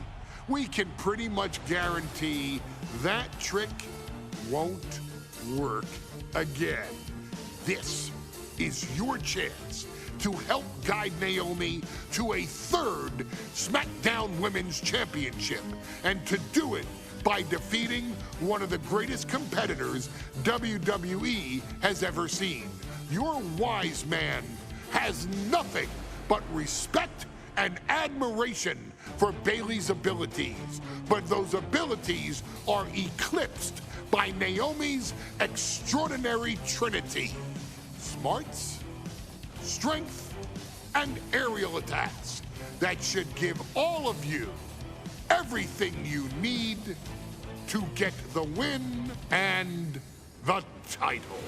we can pretty much guarantee that trick won't work again. This is your chance to help guide Naomi to a third SmackDown Women's Championship, and to do it by defeating one of the greatest competitors WWE has ever seen. Your Wiseman has nothing but respect and admiration for Bayley's abilities, but those abilities are eclipsed by Naomi's extraordinary trinity: smarts, strength, and aerial attacks that should give all of you everything you need to get the win and the title.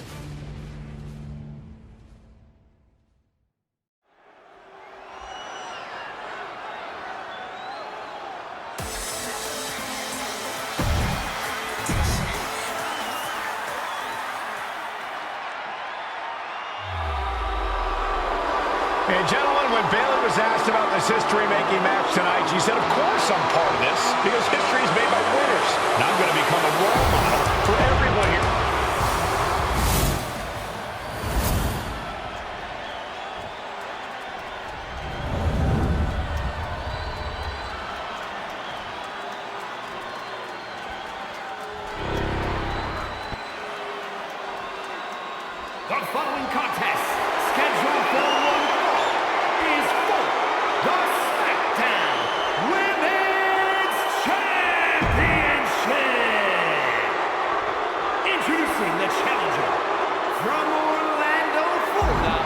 And gentlemen, when Bayley was asked about this history-making match tonight, she said, of course I'm part of this, because history is made by winners. And I'm going to become a role model for everyone here. The following contest, scheduled for one fall, is for the SmackDown Women's Championship. Introducing the challenger from Orlando, Florida,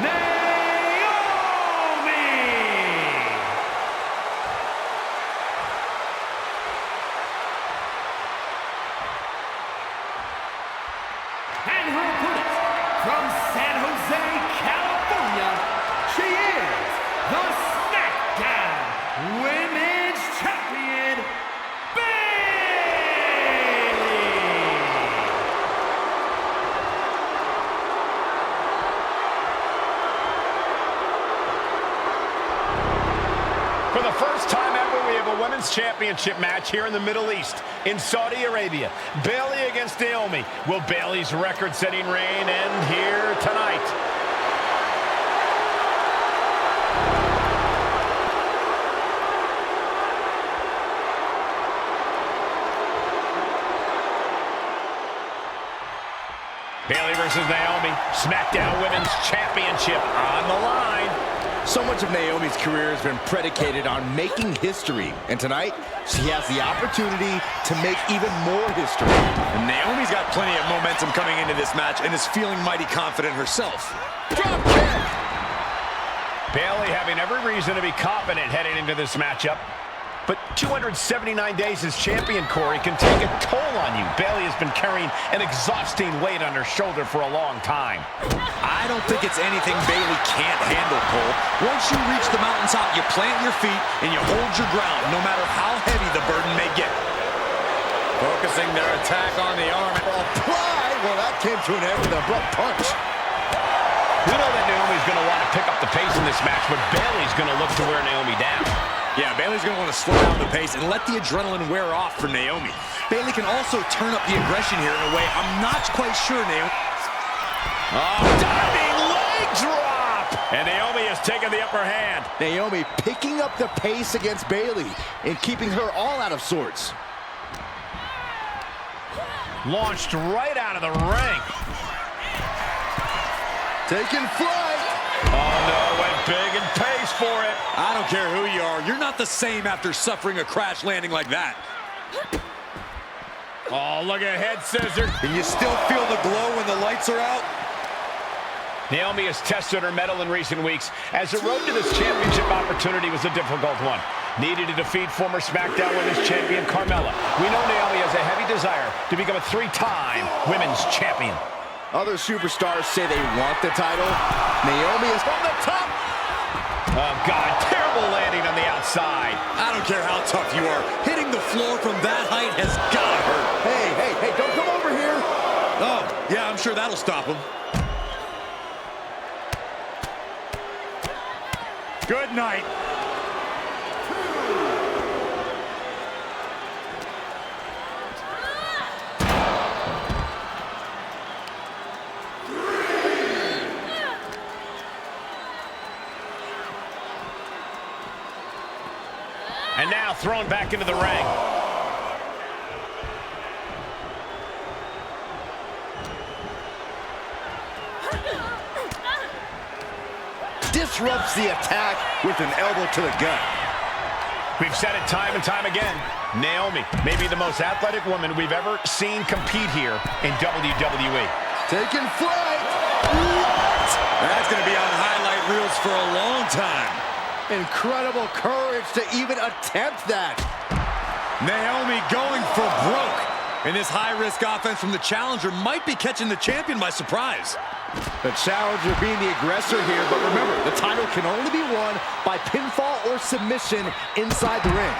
Naomi. And her opponent, from San Jose, California, she is the SmackDown Women's Champion, Bayley! For the first time ever, we have a women's championship match here in the Middle East, in Saudi Arabia. Bayley against Naomi. Will Bayley's record-setting reign end here tonight? Bayley versus Naomi, SmackDown Women's Championship on the line. So much of Naomi's career has been predicated on making history, and tonight she has the opportunity to make even more history. And Naomi's got plenty of momentum coming into this match and is feeling mighty confident herself. Drop kick! Bayley having every reason to be confident heading into this matchup. But 279 days as champion, Corey, can take a toll on you. Bayley has been carrying an exhausting weight on her shoulder for a long time. I don't think it's anything Bayley can't handle, Cole. Once you reach the mountaintop, you plant your feet and you hold your ground, no matter how heavy the burden may get. Focusing their attack on the arm. Apply! Well, that came to an end with an abrupt punch. We know that Naomi's going to want to pick up the pace in this match, but Bayley's going to look to wear Naomi down. Yeah, Bayley's going to want to slow down the pace and let the adrenaline wear off for Naomi. Bayley can also turn up the aggression here in a way I'm not quite sure Naomi... Oh, diving leg drop! And Naomi has taken the upper hand. Naomi picking up the pace against Bayley and keeping her all out of sorts. Launched right out of the ring. Taking flight. Oh, no, went big and pays for it. I don't care who you are. You're not the same after suffering a crash landing like that. Oh, look at head scissor. Can you still feel the glow when the lights are out? Naomi has tested her mettle in recent weeks, as the road to this championship opportunity was a difficult one. Needed to defeat former SmackDown Women's Champion Carmelo. We know Naomi has a heavy desire to become a 3-time Women's Champion. Other superstars say they want the title. Naomi is from the top. Oh, God, terrible landing on the outside. I don't care how tough you are. Hitting the floor from that height has got to hurt. Hey, don't come over here. Oh, yeah, I'm sure that'll stop him. Good night. And now thrown back into the ring. Disrupts the attack with an elbow to the gut. We've said it time and time again. Naomi may be the most athletic woman we've ever seen compete here in WWE. Taking flight. What? That's going to be on highlight reels for a long time. Incredible courage to even attempt that. Naomi going for broke. And this high-risk offense from the challenger might be catching the champion by surprise. The challenger being the aggressor here, but remember, the title can only be won by pinfall or submission inside the ring.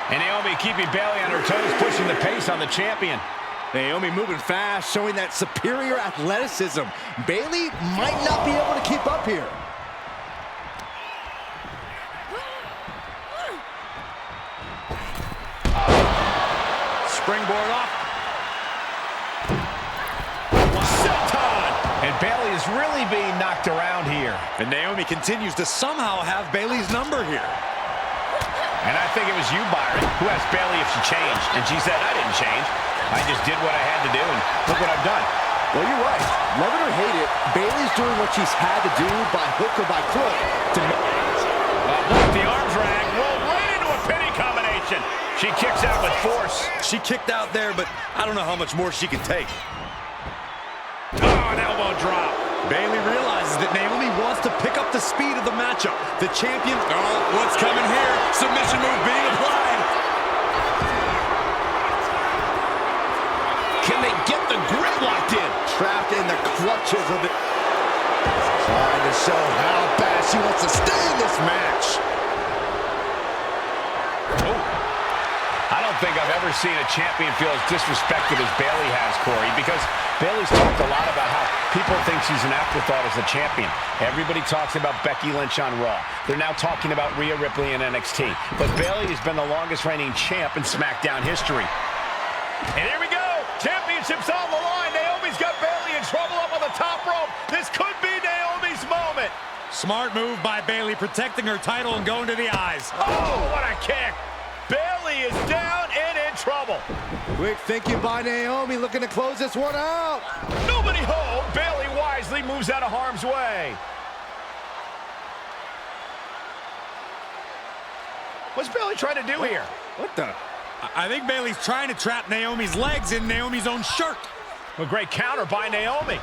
And Naomi keeping Bayley on her toes, pushing the pace on the champion. Naomi moving fast, showing that superior athleticism. Bayley might not be able to keep up here. Springboard off. Senton! And Bayley is really being knocked around here. And Naomi continues to somehow have Bayley's number here. And I think it was you, Byron, who asked Bayley if she changed. And she said, I didn't change. I just did what I had to do, and look what I've done. Well, you're right. Love it or hate it, Bayley's doing what she's had to do by hook or by crook to look, the arm drag rolled right into a pinning combination. She kicks out with force. She kicked out there, but I don't know how much more she can take. Oh, an elbow drop. Bayley realizes that Naomi wants to pick up the speed of the matchup. The champion, oh, what's coming here? Submission move being applied. Can they get the grip locked in? Trapped in the clutches of it. Trying to show how bad she wants to stay in this match. Oh. I don't think I've ever seen a champion feel as disrespected as Bayley has, Corey, because Bayley's talked a lot about how people think she's an afterthought as a champion. Everybody talks about Becky Lynch on Raw. They're now talking about Rhea Ripley in NXT. But Bayley has been the longest reigning champ in SmackDown history. And here we go. Championship's on the line. Naomi's got Bayley in trouble up on the top rope. This could be Naomi's moment. Smart move by Bayley, protecting her title and going to the eyes. Oh, what a kick. Bayley is down and in trouble. Quick thinking by Naomi, looking to close this one out. Nobody home. Bayley wisely moves out of harm's way. What's Bayley trying to do here? What the? I think Bayley's trying to trap Naomi's legs in Naomi's own shirt. A great counter by Naomi.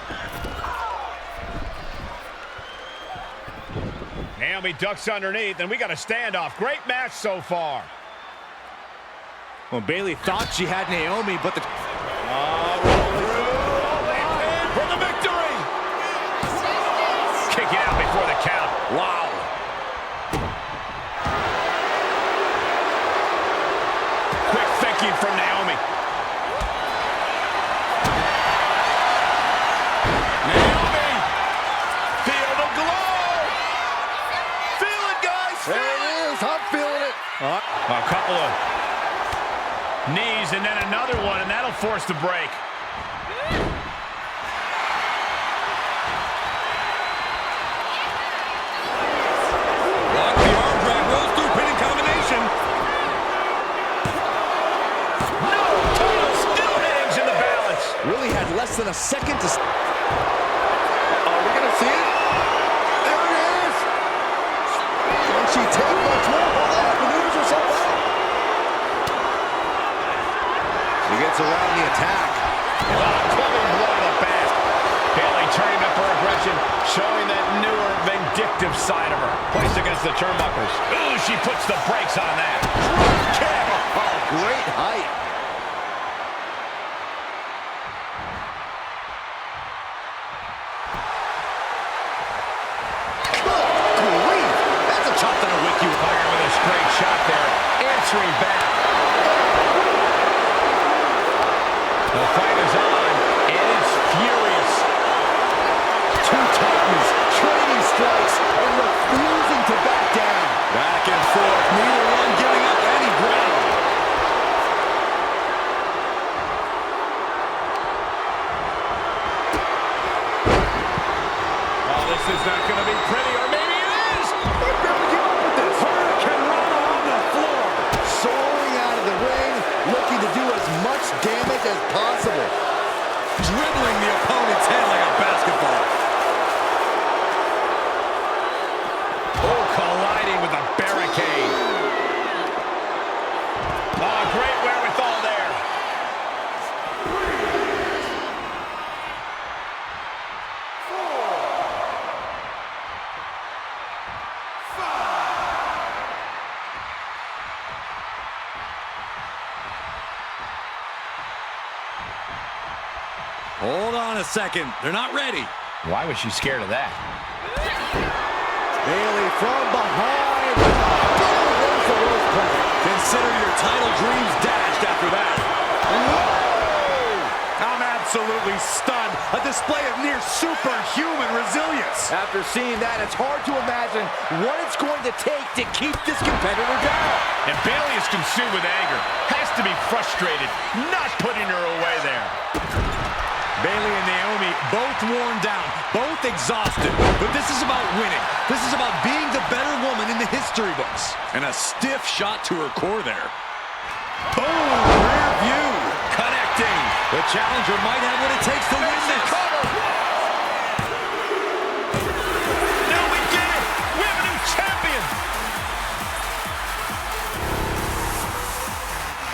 Naomi ducks underneath, and we got a standoff. Great match so far. Well, Bayley thought she had Naomi, but the... For the victory! Kick it out before the count. Wow. Quick thinking from Naomi. Naomi! Feel the glow! Feel it, guys! There it is. I'm feeling it. A couple of knees and then another one, and that'll force the break. Lock the arm drag, rolls through pinning combination. No, total still hangs in the balance. Really had less than a second to... Are we going to see it? There it is. Can she take much more? Hold on, maneuvers herself out. She gets around the attack. Clubbing blow to the back. Bayley turning up her aggression, showing that newer, vindictive side of her. Placed against the turnbuckles. Ooh, she puts the brakes on that. Kick. Oh, great height. Good grief. That's a chop that'll wake you up. Fire with a straight shot there. Answering back. The fight is on, and it's furious. Two titans, trading strikes, and refusing to back down. Back and forth, neither one giving up any ground. Oh, this is not going to be pretty, or maybe it is. They barely came up with this. Hurricane Rana on the floor. Soaring out of the ring, looking to do as much damage as possible. Dribbling the opponent's head like a basketball. Oh, colliding with a barricade. Oh, great wherewithal there. Hold on a second. They're not ready. Why was she scared of that? Bayley from behind. There's the worst part. Consider your title dreams dashed after that. Whoa! I'm absolutely stunned. A display of near superhuman resilience. After seeing that, it's hard to imagine what it's going to take to keep this competitor down. And Bayley is consumed with anger. Has to be frustrated, not putting her away there. Bayley and Naomi both worn down, both exhausted. But this is about winning. This is about being the better woman in the history books. And a stiff shot to her core there. Boom! Rear view. Connecting. The challenger might have what it takes to win this. Now we get it. We have a new champion.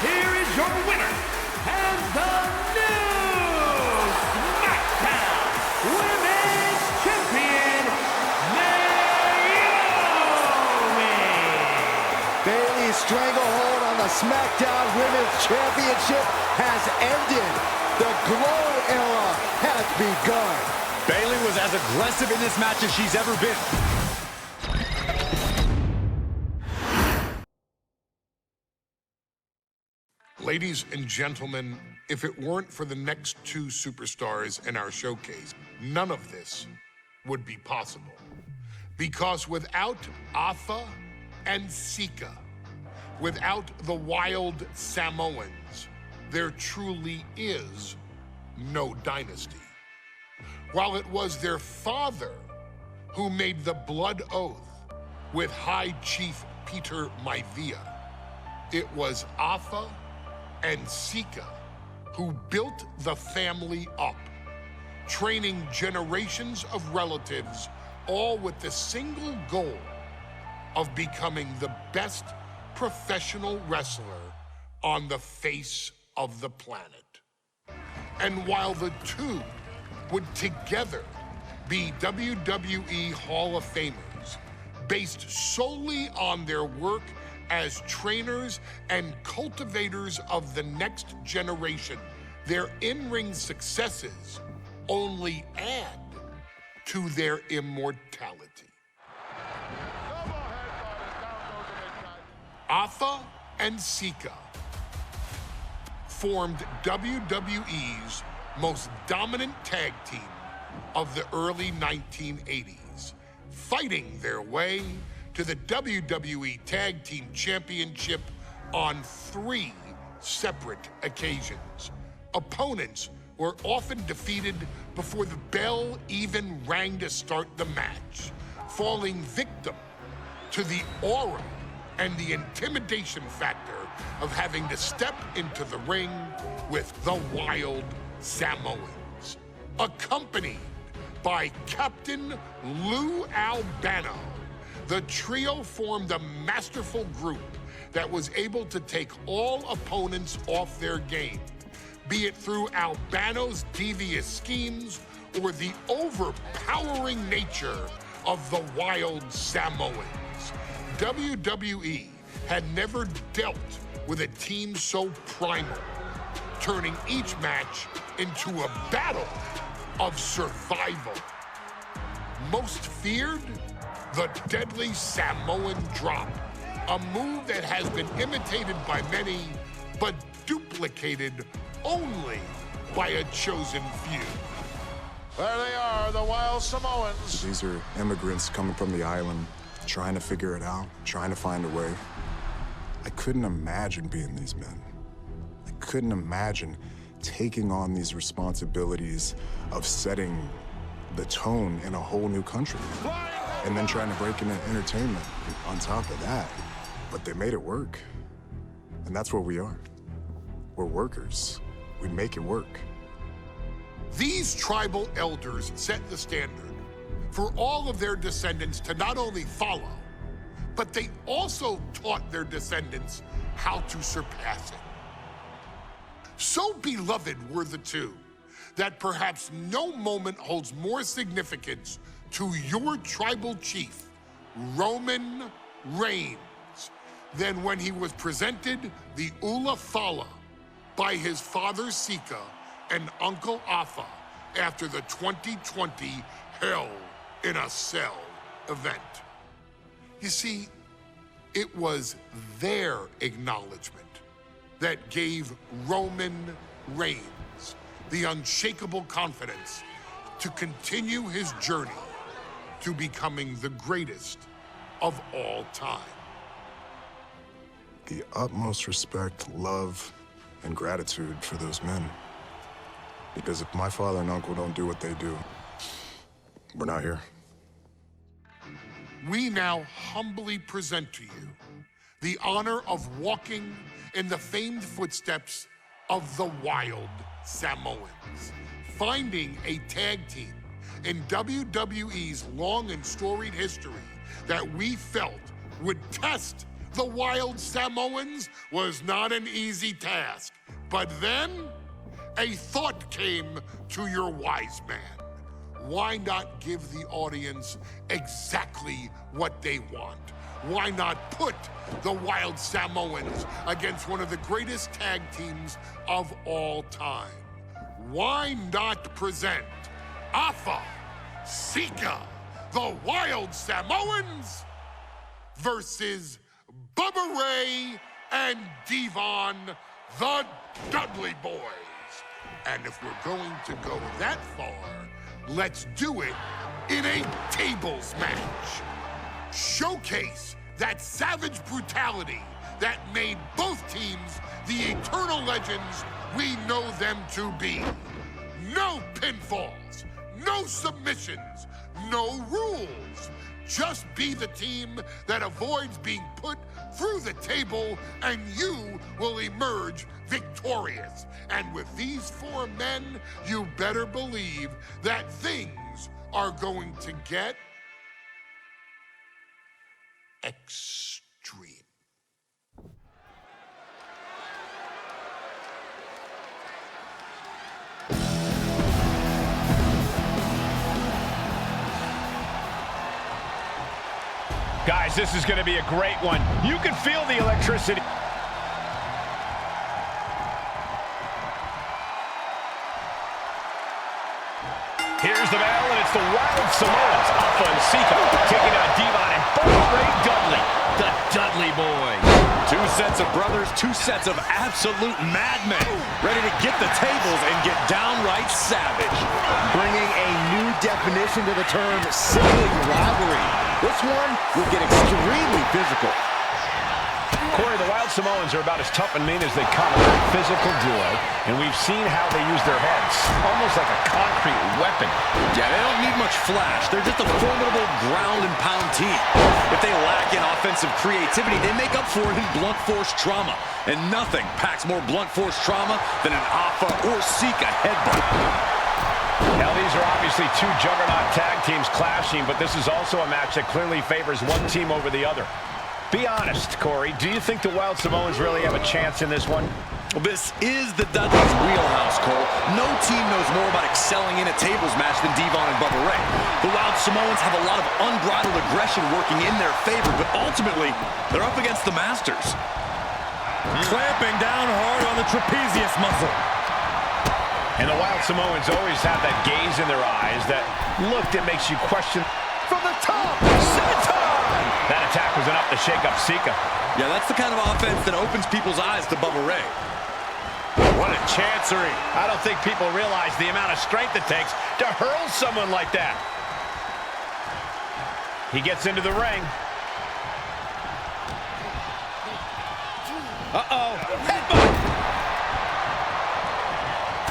Here is your winner, and the new SmackDown Women's Champion, Naomi. Bayley's stranglehold on the SmackDown Women's Championship has ended. The Glow era has begun. Bayley was as aggressive in this match as she's ever been. Ladies and gentlemen, if it weren't for the next two superstars in our showcase, none of this would be possible. Because without Atha and Sika, without the wild Samoans, there truly is no dynasty. While it was their father who made the blood oath with High Chief Peter Maivia, it was Atha and Sika who built the family up, training generations of relatives, all with the single goal of becoming the best professional wrestler on the face of the planet. And while the two would together be WWE Hall of Famers, based solely on their work as trainers and cultivators of the next generation. Their in-ring successes only add to their immortality. Atha and Sika formed WWE's most dominant tag team of the early 1980s, fighting their way to the WWE Tag Team Championship on 3 separate occasions. Opponents were often defeated before the bell even rang to start the match, falling victim to the aura and the intimidation factor of having to step into the ring with the Wild Samoans. Accompanied by Captain Lou Albano, the trio formed a masterful group that was able to take all opponents off their game, be it through Albano's devious schemes or the overpowering nature of the Wild Samoans. WWE had never dealt with a team so primal, turning each match into a battle of survival. Most feared, the deadly Samoan drop, a move that has been imitated by many, but duplicated only by a chosen few. There they are, the Wild Samoans. These are immigrants coming from the island, trying to figure it out, trying to find a way. I couldn't imagine being these men. I couldn't imagine taking on these responsibilities of setting the tone in a whole new country. And then trying to break into entertainment on top of that. But they made it work. And that's what we are. We're workers. We make it work. These tribal elders set the standard for all of their descendants to not only follow, but they also taught their descendants how to surpass it. So beloved were the two that perhaps no moment holds more significance to your tribal chief, Roman Reigns, than when he was presented the Ula Fala by his father Sika and Uncle Atha after the 2020 Hell in a Cell event. You see, it was their acknowledgement that gave Roman Reigns the unshakable confidence to continue his journey to becoming the greatest of all time. The utmost respect, love, and gratitude for those men. Because if my father and uncle don't do what they do, we're not here. We now humbly present to you the honor of walking in the famed footsteps of the Wild Samoans, finding a tag team in WWE's long and storied history that we felt would test the Wild Samoans was not an easy task. But then, a thought came to your wise man. Why not give the audience exactly what they want? Why not put the Wild Samoans against one of the greatest tag teams of all time? Why not present Atha, Sika, the Wild Samoans versus Bubba Ray and Devon, the Dudley Boys? And if we're going to go that far, let's do it in a tables match. Showcase that savage brutality that made both teams the eternal legends we know them to be. No pinfalls, no submissions, no rules. Just be the team that avoids being put through the table, and you will emerge victorious. And with these 4 men, you better believe that things are going to get extreme. Guys, this is going to be a great one. You can feel the electricity. Here's the bell, and it's the Wild Samoans, Alpha and Sikoa, taking on Devon and Ray Dudley, the Dudley Boys. Two sets of brothers, two sets of absolute madmen, ready to get the tables and get downright savage. Bringing a new definition to the term sibling rivalry. This one will get extremely physical. Corey, the Wild Samoans are about as tough and mean as they come. A physical duo, and we've seen how they use their heads, almost like a concrete weapon. Yeah, they don't need much flash. They're just a formidable ground and pound team. If they lack in offensive creativity, they make up for it in blunt force trauma. And nothing packs more blunt force trauma than an Alpha or Sikoa headbutt. Now, these are obviously two juggernaut tag teams clashing, but this is also a match that clearly favors one team over the other. Be honest, Corey, do you think the Wild Samoans really have a chance in this one? Well, this is the Dudley's wheelhouse, Cole. No team knows more about excelling in a tables match than Devon and Bubba Ray. The Wild Samoans have a lot of unbridled aggression working in their favor, but ultimately, they're up against the Masters. Clamping down hard on the trapezius muscle. And the Wild Samoans always have that gaze in their eyes, that look that makes you question. From the top, Senton! That attack was enough to shake up Sikoa. Yeah, that's the kind of offense that opens people's eyes to Bubba Ray. What a chancery. I don't think people realize the amount of strength it takes to hurl someone like that. He gets into the ring. Uh-oh. Headbutt!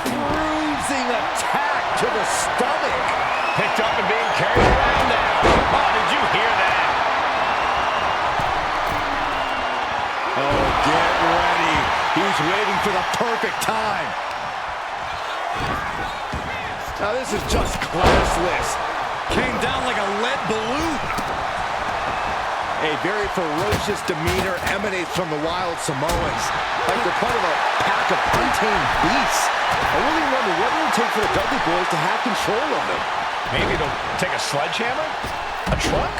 Bruising attack to the stomach. Picked up and being carried around now. Oh, did you hear that? Oh, get ready. He's waiting for the perfect time. Now this is just classless. Came down like a lead balloon. A very ferocious demeanor emanates from the Wild Samoans. Like they're part of a pack of untamed beasts. I really wonder what it would take for the Dudley Boys to have control of them. Maybe they'll take a sledgehammer? A truck?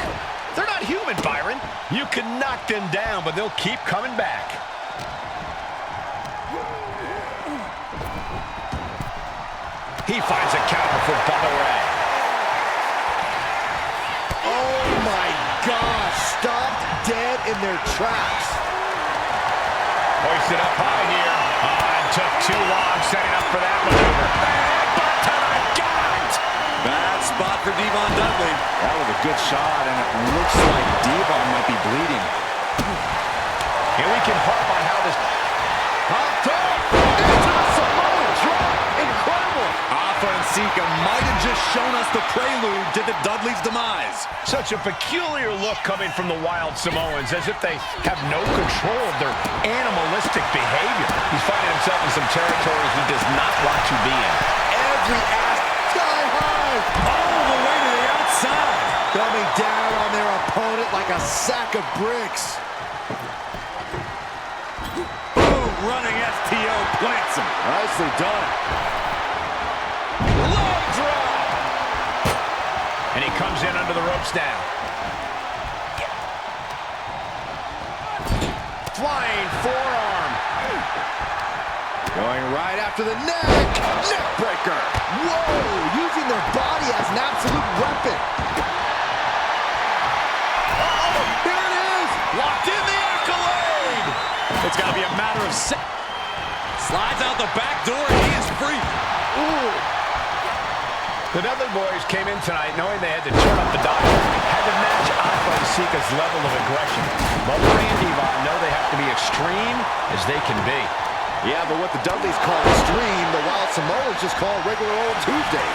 They're not human, Byron. You can knock them down, but they'll keep coming back. He finds a counter for Bubba Ray. Oh my gosh, stopped dead in their tracks. Hoisted up high here. It took too long setting up for that maneuver. Bad spot for Devon Dudley. That was a good shot, and it looks like Devon might be bleeding. And we can harp on how this... Hot dog! Into the Samoan drop! Incredible! Alpha and Sikoa might have just shown us the prelude to the Dudley's demise. Such a peculiar look coming from the Wild Samoans, as if they have no control of their animalistic behavior. He's finding himself in some territory he does not want to be in. Every ass sky high! All the way to the outside! Coming down on their opponent like a sack of bricks. Boom! Running STO plants him. Nicely done. Low drop! And he comes in under the ropes now. Flying forearm. Going right after the neck. Neck breaker. Whoa! Using their body as an absolute weapon. Uh-oh! Here it is! Locked in the accolade! It's got to be a matter of slides out the back door and he is free. Ooh! The Dudley Boys came in tonight knowing they had to turn up the dial, had to match Alpha and Sikoa's level of aggression. But Ray and Devon know they have to be extreme as they can be. Yeah, but what the Dudleys call extreme, the Wild Samoans just call regular old Tuesday.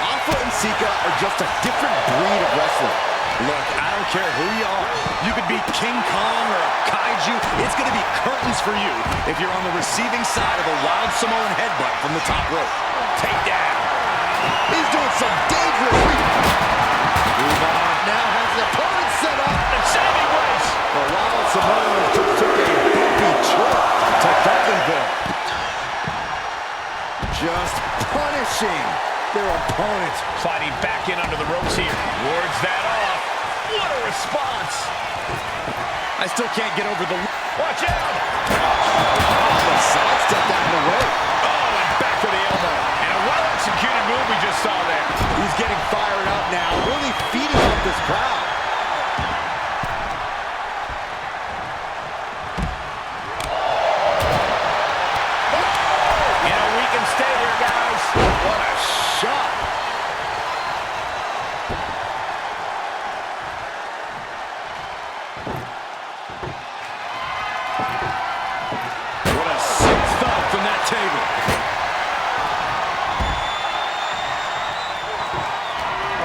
Alpha and Sikoa are just a different breed of wrestler. Look, I don't care who you are. You could be King Kong or a kaiju. It's going to be curtains for you if you're on the receiving side of a Wild Samoan headbutt from the top rope. Take down. He's doing some dangerous. Devon now has the opponent set up. And saving grace. The Wild Samoans just took a bumpy trip to Dudleyville. Just punishing their opponent. Sliding back in under the ropes here. Wards that off. What a response. I still can't get over the... Watch out! The sidestep out of the way. Oh, and back to the elbow. And a well-executed move we just saw there. He's getting fired up now, really feeding off this crowd. You know, we can stay here, guys. What a shot. What a sick thud from that table.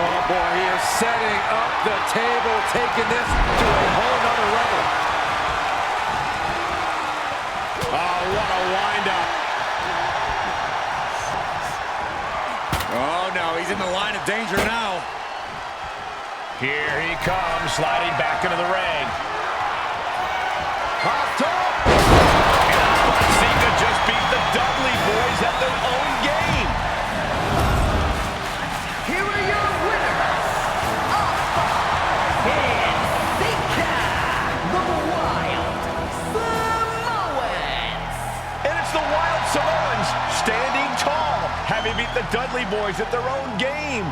Oh boy, he is setting up the table, taking this to a whole nother level. Oh, what a wind-up. Oh no, he's in the line of danger now. Here he comes, sliding back into the ring. Popped up. And Sikoa just beat the Dudley Boys at their own game. Here are your winners, Alpha and Sikoa, the Wild Samoans. And it's the Wild Samoans standing tall, having beat the Dudley Boys at their own game.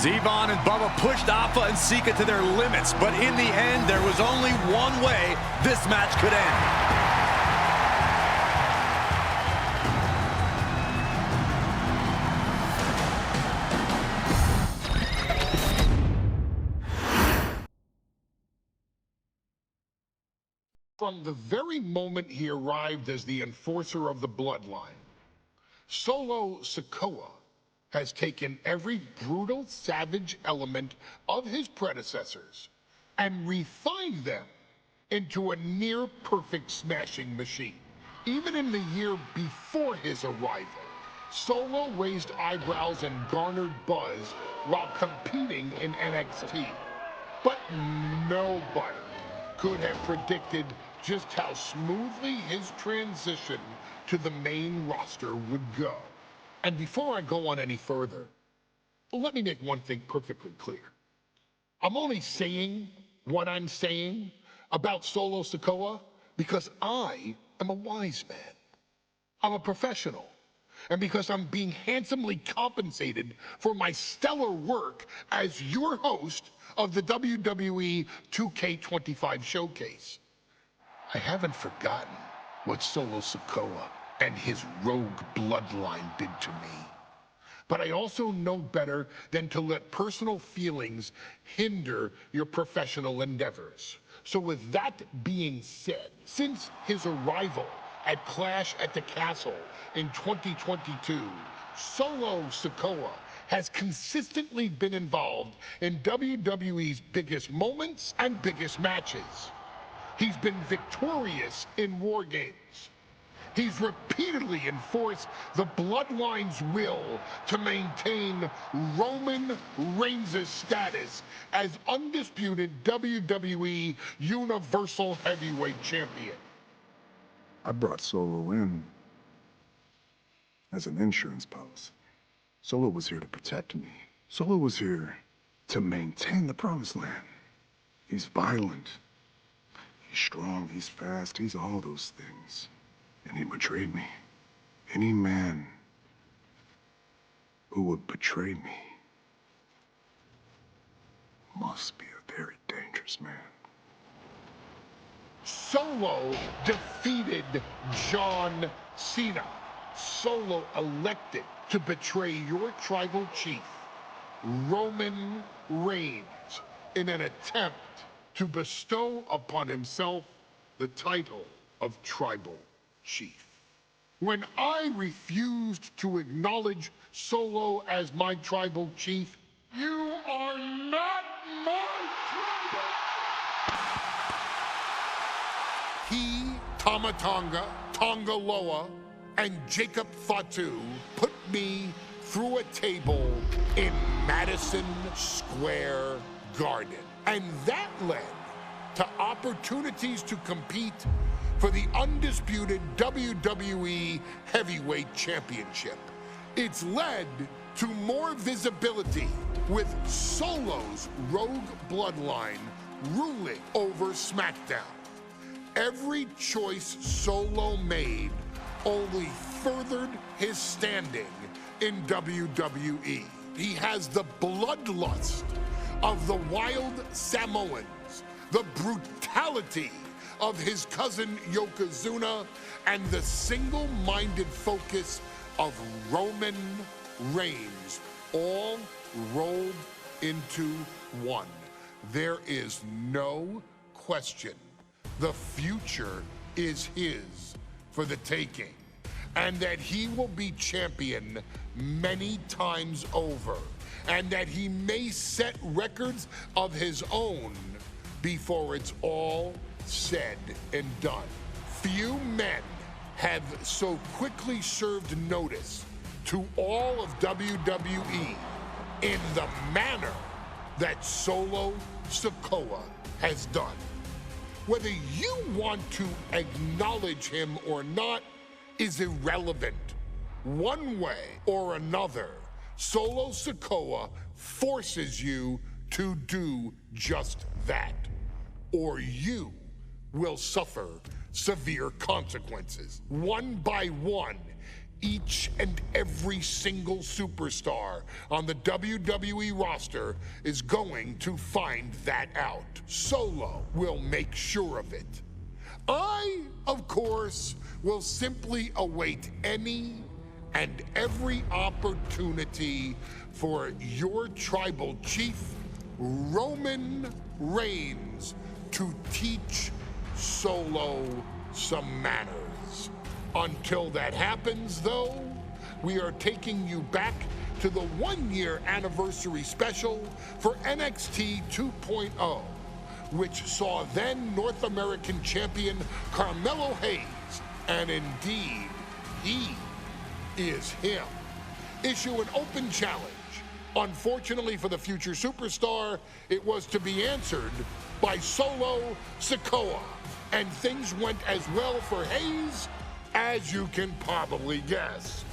Devon and Bubba pushed Alpha and Sikoa to their limits, but in the end, there was only one way this match could end. From the very moment he arrived as the enforcer of the bloodline, Solo Sikoa has taken every brutal, savage element of his predecessors and refined them into a near-perfect smashing machine. Even in the year before his arrival, Solo raised eyebrows and garnered buzz while competing in NXT. But nobody could have predicted just how smoothly his transition to the main roster would go. And before I go on any further, let me make one thing perfectly clear. I'm only saying what I'm saying about Solo Sikoa because I am a wise man. I'm a professional. And because I'm being handsomely compensated for my stellar work as your host of the WWE 2K25 Showcase. I haven't forgotten what Solo Sikoa and his rogue bloodline did to me. But I also know better than to let personal feelings hinder your professional endeavors. So with that being said, since his arrival at Clash at the Castle in 2022, Solo Sikoa has consistently been involved in WWE's biggest moments and biggest matches. He's been victorious in War Games. He's repeatedly enforced the Bloodline's will to maintain Roman Reigns' status as undisputed WWE Universal Heavyweight Champion. I brought Solo in as an insurance policy. Solo was here to protect me. Solo was here to maintain the promised land. He's violent. He's strong. He's fast. He's all those things. And he betrayed me. Any man who would betray me must be a very dangerous man. Solo defeated John Cena. Solo elected to betray your tribal chief, Roman Reigns, in an attempt to bestow upon himself the title of tribal chief. When I refused to acknowledge Solo as my tribal chief, you are not my tribal. He, Tamatonga, Tongaloa, and Jacob Fatu put me through a table in Madison Square Garden. And that led to opportunities to compete for the undisputed WWE Heavyweight Championship. It's led to more visibility with Solo's rogue bloodline ruling over SmackDown. Every choice Solo made only furthered his standing in WWE. He has the bloodlust of the wild Samoans, the brutality of his cousin Yokozuna, and the single-minded focus of Roman Reigns, all rolled into one. There is no question the future is his for the taking, and that he will be champion many times over, and that he may set records of his own before it's all said and done. Few men have so quickly served notice to all of WWE in the manner that Solo Sikoa has done. Whether you want to acknowledge him or not is irrelevant. One way or another, Solo Sikoa forces you to do just that, or you will suffer severe consequences. One by one, each and every single superstar on the WWE roster is going to find that out. Solo will make sure of it. I, of course, will simply await any and every opportunity for your tribal chief, Roman Reigns, to teach Solo some manners. Until that happens, though, we are taking you back to the one-year anniversary special for NXT 2.0, which saw then North American champion Carmelo Hayes, and indeed, he is him, issue an open challenge. Unfortunately for the future superstar, it was to be answered by Solo Sikoa, and things went as well for Hayes as you can probably guess.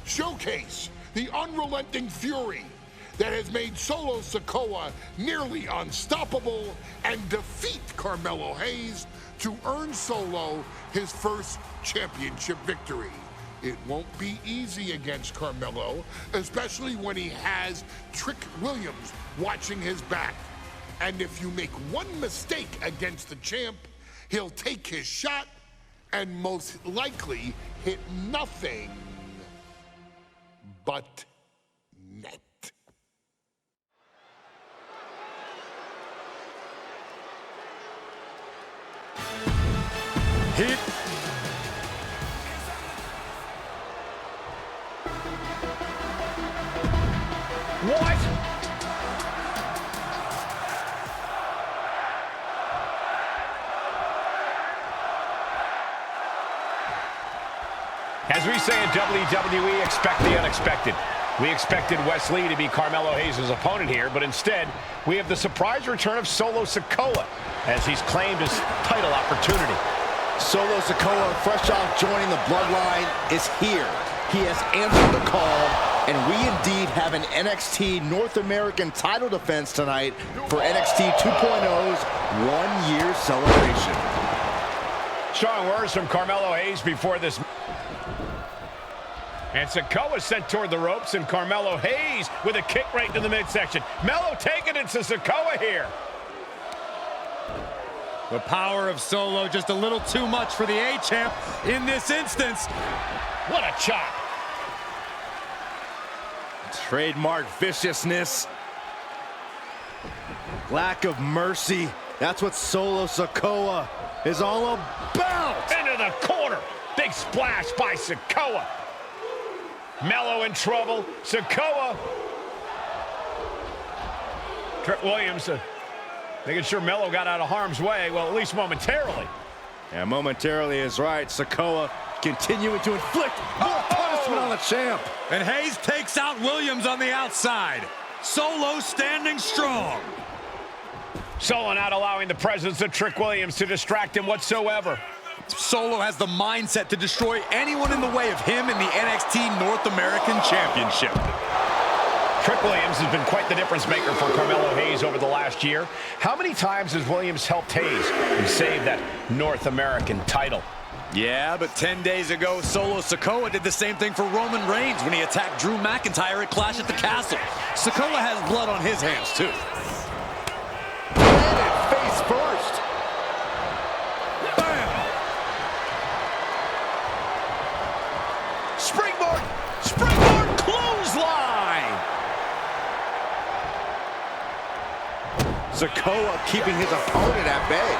Showcase the unrelenting fury that has made Solo Sikoa nearly unstoppable, and defeat Carmelo Hayes to earn Solo his first championship victory. It won't be easy against Carmelo, especially when he has Trick Williams watching his back. And if you make one mistake against the champ, he'll take his shot and most likely hit nothing but net. Hit. What? As we say in WWE, expect the unexpected. We expected Wes Lee to be Carmelo Hayes' opponent here, but instead, we have the surprise return of Solo Sikoa as he's claimed his title opportunity. Solo Sikoa, fresh off joining the Bloodline, is here. He has answered the call, and we indeed have an NXT North American title defense tonight for NXT 2.0's one-year celebration. Strong words from Carmelo Hayes before this. And Sikoa sent toward the ropes, and Carmelo Hayes with a kick right to the midsection. Melo taking it to Sikoa here. The power of Solo just a little too much for the A-Champ in this instance. What a chop. Trademark viciousness. Lack of mercy. That's what Solo Sikoa is all about. Into the corner. Big splash by Sikoa. Melo in trouble. Sikoa. Trick Williams making sure Melo got out of harm's way, well, at least momentarily. Yeah, momentarily is right. Sikoa continuing to inflict more punishment on the champ. And Hayes takes out Williams on the outside. Solo standing strong. Solo not allowing the presence of Trick Williams to distract him whatsoever. Solo has the mindset to destroy anyone in the way of him in the NXT North American Championship. Trick Williams has been quite the difference maker for Carmelo Hayes over the last year. How many times has Williams helped Hayes and saved that North American title? Yeah, but 10 days ago, Solo Sikoa did the same thing for Roman Reigns when he attacked Drew McIntyre at Clash at the Castle. Sikoa has blood on his hands, too. Face first. Bam! Springboard! Springboard clothesline! Sikoa keeping his opponent at bay.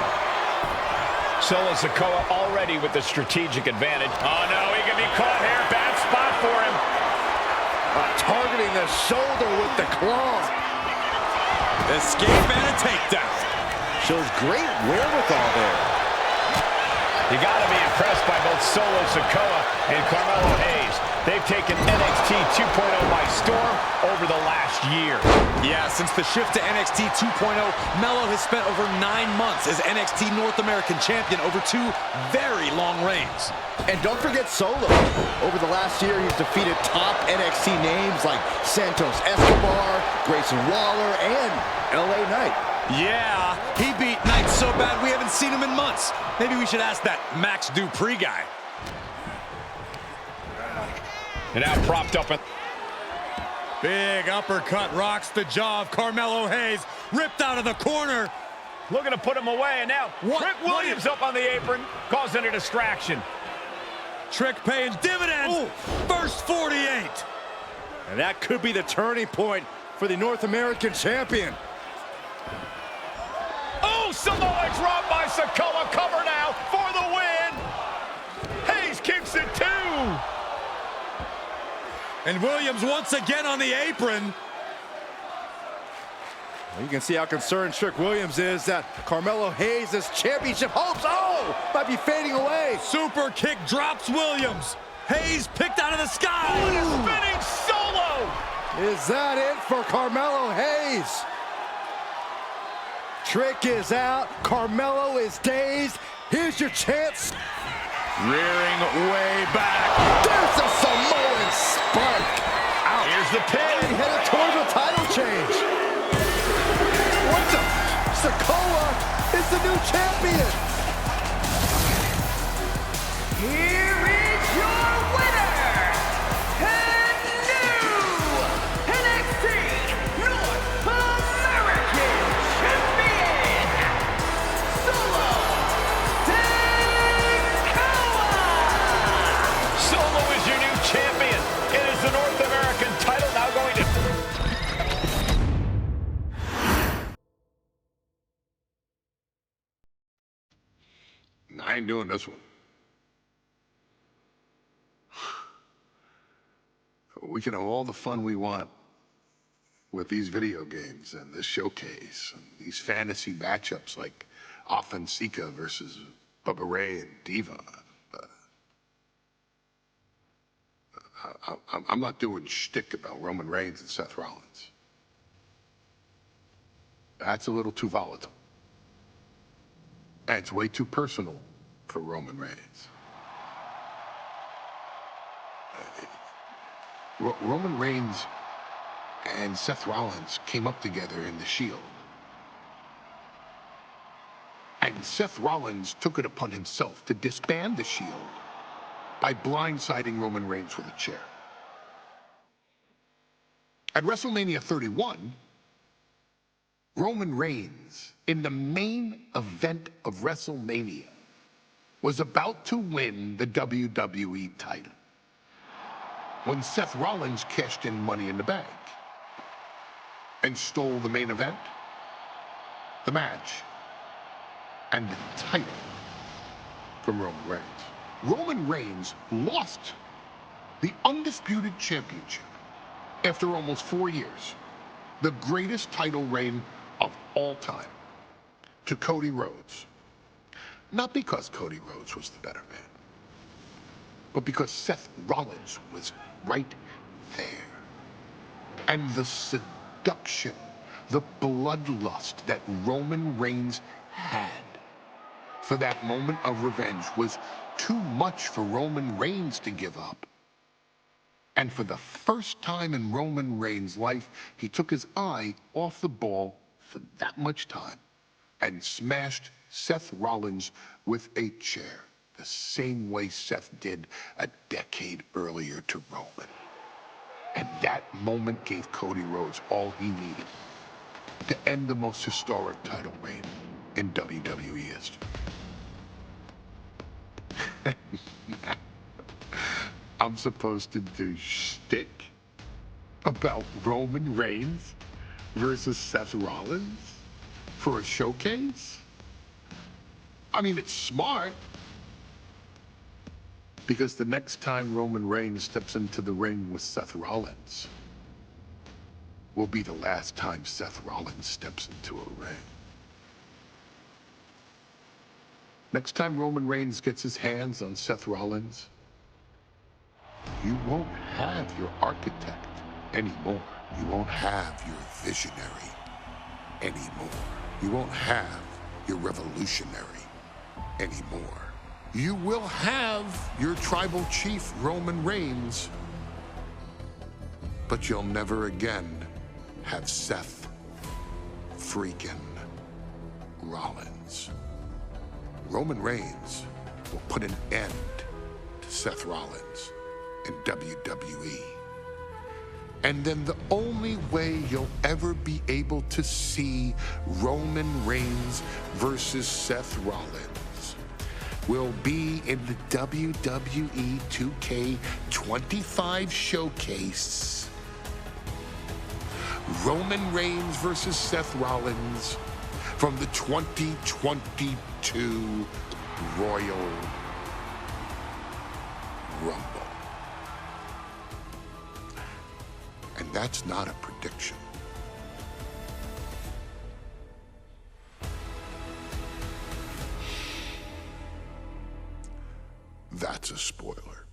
Solo Sikoa already with the strategic advantage. Oh no, he can be caught here. Bad spot for him. Targeting the shoulder with the claw. Escape and a takedown. Shows great wherewithal there. You gotta be impressed by both Solo Sikoa and Carmelo Hayes. They've taken NXT 2.0 by storm over the last year. Yeah, since the shift to NXT 2.0, Melo has spent over 9 months as NXT North American Champion over 2 very long reigns. And don't forget Solo. Over the last year, he's defeated top NXT names like Santos Escobar, Grayson Waller, and LA Knight. Yeah, he beat Knight so bad we haven't seen him in months. Maybe we should ask that Max Dupree guy. And now propped up. Big uppercut rocks the jaw of Carmelo Hayes. Ripped out of the corner. Looking to put him away, and now Trick Williams up on the apron, causing a distraction. Trick paying dividends. Ooh. First 48. And that could be the turning point for the North American champion. Oh, Samoa drop by Sikoa. Cover now for the win. Hayes kicks it too. And Williams once again on the apron. Well, you can see how concerned Trick Williams is that Carmelo Hayes' championship hopes, might be fading away. Super kick drops Williams. Hayes picked out of the sky. Oh, spinning solo. Is that it for Carmelo Hayes? Trick is out. Carmelo is dazed. Here's your chance. Rearing way back. There's a Samoan spike. Out. Here's the pin. He headed towards a title change. What the? Sikoa is the new champion. Here is your winner, and new NXT North American Champion, Solo Sikoa! Solo is your new champion. It is the North American title now going to... I ain't doing this one. We can have all the fun we want with these video games and this showcase and these fantasy matchups like Sika versus Bubba Ray and Diva. I'm not doing shtick about Roman Reigns and Seth Rollins. That's a little too volatile. And it's way too personal for Roman Reigns. Roman Reigns and Seth Rollins came up together in the Shield. And Seth Rollins took it upon himself to disband the Shield by blindsiding Roman Reigns with a chair. At WrestleMania 31, Roman Reigns, in the main event of WrestleMania, was about to win the WWE title when Seth Rollins cashed in Money in the Bank and stole the main event, the match, and the title from Roman Reigns. Roman Reigns lost the undisputed championship after almost 4 years, the greatest title reign of all time, to Cody Rhodes. Not because Cody Rhodes was the better man, but because Seth Rollins was right there. And the seduction, the bloodlust that Roman Reigns had for that moment of revenge was too much for Roman Reigns to give up. And for the first time in Roman Reigns' life, he took his eye off the ball for that much time and smashed Seth Rollins with a chair, the same way Seth did a decade earlier to Roman. And that moment gave Cody Rhodes all he needed to end the most historic title reign in WWE history. I'm supposed to do shtick about Roman Reigns versus Seth Rollins for a showcase? I mean, it's smart, because the next time Roman Reigns steps into the ring with Seth Rollins will be the last time Seth Rollins steps into a ring. Next time Roman Reigns gets his hands on Seth Rollins, you won't have your architect anymore. You won't have your visionary anymore. You won't have your revolutionary anymore. You will have your tribal chief, Roman Reigns, but you'll never again have Seth freaking Rollins. Roman Reigns will put an end to Seth Rollins in WWE. And then the only way you'll ever be able to see Roman Reigns versus Seth Rollins will be in the WWE 2K25 showcase. Roman Reigns versus Seth Rollins from the 2022 Royal Rumble. And that's not a prediction. That's a spoiler.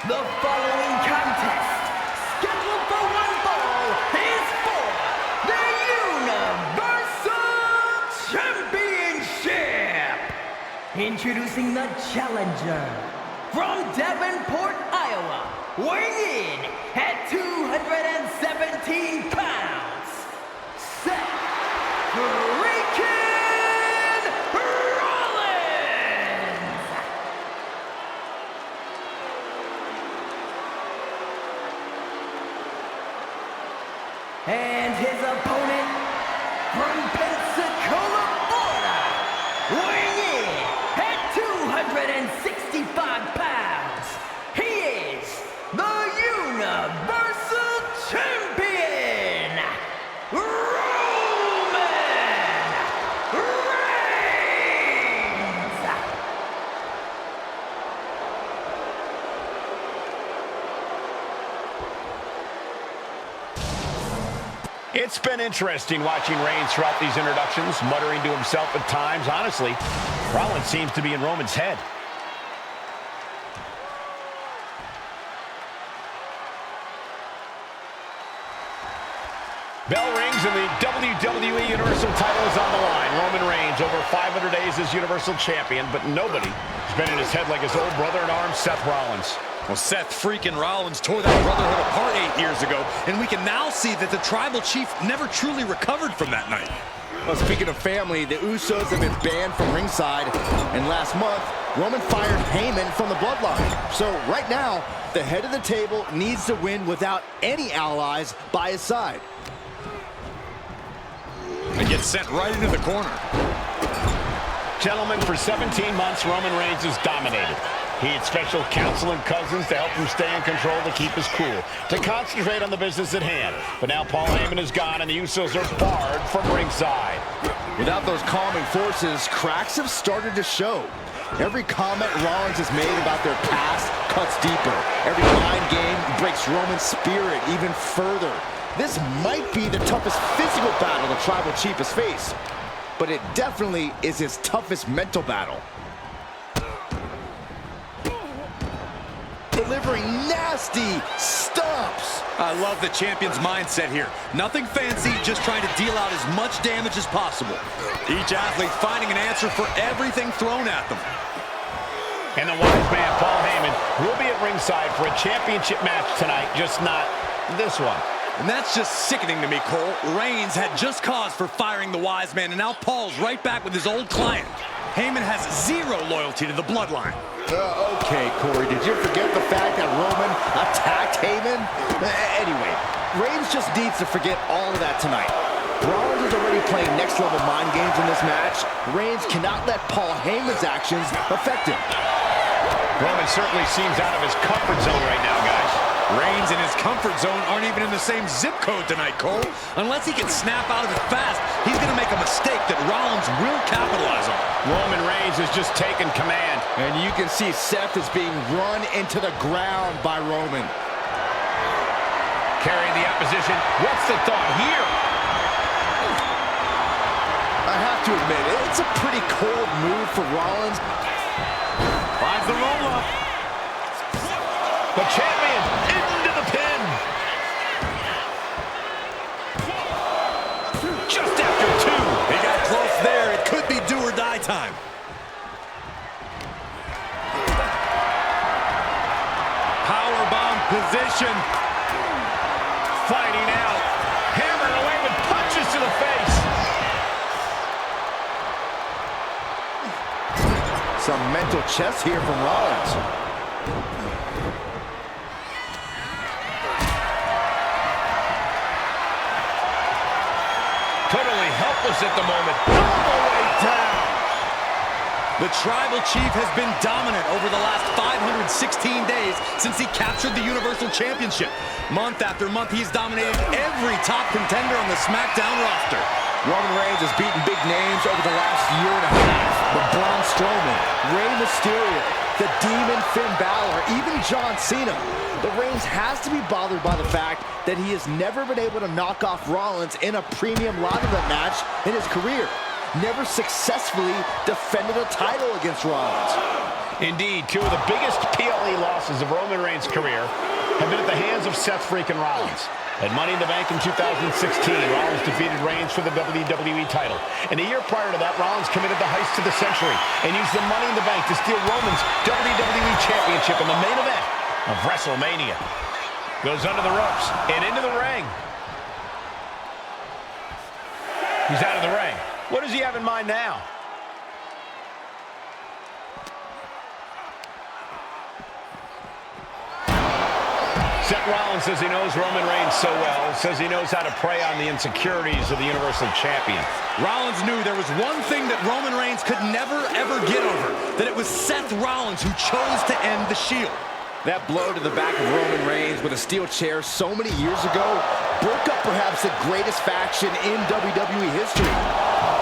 The following contest, scheduled for one fall, is for the Universal Championship. Introducing the challenger from Davenport, Iowa, weighing in at 217 pounds, Seth freaking Rollins. And his opponent from Pensacola, Florida, weighing in at 265 pounds, he is the Universal Champion, Roman Reigns. It's been interesting watching Reigns throughout these introductions, muttering to himself at times. Honestly, Rollins seems to be in Roman's head. Bell rings and the WWE Universal title is on the line. Roman Reigns, over 500 days as Universal Champion, but nobody has been in his head like his old brother-in-arms, Seth Rollins. Well, Seth freaking Rollins tore that brotherhood apart 8 years ago, and we can now see that the tribal chief never truly recovered from that night. Well, speaking of family, the Usos have been banned from ringside, and last month, Roman fired Heyman from the Bloodline. So right now, the head of the table needs to win without any allies by his side. And gets sent right into the corner. Gentlemen, for 17 months, Roman Reigns has dominated. He had special counsel and cousins to help him stay in control, to keep his cool, to concentrate on the business at hand. But now Paul Heyman is gone, and the Usos are barred from ringside. Without those calming forces, cracks have started to show. Every comment Rollins has made about their past cuts deeper. Every mind game breaks Roman's spirit even further. This might be the toughest physical battle the Tribal Chief has faced, but it definitely is his toughest mental battle. Delivering nasty stomps. I love the champion's mindset here. Nothing fancy, just trying to deal out as much damage as possible. Each athlete finding an answer for everything thrown at them. And the wise man, Paul Heyman, will be at ringside for a championship match tonight, just not this one. And that's just sickening to me, Cole. Reigns had just cause for firing the wise man, and now Paul's right back with his old client. Heyman has zero loyalty to the bloodline. Okay, Corey, did you forget the fact that Roman attacked Heyman? Anyway, Reigns just needs to forget all of that tonight. Rollins is already playing next-level mind games in this match. Reigns cannot let Paul Heyman's actions affect him. Roman certainly seems out of his comfort zone right now, guys. Reigns and his comfort zone aren't even in the same zip code tonight, Cole. Unless he can snap out of it fast, he's going to make a mistake that Rollins will capitalize on. Roman Reigns has just taken command. And you can see Seth is being run into the ground by Roman. Carrying the opposition. What's the thought here? I have to admit, it's a pretty cold move for Rollins. Finds the roll-up. The champion into the pin. Just after 2. He got close there. It could be do or die time. Powerbomb position. Fighting out. Hammered away with punches to the face. Some mental chess here from Rollins. Totally helpless at the moment. All the way down. The Tribal Chief has been dominant over the last 516 days since he captured the Universal Championship. Month after month, he's dominated every top contender on the SmackDown roster. Roman Reigns has beaten big names over the last year and a half. But Braun Strowman, Rey Mysterio, the Demon Finn Balor, even John Cena. But Reigns has to be bothered by the fact that he has never been able to knock off Rollins in a premium live event match in his career. Never successfully defended a title against Rollins. Indeed, two of the biggest PLE losses of Roman Reigns' career have been at the hands of Seth freaking Rollins. At Money in the Bank in 2016, Rollins defeated Reigns for the WWE title. And a year prior to that, Rollins committed the heist of the century and used the Money in the Bank to steal Roman's WWE Championship in the main event of WrestleMania. Goes under the ropes and into the ring. He's out of the ring. What does he have in mind now? Seth Rollins says he knows Roman Reigns so well, says he knows how to prey on the insecurities of the Universal Champion. Rollins knew there was one thing that Roman Reigns could never, ever get over, that it was Seth Rollins who chose to end the Shield. That blow to the back of Roman Reigns with a steel chair so many years ago broke up perhaps the greatest faction in WWE history.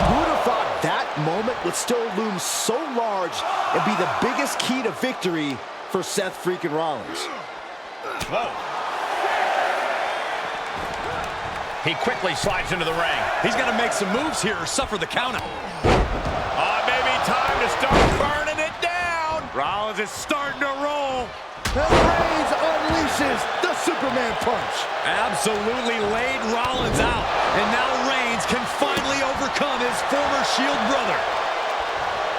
Who would have thought that moment would still loom so large and be the biggest key to victory for Seth freaking Rollins? Whoa. He quickly slides into the ring. He's got to make some moves here or suffer the countout. Maybe time to start burning it down. Rollins is starting to roll. And Reigns unleashes the Superman punch. Absolutely laid Rollins out. And now Reigns can finally overcome his former Shield brother.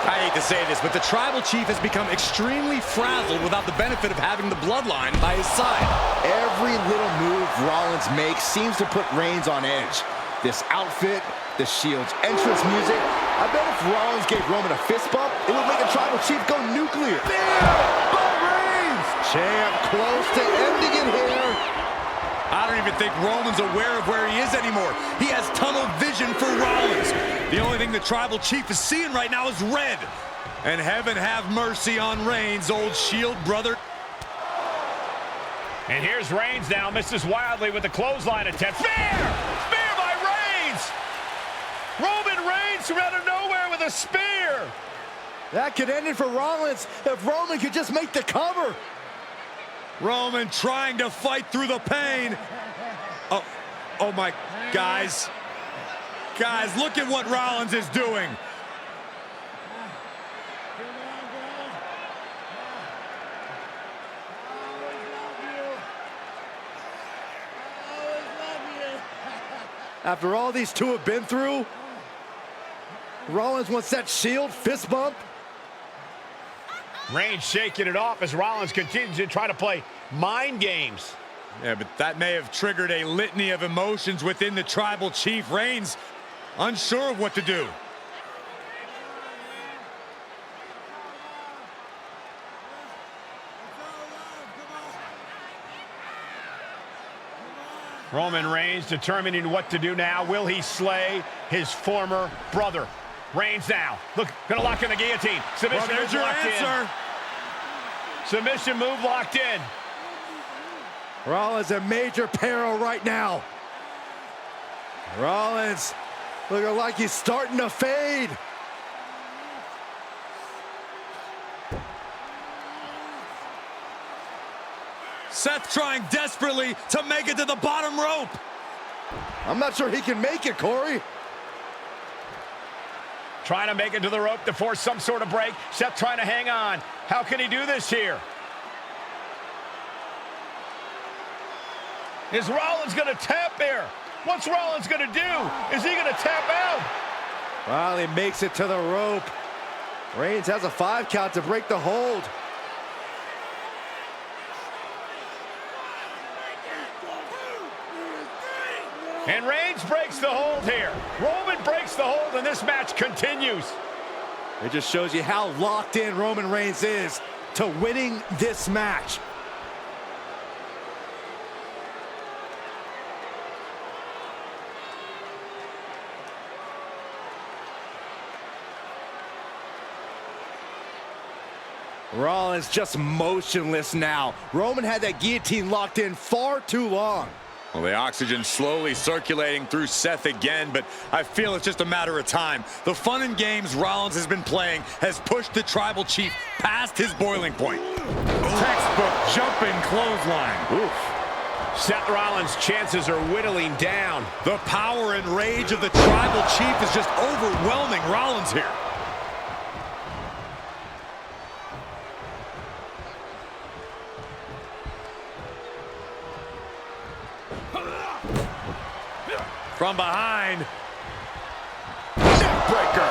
I hate to say this, but the Tribal Chief has become extremely frazzled without the benefit of having the Bloodline by his side. Every little move Rollins makes seems to put Reigns on edge. This outfit, the Shield's entrance music. I bet if Rollins gave Roman a fist bump, it would make the Tribal Chief go nuclear. Bam! By Reigns! Champ close to ending it here. I don't even think Roman's aware of where he is anymore. He has tunnel vision for Rollins. The only thing the Tribal Chief is seeing right now is red. And heaven have mercy on Reigns, old Shield brother. And here's Reigns now, misses wildly with the clothesline attempt. Spear! Spear by Reigns! Roman Reigns from out of nowhere with a spear! That could end it for Rollins if Roman could just make the cover. Roman trying to fight through the pain. Oh my, guys. Guys, look at what Rollins is doing. After all these two have been through, Rollins wants that Shield fist bump. Reigns shaking it off as Rollins continues to try to play mind games. Yeah, but that may have triggered a litany of emotions within the Tribal Chief. Reigns unsure of what to do. Roman Reigns determining what to do now. Will he slay his former brother? Reigns now. Look, gonna lock in the guillotine. Submission well, there's move your locked answer. in. Submission move locked in. Rollins in major peril right now. Rollins looking like he's starting to fade. Seth trying desperately to make it to the bottom rope. I'm not sure he can make it, Corey. Trying to make it to the rope to force some sort of break. Seth trying to hang on. How can he do this here? Is Rollins going to tap here? What's Rollins going to do? Is he going to tap out? Well, he makes it to the rope. Reigns has a 5 count to break the hold. And Reigns breaks the hold here. Roman breaks the hold, and this match continues. It just shows you how locked in Roman Reigns is to winning this match. Rollins just motionless now. Roman had that guillotine locked in far too long. Well, the oxygen slowly circulating through Seth again, but I feel it's just a matter of time. The fun and games Rollins has been playing has pushed the Tribal Chief past his boiling point. Textbook jumping clothesline. Oof. Seth Rollins' chances are whittling down. The power and rage of the Tribal Chief is just overwhelming Rollins here. From behind. Neckbreaker.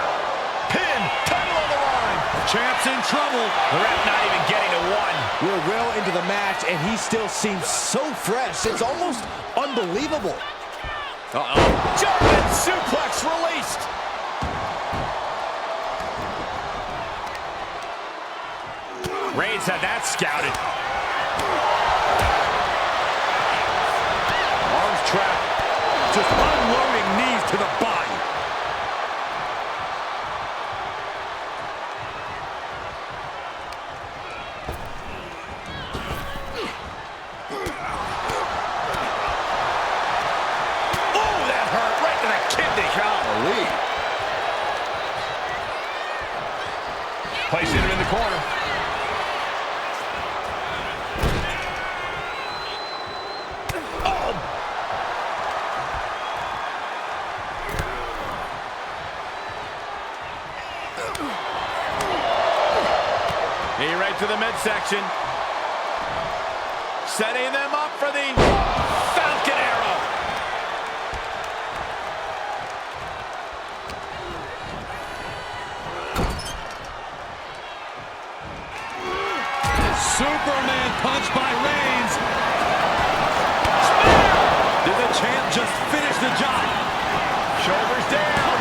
Pin. Title on the line. Champ's in trouble. The ref not even getting to one. We're well into the match, and he still seems so fresh. It's almost unbelievable. German suplex released. Reigns had that scouted. Arms trapped. Just unloading knees to the body. Oh, that hurt right to the kidney. Golly. Placing him in the corner. To the midsection. Setting them up for the Falcon Arrow. Superman punch by Reigns. Did the champ just finish the job? Shoulders down.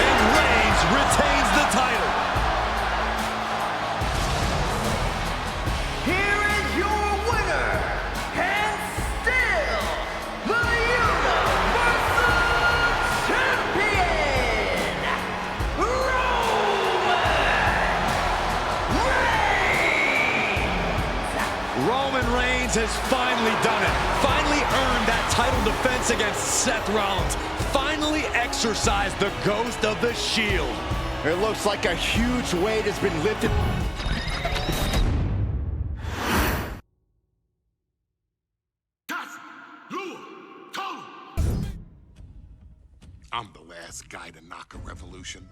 And Reigns retains the title. Here is your winner, Reigns has finally done it. Finally earned that title defense against Seth Rollins. Finally exorcised the ghost of the Shield. It looks like a huge weight has been lifted. I'm the last guy to knock a revolution.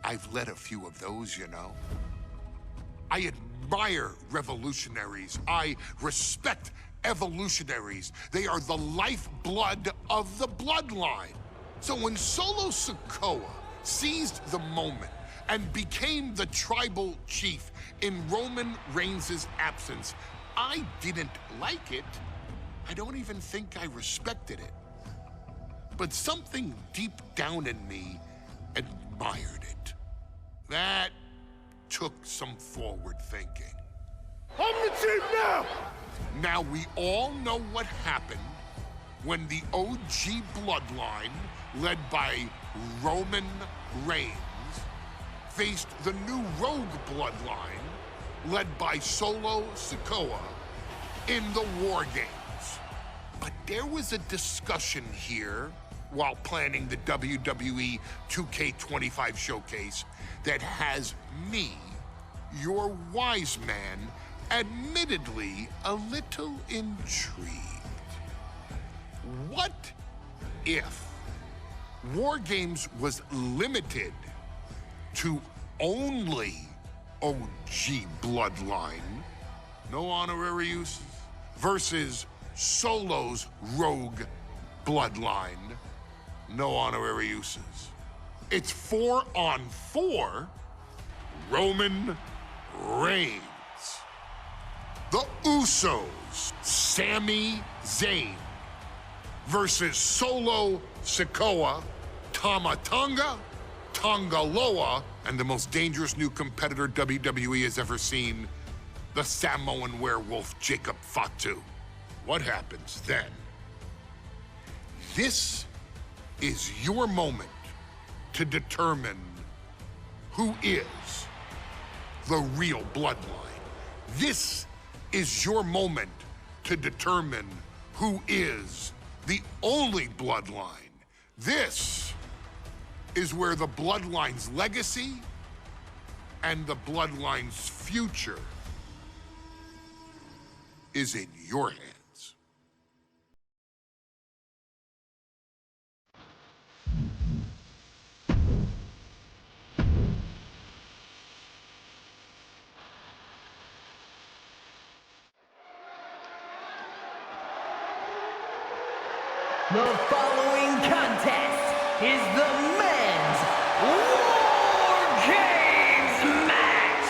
I've led a few of those, you know. I admire revolutionaries. I respect evolutionaries. They are the lifeblood of the bloodline. So when Solo Sikoa seized the moment and became the tribal chief in Roman Reigns' absence, I didn't like it. I don't even think I respected it. But something deep down in me admired it. That took some forward thinking. I'm the chief now! Now we all know what happened when the OG bloodline, led by Roman Reigns, faced the new rogue bloodline, led by Solo Sikoa, in the War Games. But there was a discussion here while planning the WWE 2K25 showcase that has me, your wise man, admittedly a little intrigued. What if War Games was limited to only OG bloodline, no honorary uses, versus Solo's rogue bloodline, no honorary uses? It's 4-on-4 Roman Reigns. The Usos, Sami Zayn, versus Solo Sikoa, Tama Tonga, Tonga Loa, and the most dangerous new competitor WWE has ever seen, the Samoan werewolf Jacob Fatu. What happens then? This is your moment to determine who is the real bloodline. This is your moment to determine who is the only bloodline. This is where the bloodline's legacy and the bloodline's future is in your hands. The following contest is the men's War Games match.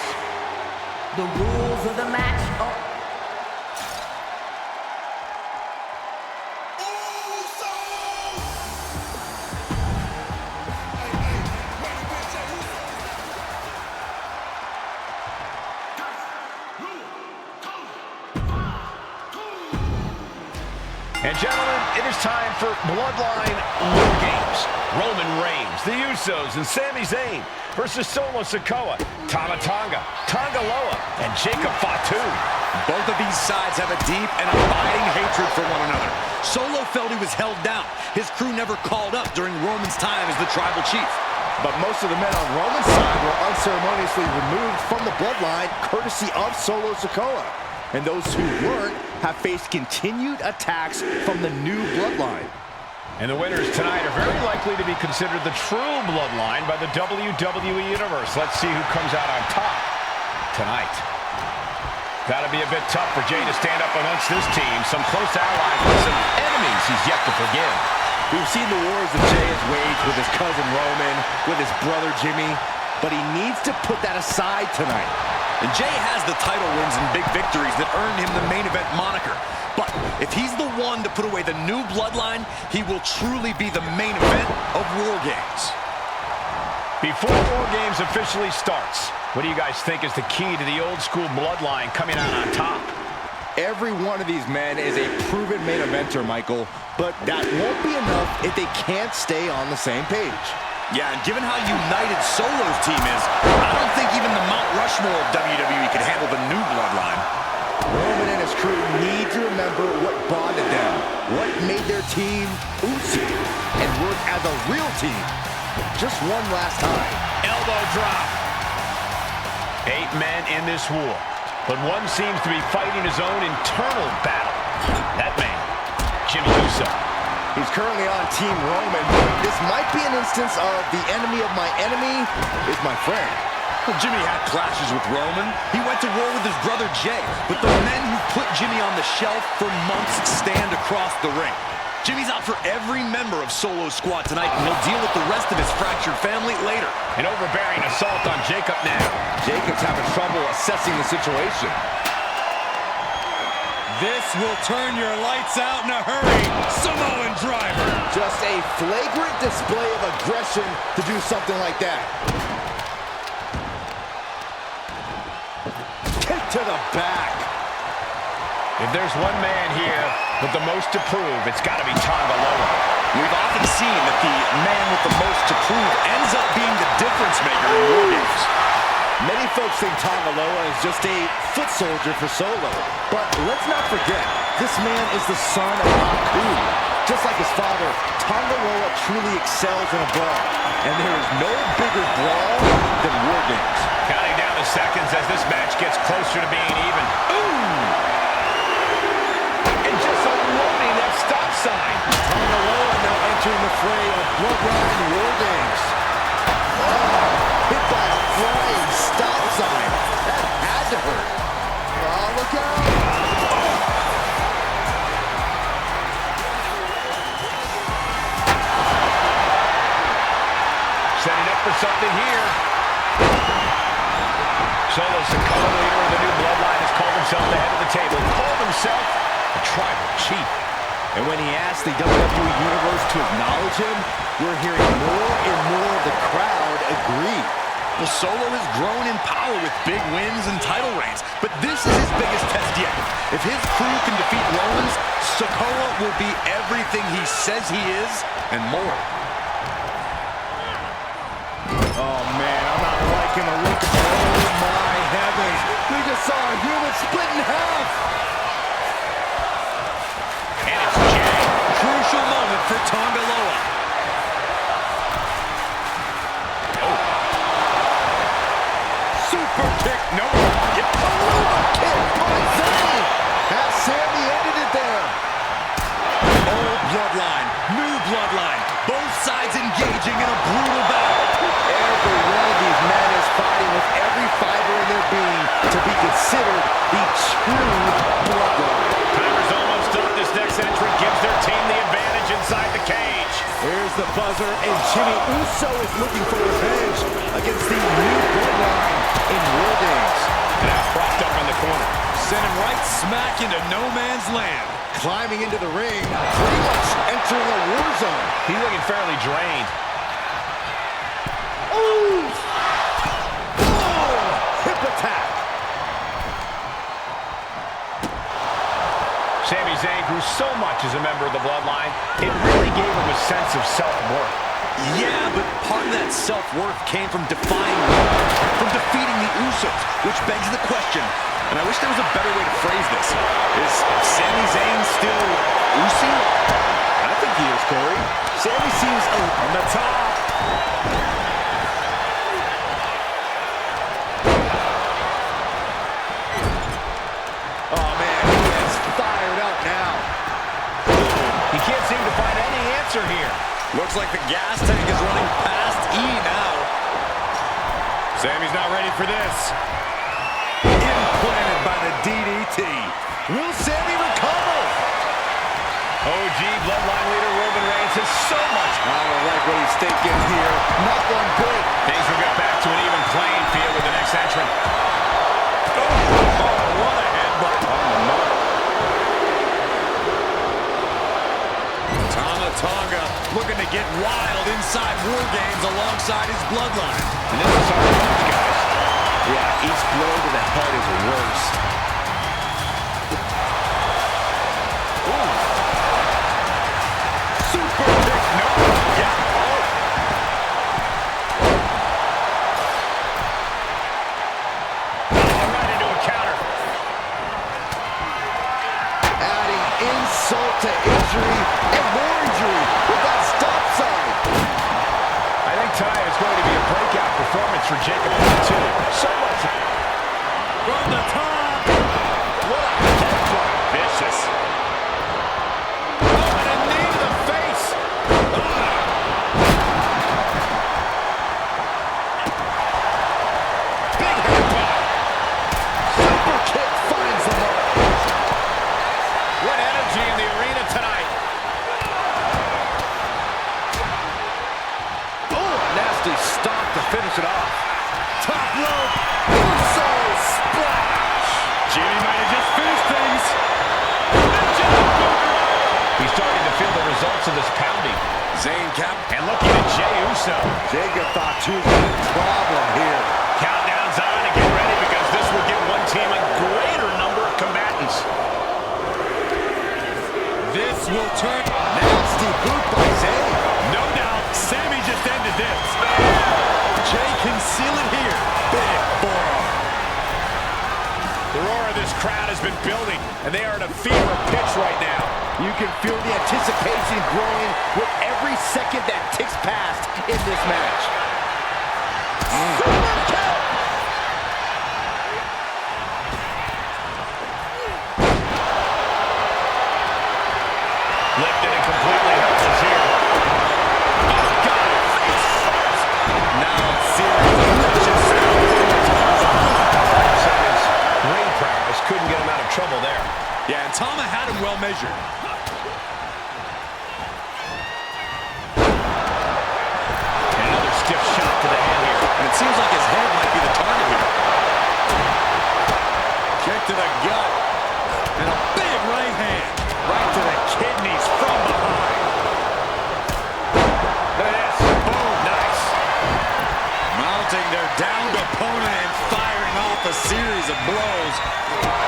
The rules of the match are... And gentlemen, it is time for Bloodline War Games. Roman Reigns, the Usos, and Sami Zayn versus Solo Sikoa, Tama Tonga, Tonga Loa, and Jacob Fatu. Both of these sides have a deep and abiding hatred for one another. Solo felt he was held down. His crew never called up during Roman's time as the tribal chief. But most of the men on Roman's side were unceremoniously removed from the bloodline, courtesy of Solo Sikoa. And those who weren't have faced continued attacks from the new bloodline. And the winners tonight are very likely to be considered the true bloodline by the WWE Universe. Let's see who comes out on top tonight. Gotta be a bit tough for Jay to stand up amongst this team. Some close allies and some enemies he's yet to forgive. We've seen the wars that Jay has waged with his cousin Roman, with his brother Jimmy, but he needs to put that aside tonight. And Jay has the title wins and big victories that earned him the main event moniker. But if he's the one to put away the new bloodline, he will truly be the main event of War Games. Before War Games officially starts, what do you guys think is the key to the old school bloodline coming out on top? Every one of these men is a proven main eventer, Michael, but that won't be enough if they can't stay on the same page. Yeah, and given how united Solo's team is, I don't think even the Mount Rushmore of WWE can handle the new bloodline. Roman and his crew need to the real team. Just one last time. Elbow drop. 8 men in this war, but one seems to be fighting his own internal battle. That man, Jimmy Uso. He's currently on Team Roman. This might be an instance of the enemy of my enemy is my friend. Well, Jimmy had clashes with Roman. He went to war with his brother Jay, but the men who put Jimmy on the shelf for months stand across the ring. Jimmy's out for every member of Solo Squad tonight, and he'll deal with the rest of his fractured family later. An overbearing assault on Jacob now. Jacob's having trouble assessing the situation. This will turn your lights out in a hurry. Samoan driver. Just a flagrant display of aggression to do something like that. Kick to the back. If there's one man here with the most to prove, it's got to be Tonga Loa. We've often seen that the man with the most to prove ends up being the difference maker in war games. Many folks think Tonga Loa is just a foot soldier for Solo. But let's not forget, this man is the son of Aku. Just like his father, Tonga Loa truly excels in a brawl. And there is no bigger brawl than war games. Counting down the seconds as this match gets closer to being even. Ooh! And just unloading that stop sign. Tonga Loa now entering the fray of Bloodline War Games. Oh, hit by a flying stop sign. That had to hurt. Oh, look out. Setting up for something here. Solo Sikoa, leader of the new Bloodline, has called himself the head of the table. Called himself the tribal chief. And when he asked the WWE Universe to acknowledge him, we're hearing more and more of the crowd agree. Well, Solo has grown in power with big wins and title reigns, but this is his biggest test yet. If his crew can defeat Romans, Sikoa will be everything he says he is and more. Oh, man, I'm not liking the look of it. Oh, my heavens. We just saw a human split in half. And it's Jay. Crucial moment for Tonga Loa. Oh. Super kick. No. Yep. Kick by Zane. Has Sammy ended it there. Old Bloodline, new Bloodline. Both sides engaging in a brutal battle. Every one of these men is fighting with every fiber in their being to be considered the true Bloodline. Timer's almost up. This next entry gives their team the advantage inside the cage. Here's the buzzer, and Jimmy Uso is looking for revenge against the new Bloodline in War Games. Now propped up in the corner. Sent him right smack into no man's land. Climbing into the ring, pretty much entering a war zone. He's looking fairly drained. Ooh! Oh! Hip attack. Sami Zayn grew so much as a member of the Bloodline, it really gave him a sense of self-worth. Yeah, but part of that self-worth came from defying Roman, from defeating the Usos, which begs the question, and I wish there was a better way to phrase this. Is Sami Zayn still Usi? I think he is, Corey. Sami seems on the top. Oh, man, he is fired up now. He can't seem to find any answer here. Looks like the gas tank is running past E now. Sami's not ready for this. Implanted by the DDT. Will Sami recover? OG Bloodline leader Roman Reigns has so much. I don't like what he's thinking here. Not one bit. Things will get back to an even playing field with the next entrant. Oh, what a headbutt on the mark. Tonga looking to get wild inside War Games alongside his Bloodline. And this is hard to watch, guys. Yeah, each blow to the head is worse. Ooh. Super kick. No. Yeah. Oh, right into a counter. Adding insult to injury and more injury with that stop sign. offense for Jacob Fatu. So much. From the top. What a kick drop. Vicious. Oh, and a knee to the face. Big headbutt. Super kick finds the mark. What energy in the arena tonight. Nasty stop to finish it off. Top rope. Usos splash. Jimmy might have just finished things. He's starting to feel the results of this pounding. Zayn cap. And looking at Jey Uso. Jacob Fatu's got a problem here. Countdown's on and get ready because this will give one team a greater number of combatants. This will turn. Nasty boot by Zayn. No doubt, Sammy just ended this. Jey can seal it here. Big forearm. The roar of this crowd has been building, and they are at a fever pitch right now. You can feel the anticipation growing with every second that ticks past in this match. Super kick! Lifted and completely helpless here. Oh, God, face first. Now a series of vicious sounds in the Seconds. Ring prowess couldn't get him out of trouble there. Yeah, and Tama had him well measured. Another stiff shot to the head here. And it seems like his head might be the target here. Kick to the gut. And a big right hand. Right to the kidneys from behind. Look at this. Boom. Nice. Mounting their downed opponent and firing off a series of blows.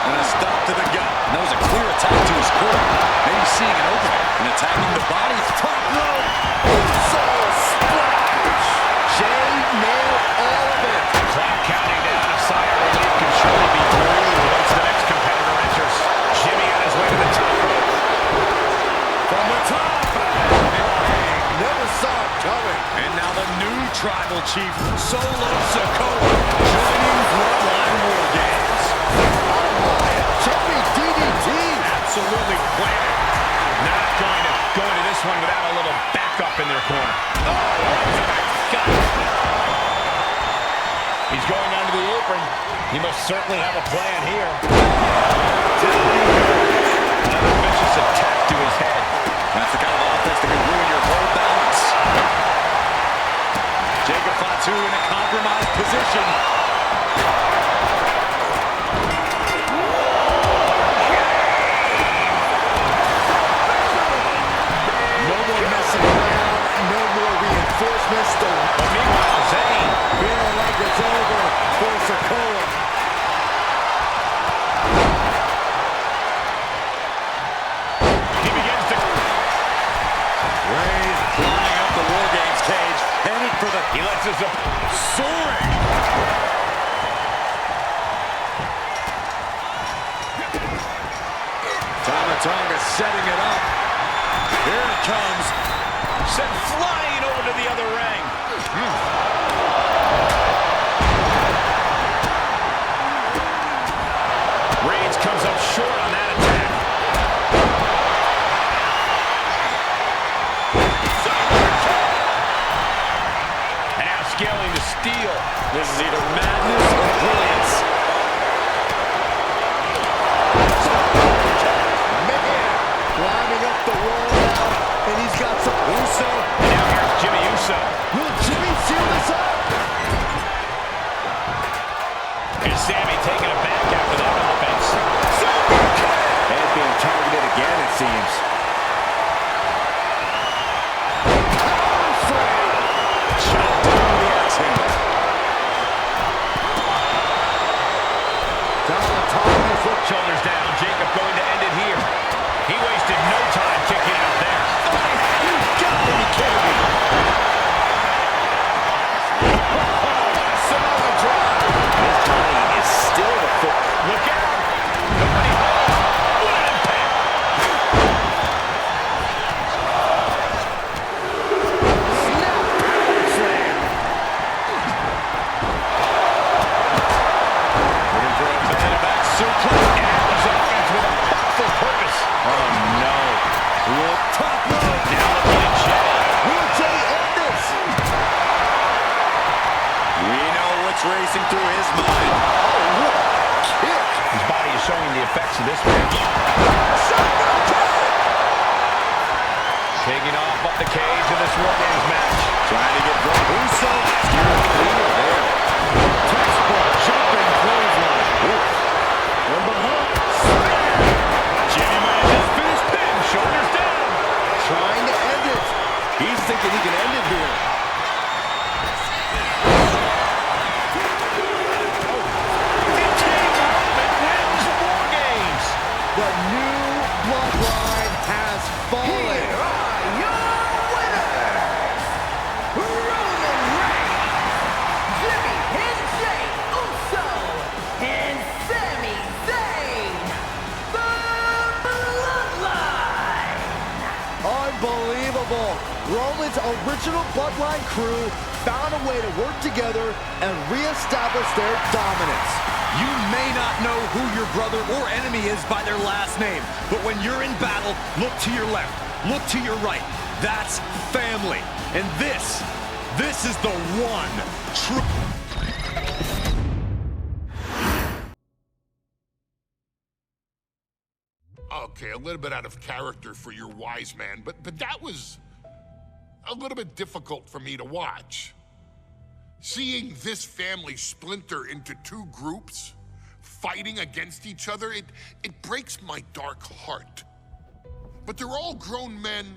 And a stop to the gut. And that was a clear attack to his core. Maybe seeing an opening. And attacking the body. Top rope. Usos splash. Jey nailed all of it. Clock counting down. A sigh of relief can surely be breathed once the next competitor enters. Jimmy on his way to the top rope. From the top. Never saw it coming. And now the new tribal chief, Solo Sikoa, joining Bloodline War Games. Jumping DDT. Absolutely planted. Not going to go into this one without a little backup in their corner. Oh, got it. He's going under the apron. He must certainly have a plan here. Another vicious attack to his head. That's the kind of offense that can ruin your whole balance. Jacob Fatu in a compromised position. No more messing around. No more reinforcements. But meanwhile, Zayn feeling like it's over for Sikoa. he begins to... Reigns climbing up the War Games cage, headed for the... He lets his... soaring! Tama setting it up. Here it comes. Sent flying over to the other ring. Reigns comes up short on that attack. Now scaling the steel. This is either madness or brilliance. Climbing up the wall now, and he's got some Uso. And now here's Jimmy Uso. Will Jimmy seal this up? Is Sammy taking it back after that offense? Head being targeted again, it seems. Chopped down the axe-handle. Shoulders down. Jacob going to end it here. He wasted no time kicking out there. You gotta be kidding me. Samoa drop. This time is still the foot. Look out. Nobody home. What an impact. Snap. Slam. through his mind. Oh, what a kick. His body is showing the effects of this match. Taking off up the cage in this War Games match. Trying to get broke. Uso steering clear there. Textbook jumping clothesline. From behind. Jimmy might have just finished pin. Shoulders down. Trying to end it. He's thinking he can end it here. The new bloodline has fallen. Here are your winners, Roman Reigns, Jimmy and Jey Uso, and Sami Zayn, the Bloodline. Unbelievable. Roman's original bloodline crew found a way to work together and reestablish their dominance. You may not know who your brother or enemy is by their last name, but when you're in battle, look to your left, look to your right. That's family. And this is the one true... Okay, a little bit out of character for your Wiseman, but that was a little bit difficult for me to watch. Seeing this family splinter into two groups, fighting against each other, it breaks my dark heart. But they're all grown men,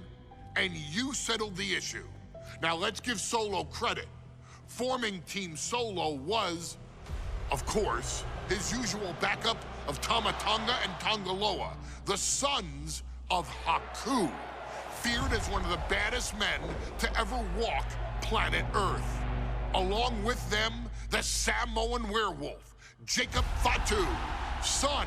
and you settled the issue. Now let's give Solo credit. Forming Team Solo was, of course, his usual backup of Tama Tonga and Tongaloa, the sons of Haku, feared as one of the baddest men to ever walk planet Earth. Along with them, the Samoan werewolf, Jacob Fatu, son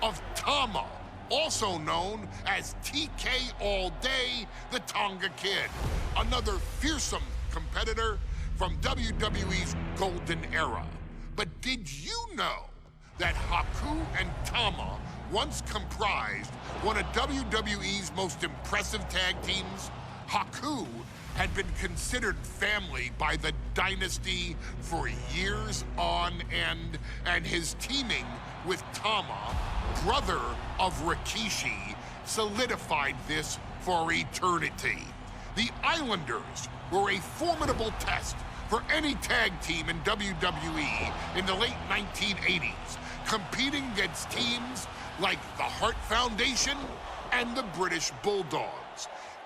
of Tama, also known as TK All Day, the Tonga Kid, another fearsome competitor from WWE's golden era. But did you know that Haku and Tama once comprised one of WWE's most impressive tag teams? Haku had been considered family by the Dynasty for years on end, and his teaming with Tama, brother of Rikishi, solidified this for eternity. The Islanders were a formidable test for any tag team in WWE in the late 1980s, competing against teams like the Hart Foundation and the British Bulldogs.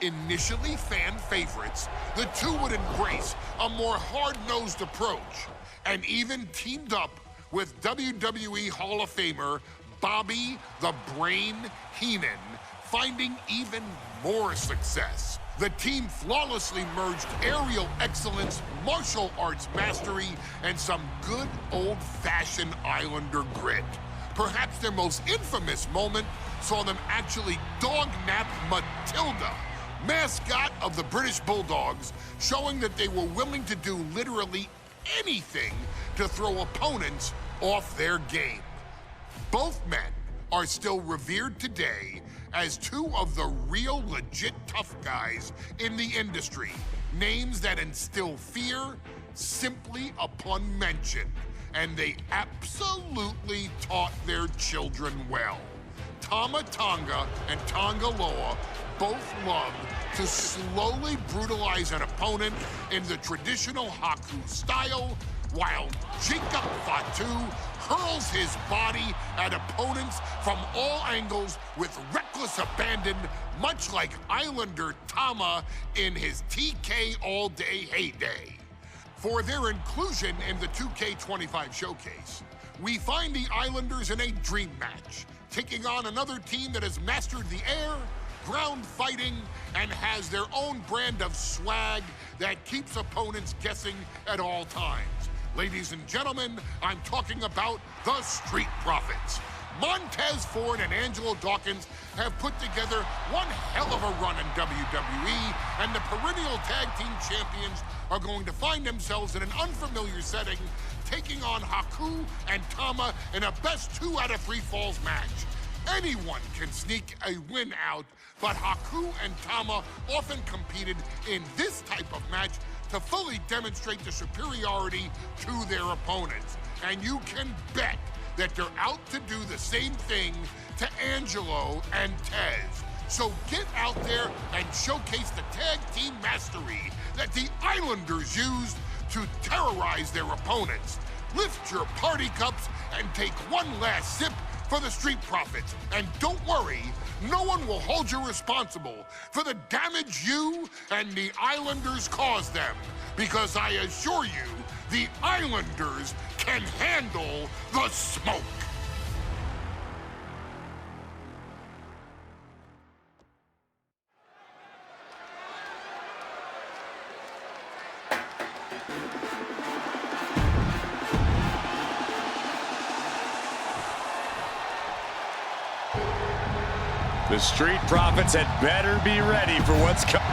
Initially fan favorites, the two would embrace a more hard-nosed approach and even teamed up with WWE Hall of Famer Bobby the Brain Heenan, finding even more success. The team flawlessly merged aerial excellence, martial arts mastery, and some good old-fashioned Islander grit. Perhaps their most infamous moment saw them actually dog-nap Matilda, mascot of the British Bulldogs, showing that they were willing to do literally anything to throw opponents off their game. Both men are still revered today as two of the real legit tough guys in the industry, names that instill fear simply upon mention, and they absolutely taught their children well. Tama Tonga and Tongaloa both loved to slowly brutalize an opponent in the traditional Haku style, while Jacob Fatu hurls his body at opponents from all angles with reckless abandon, much like Islander Tama in his TK All Day heyday. For their inclusion in the 2K25 showcase, we find the Islanders in a dream match, taking on another team that has mastered the air, ground fighting, and has their own brand of swag that keeps opponents guessing at all times. Ladies and gentlemen, I'm talking about the Street Profits. Montez Ford and Angelo Dawkins have put together one hell of a run in WWE, and the perennial tag team champions are going to find themselves in an unfamiliar setting, taking on Haku and Tama in a best 2 out of 3 falls match. Anyone can sneak a win out, but Haku and Tama often competed in this type of match to fully demonstrate the superiority to their opponents. And you can bet that they're out to do the same thing to Angelo and Tez. So get out there and showcase the tag team mastery that the Islanders used to terrorize their opponents. Lift your party cups and take one last sip for the Street Profits. And don't worry, no one will hold you responsible for the damage you and the Islanders caused them. Because I assure you, the Islanders can handle the smoke. The Street Profits had better be ready for what's coming.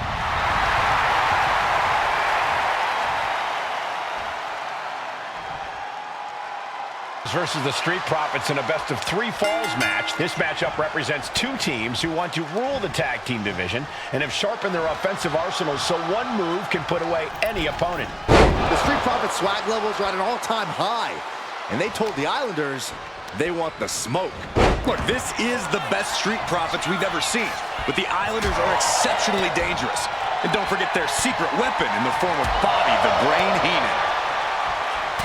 Versus the Street Profits in a best-of-3 falls match. This matchup represents two teams who want to rule the tag team division and have sharpened their offensive arsenals so one move can put away any opponent. The Street Profits swag levels are at an all-time high, and they told the Islanders they want the smoke. Look, this is the best Street Profits we've ever seen, but the Islanders are exceptionally dangerous. And don't forget their secret weapon in the form of Bobby the Brain Heenan.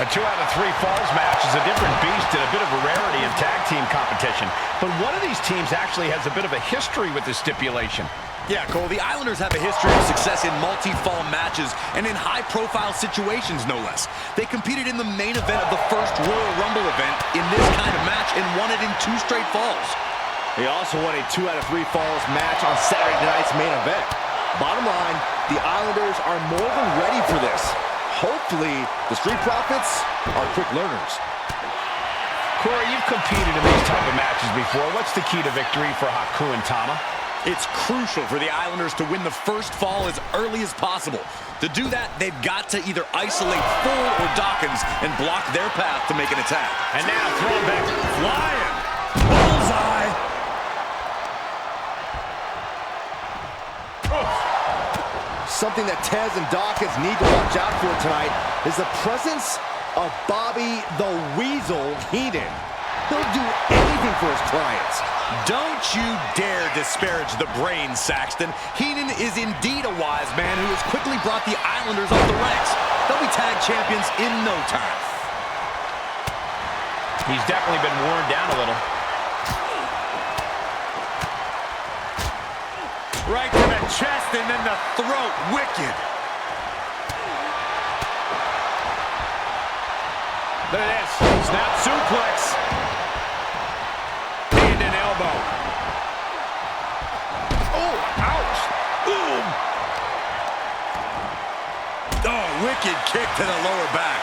A 2 out of 3 falls match is a different beast and a bit of a rarity in tag team competition. But one of these teams actually has a bit of a history with this stipulation. Yeah, Cole, the Islanders have a history of success in multi-fall matches and in high-profile situations, no less. They competed in the main event of the first Royal Rumble event in this kind of match and won it in 2 straight falls. They also won a 2 out of 3 falls match on Saturday night's main event. Bottom line, the Islanders are more than ready for this. Hopefully, the Street Profits are quick learners. Corey, you've competed in these type of matches before. What's the key to victory for Haku and Tama? It's crucial for the Islanders to win the first fall as early as possible. To do that, they've got to either isolate Ford or Dawkins and block their path to make an attack. And now thrown back, flying, bullseye. Something that Tez and Dawkins need to watch out for tonight is the presence of Bobby the Weasel Heenan. He'll do anything for his clients. Don't you dare disparage the brain, Saxton. Heenan is indeed a wise man who has quickly brought the Islanders up the ranks. They'll be tag champions in no time. He's definitely been worn down a little. Right to the chest and then the throat. Wicked. Look at this. Snap suplex. And an elbow. Oh, ouch. Boom. Oh, wicked kick to the lower back.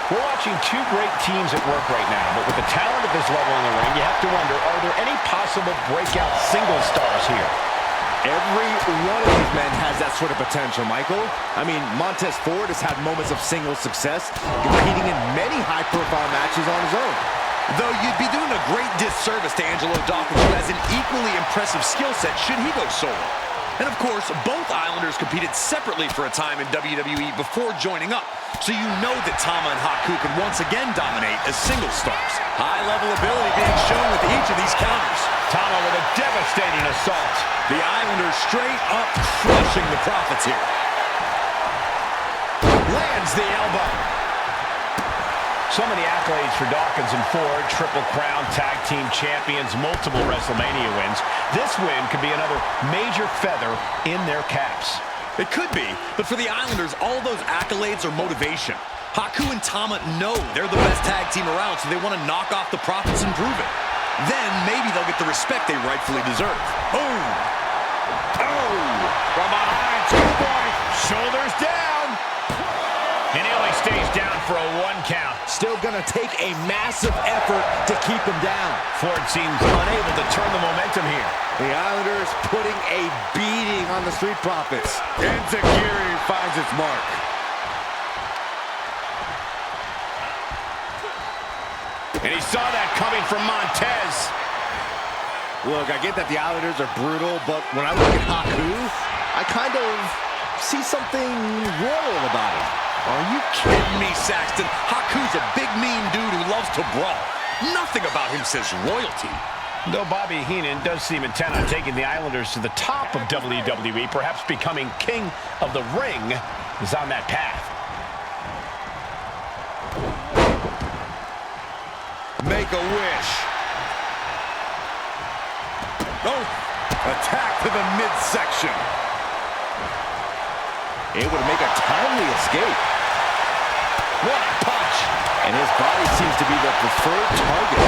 We're watching two great teams at work right now, but with the talent of this level in the ring, you have to wonder, are there any possible breakout single stars here? Every one of these men has that sort of potential, Michael. I mean, Montez Ford has had moments of single success, competing in many high-profile matches on his own. Though you'd be doing a great disservice to Angelo Dawkins, who has an equally impressive skill set should he go solo. And of course, both Islanders competed separately for a time in WWE before joining up. So you know that Tama and Haku can once again dominate as single stars. High-level ability being shown with each of these counters. Tama with a devastating assault. The Islanders straight up crushing the Profits here. Lands the elbow. So many accolades for Dawkins and Ford. Triple Crown Tag Team Champions, multiple WrestleMania wins. This win could be another major feather in their caps. It could be, but for the Islanders, all those accolades are motivation. Haku and Tama know they're the best tag team around, so they want to knock off the Profits and prove it. Then maybe they'll get the respect they rightfully deserve. Boom! Oh! From behind, schoolboy, shoulders down. And he only stays down for a 1 count. Still gonna take a massive effort to keep him down. Ford seems unable to turn the momentum here. The Islanders putting a beating on the Street Profits. Enziguri finds its mark. And he saw that coming from Montez. Look, I get that the Islanders are brutal, but when I look at Haku, I kind of see something royal about him. Are you kidding me, Saxton? Haku's a big, mean dude who loves to brawl. Nothing about him says royalty. Though Bobby Heenan does seem intent on taking the Islanders to the top of WWE, perhaps becoming king of the ring, is on that path. Make a wish. Oh, attack to the midsection. Able to make a timely escape. What a punch. And his body seems to be the preferred target.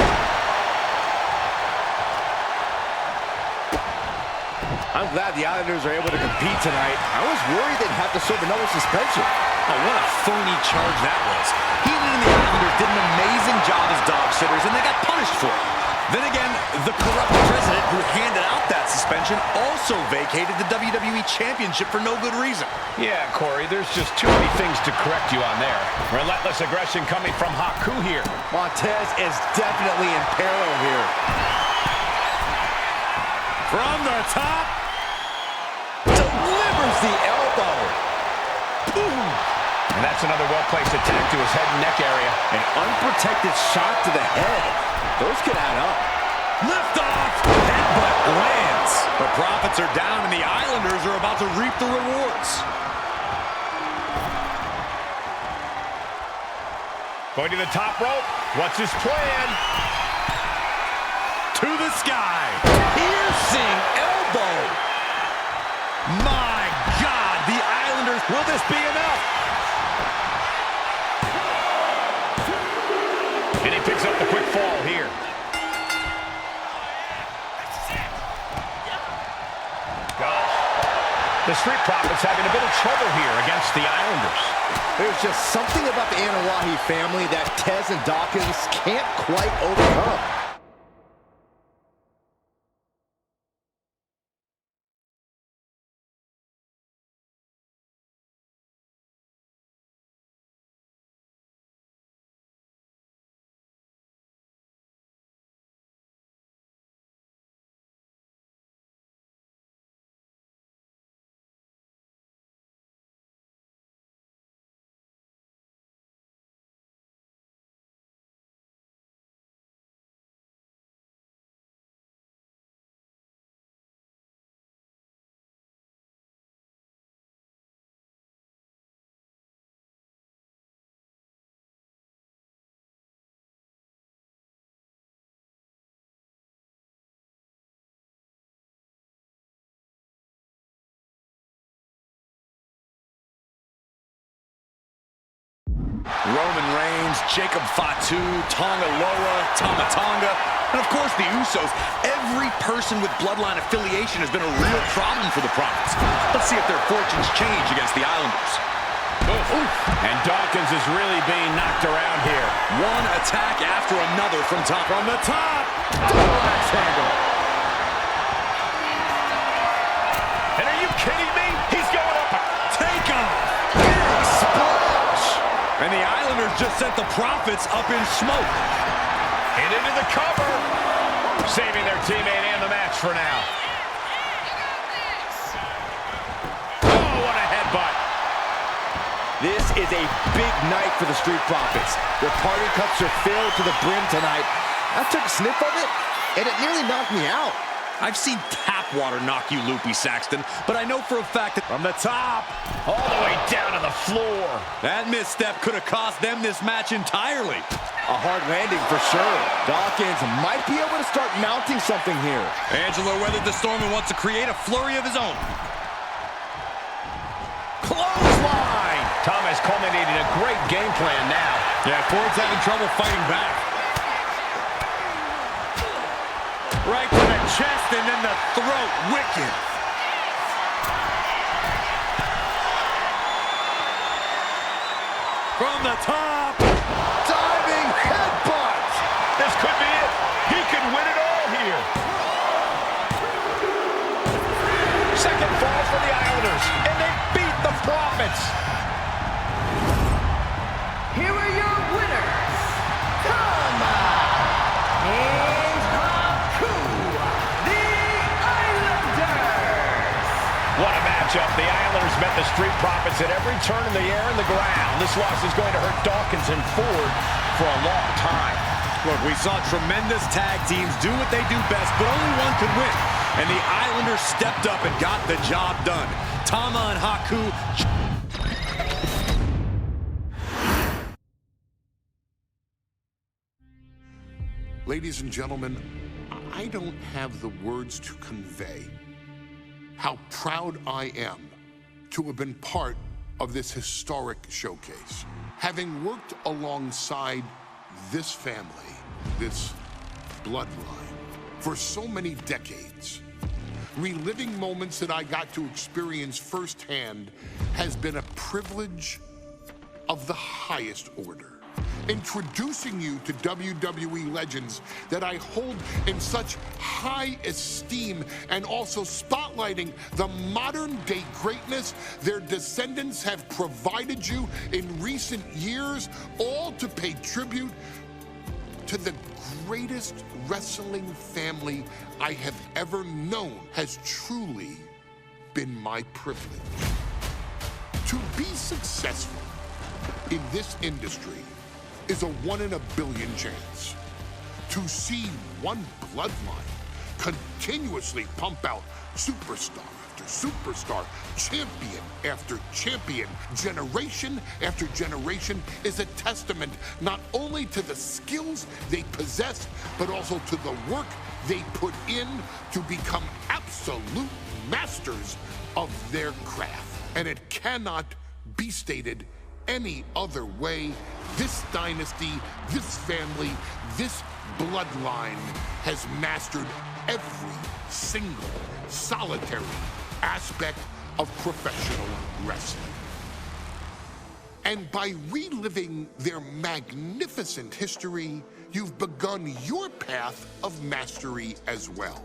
I'm glad the Islanders are able to compete tonight. I was worried they'd have to serve another suspension. Oh, what a phony charge that was. Heenan and the Islanders did an amazing job as dog sitters, and they got punished for it. Then again, the corrupt president who handed out that suspension also vacated the WWE Championship for no good reason. Yeah, Corey, there's just too many things to correct you on there. Relentless aggression coming from Haku here. Montez is definitely in peril here. From the top. Delivers the elbow. Boom. And that's another well-placed attack to his head and neck area. An unprotected shot to the head. Those could add up. Lift off. Headbutt lands. The Profits are down and the Islanders are about to reap the rewards. Going to the top rope. What's his plan? To the sky. Piercing elbow. My God, the Islanders. Will this be enough? And he picks up the quick fall here. Gosh. The Street Profits having a bit of trouble here against the Islanders. There's just something about the Anoa'i family that Tez and Dawkins can't quite overcome. Roman Reigns, Jacob Fatu, Tonga Loa, Tama Tonga, and of course the Usos. Every person with bloodline affiliation has been a real problem for the Profits. Let's see if their fortunes change against the Islanders. Oof. And Dawkins is really being knocked around here. One attack after another from top. From the top. Double axe handle. And are you kidding me? He's going up. Take off. Big splash. And the Islanders just sent the Profits up in smoke. And into the cover. Saving their teammate and the match for now. Oh, what a headbutt. This is a big night for the Street Profits. Their party cups are filled to the brim tonight. I took a sniff of it, and it nearly knocked me out. I've seen tap water knock you loopy, Saxton, but I know for a fact that from the top, all the way down to the floor. That misstep could have cost them this match entirely. A hard landing for sure. Dawkins might be able to start mounting something here. Angelo weathered the storm and wants to create a flurry of his own. Clothesline! Thomas culminating a great game plan now. Yeah, Ford's having trouble fighting back. Right to the chest and then the throat. Wicked. From the top. Diving headbutt. This could be it. He could win it all here. Second fall for the Islanders. And they beat the Profits. Here are your winners. Tama and Haku, the Islanders. What a matchup. The Islanders met The Street Profits at every turn in the air and the ground. This loss is going to hurt Dawkins and Ford for a long time. Look, we saw tremendous tag teams do what they do best, but only one could win. And the Islanders stepped up and got the job done. Tama and Haku. Ladies and gentlemen, I don't have the words to convey how proud I am to have been part of this historic showcase. Having worked alongside this family, this bloodline, for so many decades, reliving moments that I got to experience firsthand has been a privilege of the highest order. Introducing you to WWE legends that I hold in such high esteem, and also spotlighting the modern day greatness their descendants have provided you in recent years, all to pay tribute to the greatest wrestling family I have ever known, has truly been my privilege. To be successful in this industry is a 1 in a billion chance. To see one bloodline continuously pump out superstar after superstar, champion after champion, generation after generation, is a testament not only to the skills they possess, but also to the work they put in to become absolute masters of their craft. And it cannot be stated any other way. This dynasty, this family, this bloodline has mastered every single solitary aspect of professional wrestling. And by reliving their magnificent history, you've begun your path of mastery as well.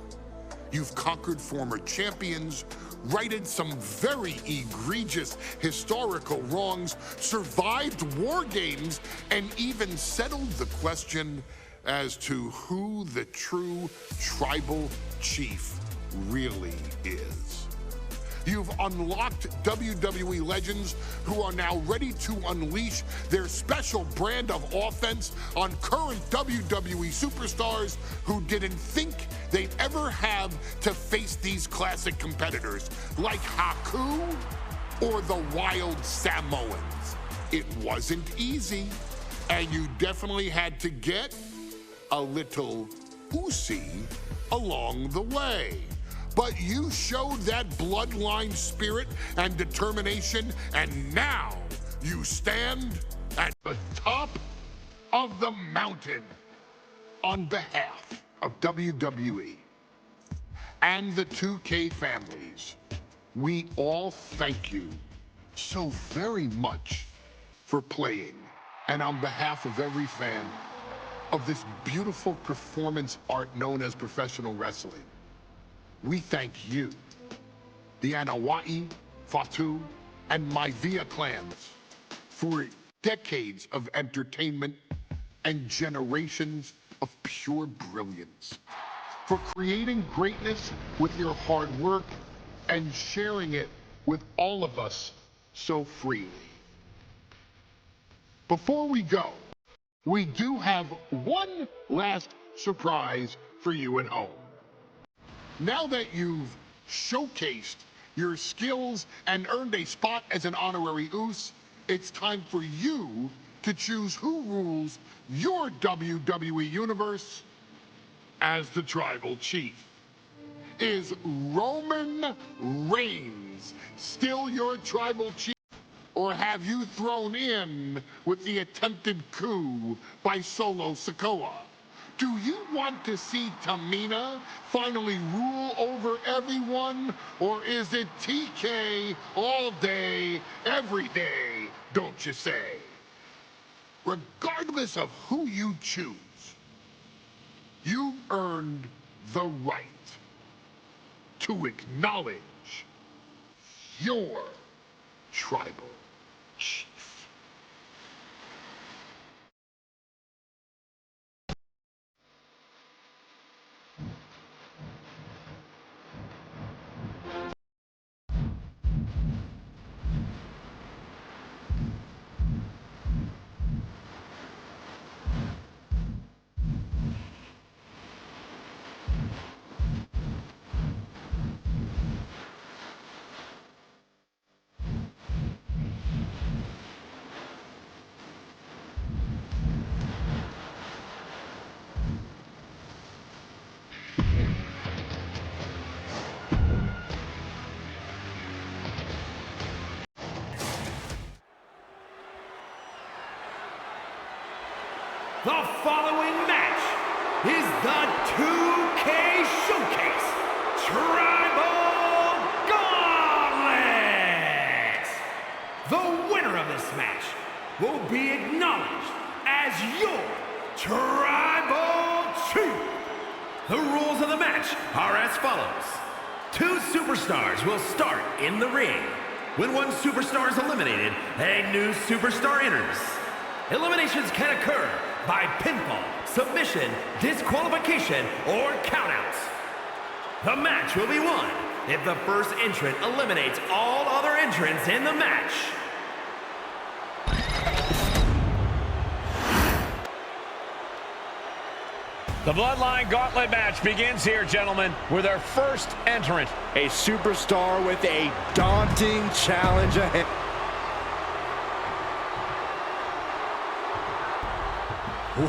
You've conquered former champions, righted some very egregious historical wrongs, survived war games, and even settled the question as to who the true tribal chief really is. You've unlocked WWE legends who are now ready to unleash their special brand of offense on current WWE superstars who didn't think they'd ever have to face these classic competitors like Haku or the Wild Samoans. It wasn't easy, and you definitely had to get a little oozy along the way. But you showed that bloodline spirit and determination, and now you stand at the top of the mountain. On behalf of WWE and the 2K families, we all thank you so very much for playing. And on behalf of every fan of this beautiful performance art known as professional wrestling, we thank you, the Anoa'i, Fatu, and Maivia clans, for decades of entertainment and generations of pure brilliance, for creating greatness with your hard work and sharing it with all of us so freely. Before we go, we do have one last surprise for you at home. Now that you've showcased your skills and earned a spot as an honorary Us, it's time for you to choose who rules your WWE universe as the tribal chief. Is Roman Reigns still your tribal chief, or have you thrown in with the attempted coup by Solo Sikoa? Do you want to see Tamina finally rule over everyone? Or is it TK all day, every day, don't you say? Regardless of who you choose, you've earned the right to acknowledge your tribal chief. The following match is the 2K Showcase Tribal Gauntlet. The winner of this match will be acknowledged as your Tribal Chief. The rules of the match are as follows. 2 superstars will start in the ring. When one superstar is eliminated, a new superstar enters. Eliminations can occur by pinfall, submission, disqualification, or countouts. The match will be won if the first entrant eliminates all other entrants in the match. The Bloodline Gauntlet match begins here, gentlemen, with our first entrant. A superstar with a daunting challenge ahead.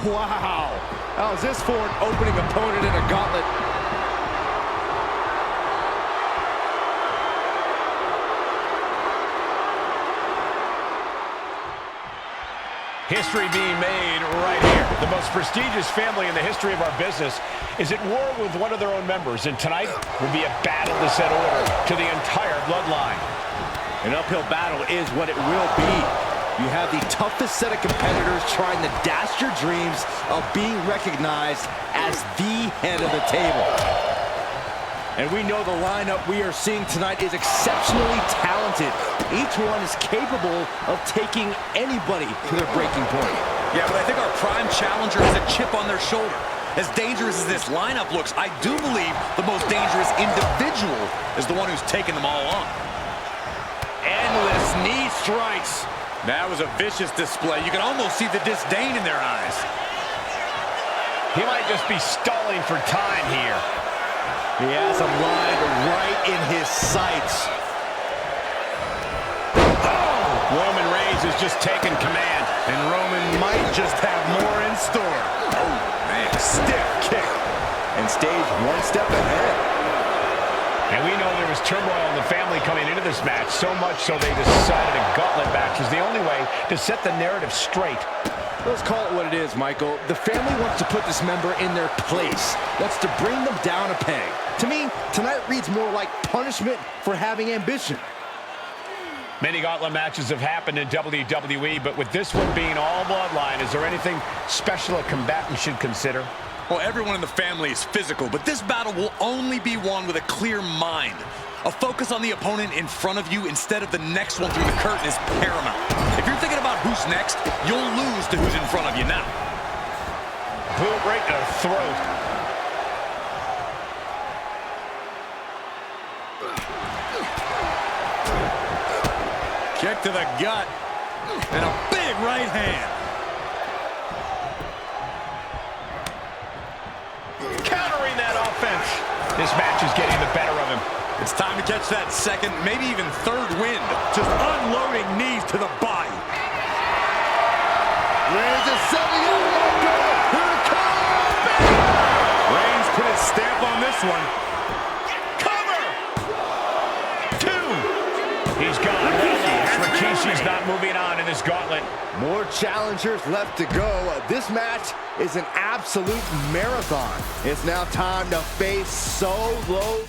Wow! How's this for an opening opponent in a gauntlet? History being made right here. The most prestigious family in the history of our business is at war with one of their own members, and tonight will be a battle to set order to the entire bloodline. An uphill battle is what it will be. You have the toughest set of competitors trying to dash your dreams of being recognized as the head of the table. And we know the lineup we are seeing tonight is exceptionally talented. Each one is capable of taking anybody to their breaking point. Yeah, but I think our prime challenger has a chip on their shoulder. As dangerous as this lineup looks, I do believe the most dangerous individual is the one who's taken them all on. Endless knee strikes. That was a vicious display. You can almost see the disdain in their eyes. He might just be stalling for time here. He has him lined right in his sights. Oh! Roman Reigns has just taken command. And Roman might just have more in store. Oh, man, stiff kick. And stays one step ahead. And we know there was turmoil in the family coming into this match, so much so they decided a gauntlet match was the only way to set the narrative straight. Let's call it what it is, Michael. The family wants to put this member in their place. Wants to bring them down a peg. To me, tonight reads more like punishment for having ambition. Many gauntlet matches have happened in WWE, but with this one being all bloodline, is there anything special a combatant should consider? Well, everyone in the family is physical, but this battle will only be won with a clear mind. A focus on the opponent in front of you instead of the next one through the curtain is paramount. If you're thinking about who's next, you'll lose to who's in front of you now. Boot right to the throat. Kick to the gut. And a big right hand. Countering that offense. This match is getting the better of him. It's time to catch that second, maybe even third wind. Just unloading knees to the body. Reigns is setting it up. Here it comes. Reigns put his stamp on this one. Cover. 2. He's gone. Rikishi's not moving on in this gauntlet. More challengers left to go. This match is an absolute marathon. It's now time to face Solo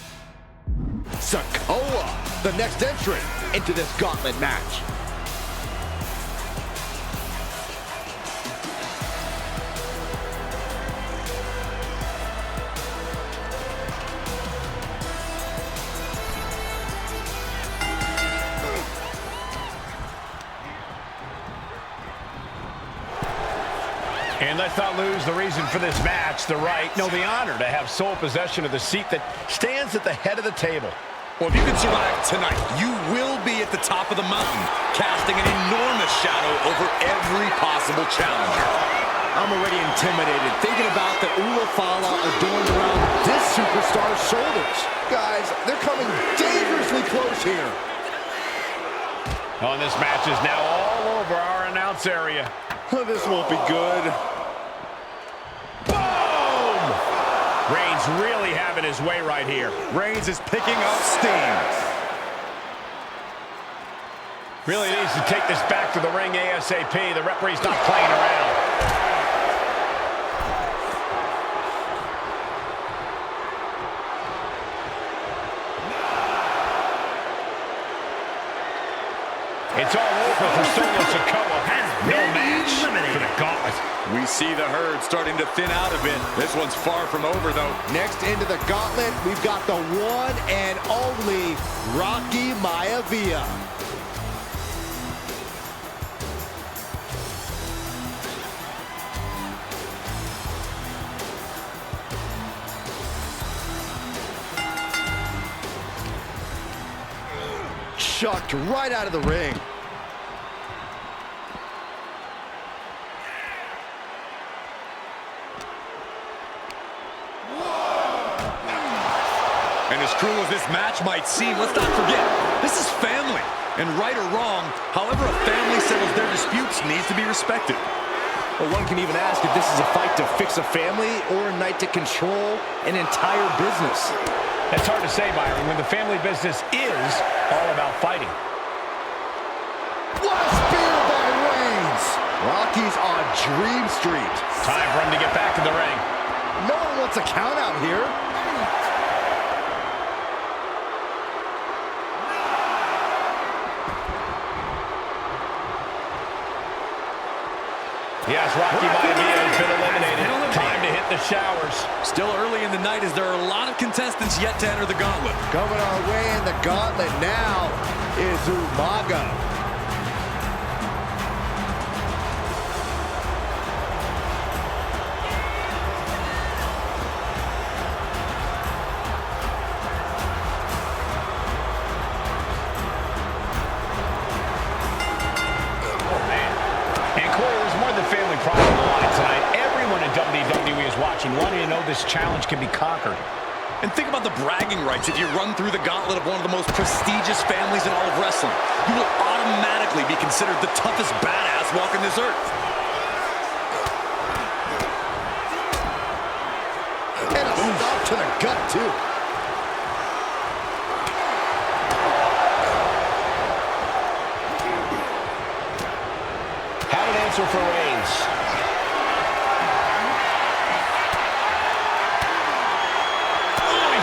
Sikoa, the next entrant into this gauntlet match. And let's not lose the reason for this match, the right, no, the honor to have sole possession of the seat that stands at the head of the table. Well, if you can survive tonight, you will be at the top of the mountain, casting an enormous shadow over every possible challenger. I'm already intimidated thinking about the Ulafala adorned around this superstar's shoulders. Guys, they're coming dangerously close here. Oh, and this match is now all over our announce area. This won't be good. Boom! Reigns really having his way right here. Reigns is picking up steam. Really needs to take this back to the ring ASAP. The referee's not playing around. It's all over for Solo Sikoa. No match for the gauntlet. We see the herd starting to thin out a bit. This one's far from over, though. Next into the gauntlet, we've got the one and only Rocky Maivia. Chucked right out of the ring. And as cruel as this match might seem, let's not forget, this is family. And right or wrong, however a family settles their disputes needs to be respected. Well, one can even ask if this is a fight to fix a family or a night to control an entire business. It's hard to say, Byron, when the family business is all about fighting. What a spear by Reigns! Rocky's on Dream Street. Time for him to get back in the ring. No one wants a count out here. Yes, Rocky Maivia has been eliminated. Time to hit the showers. Still early in the night as there are a lot of contestants yet to enter the gauntlet. Coming our way in the gauntlet now is Umaga. Wanting to know this challenge can be conquered. And think about the bragging rights. If you run through the gauntlet of one of the most prestigious families in all of wrestling, you will automatically be considered the toughest badass walking this earth. And a stop to the gut, too. Had an answer for Reigns.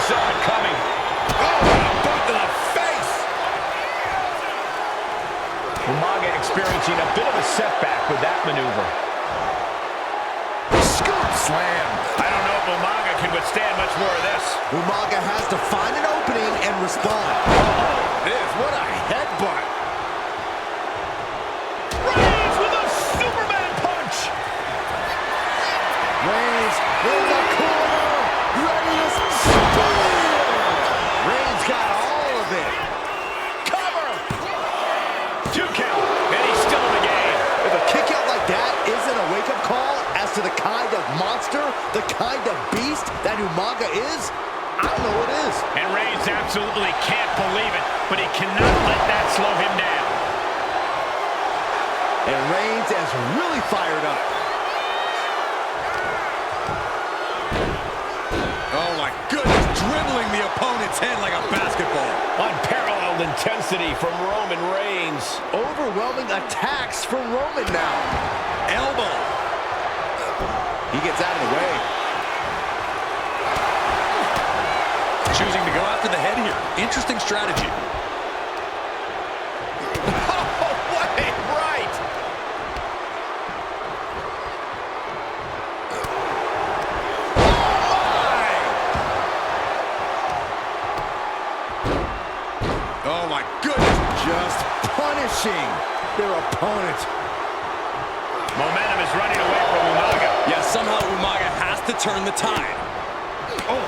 Saw it coming. Oh, a boot to the face! Umaga experiencing a bit of a setback with that maneuver. Scoop slam. I don't know if Umaga can withstand much more of this. Umaga has to find an opening and respond. Oh, this, what a headbutt. Reigns with a Superman punch. Reigns in the corner. Ready to spear. Reigns got all of it. Cover. 2 count. And he's still in the game. If a kick out like that isn't a wake-up call as to the kind of monster, the kind of beast that Umaga is, I don't know what is. And Reigns absolutely can't believe it, but he cannot let that slow him down. And Reigns is really fired up. Oh my goodness, dribbling the opponent's head like a basketball. Unparalleled intensity from Roman Reigns. Overwhelming attacks from Roman now. Elbow. He gets out of the way. Choosing to go after the head here. Interesting strategy. Just punishing their opponent. Momentum is running away from Umaga. Yeah, somehow Umaga has to turn the tide. Oh.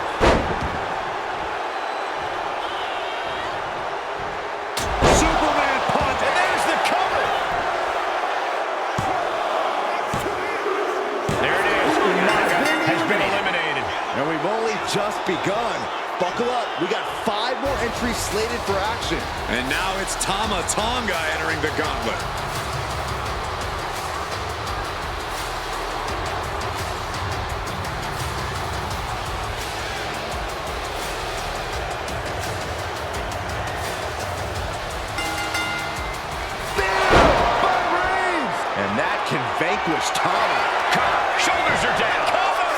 Superman punch, and there's the cover. There it is. Umaga has been eliminated. And we've only just begun. Buckle up. We got 5 more entries slated for action. And now it's Tama Tonga entering the gauntlet. And that can vanquish Tama. Shoulders are down. Cover.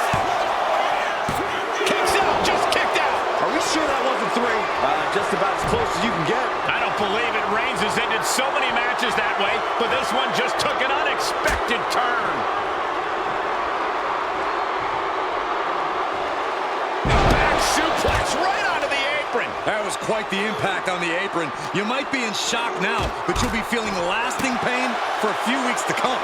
Kicks out. Just kicked out. Are we sure that wasn't 3? Just about as close as you can get. I don't believe it. Reigns has ended so many matches that way, but this one just took an unexpected turn. Back suplex right onto the apron. That was quite the impact on the apron. You might be in shock now, but you'll be feeling lasting pain for a few weeks to come.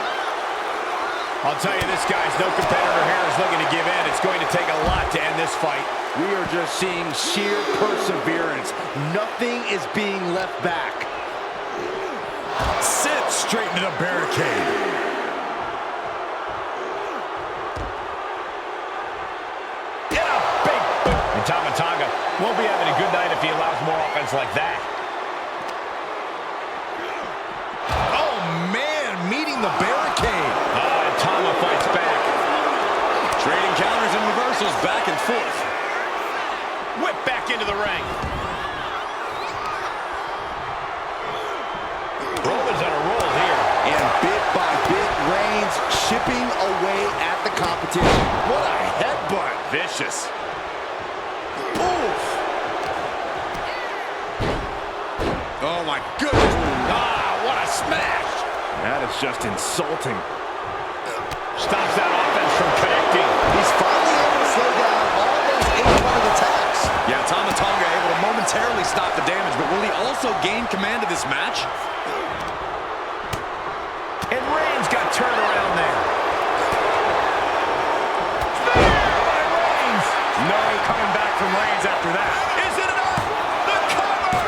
I'll tell you, this guy's no competitor here is looking to give in. It's going to take a lot to end this fight. We are just seeing sheer perseverance. Nothing is being left back. Sit straight into the barricade. Get a big boot. And Tama won't be having a good night if he allows more offense like that. Oh, man, meeting the barricade. And Tama fights back. Trading counters and reversals back and forth. Whip back into the ring. Roman's on a roll here. And bit by bit, Reigns chipping away at the competition. What a headbutt. Vicious. Oof. Oh, my goodness. What a smash. That is just insulting. Stops that offense from connecting. He's finally able to slow down all those eight-point attacks. Yeah, Tama able to momentarily stop the damage, but will he also gain command of this match? And Reigns got turned around there. Reigns. No coming back from Reigns after that. Is it enough? The cover.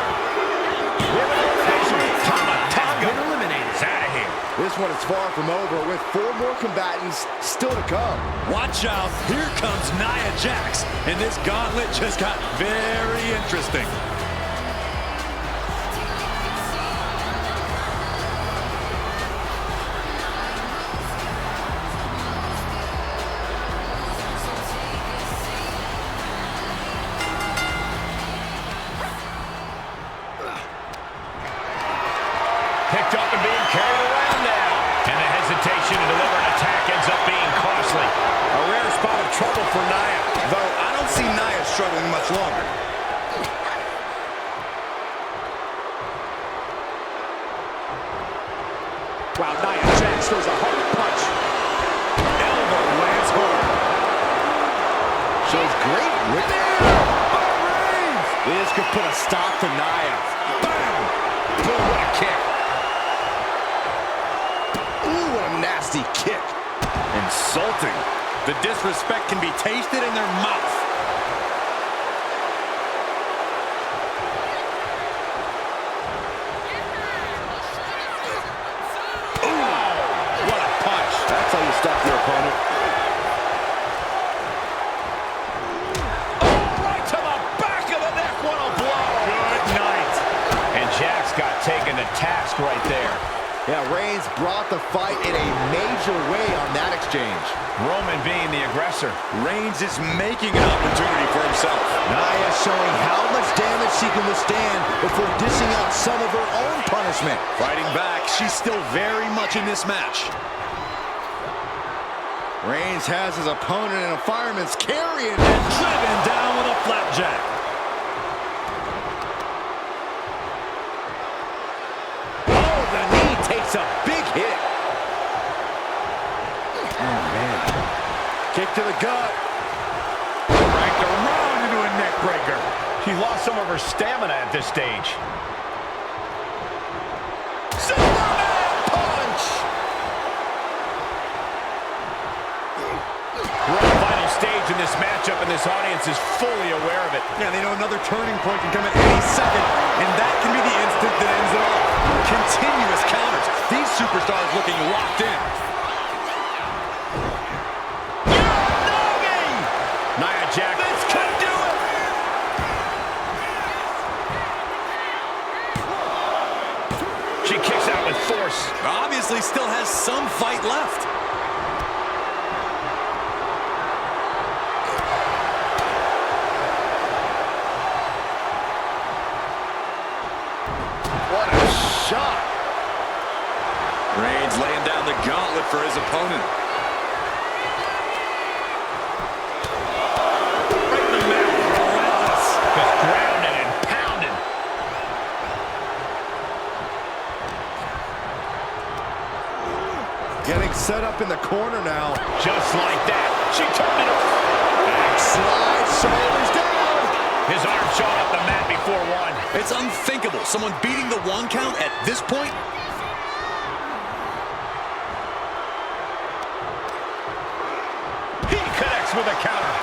Tama eliminated. Out of here. This one is far from over with 4 more combatants still to come. Watch out. Here comes Nia Jax. And this gauntlet just got very interesting. Picked up and being carried around now. And the hesitation to deliver an attack ends up being costly. A rare spot of trouble for Nia. Though I don't see Nia struggling much longer. Wow, Nia Jax throws a hard punch. Elbow lands hard. Shows great whip. This could put a stop to Nia. Bam! Boom, what a kick. Ooh, what a nasty kick. Insulting. The disrespect can be tasted in their mouth. Ooh, what a punch. That's how you stop your opponent. Oh, right to the back of the neck. What a blow. Good night. And Jax got taken to task right there. Yeah, Reigns brought the fight in a major way on that exchange. Roman being the aggressor. Reigns is making an opportunity for himself. Nia showing how much damage she can withstand before dishing out some of her own punishment. Fighting back, she's still very much in this match. Reigns has his opponent in a fireman's carry and driven down with a flapjack. Oh, the knee takes a big hit. Oh, man. Kick to the gut. Cranked around into a neck breaker. She lost some of her stamina at this stage. Superman punch! We're at the final stage in this matchup, and this audience is fully aware of it. Yeah, they know another turning point can come at any second, and that can be the instant that ends it all. Continuous counters. These superstars looking locked in. Nia Jax. This could do it! She kicks out with force. Obviously still has some fight left. What a shot! Reigns laying down the gauntlet for his opponent. Right in the middle. Relentless. Just grounded and pounded. up in the corner now. Just like that. She turned it over. Backslide, shoulders down. His arm shot up the mat before one. It's unthinkable. Someone beating the 1 count at this point. He connects with a counter.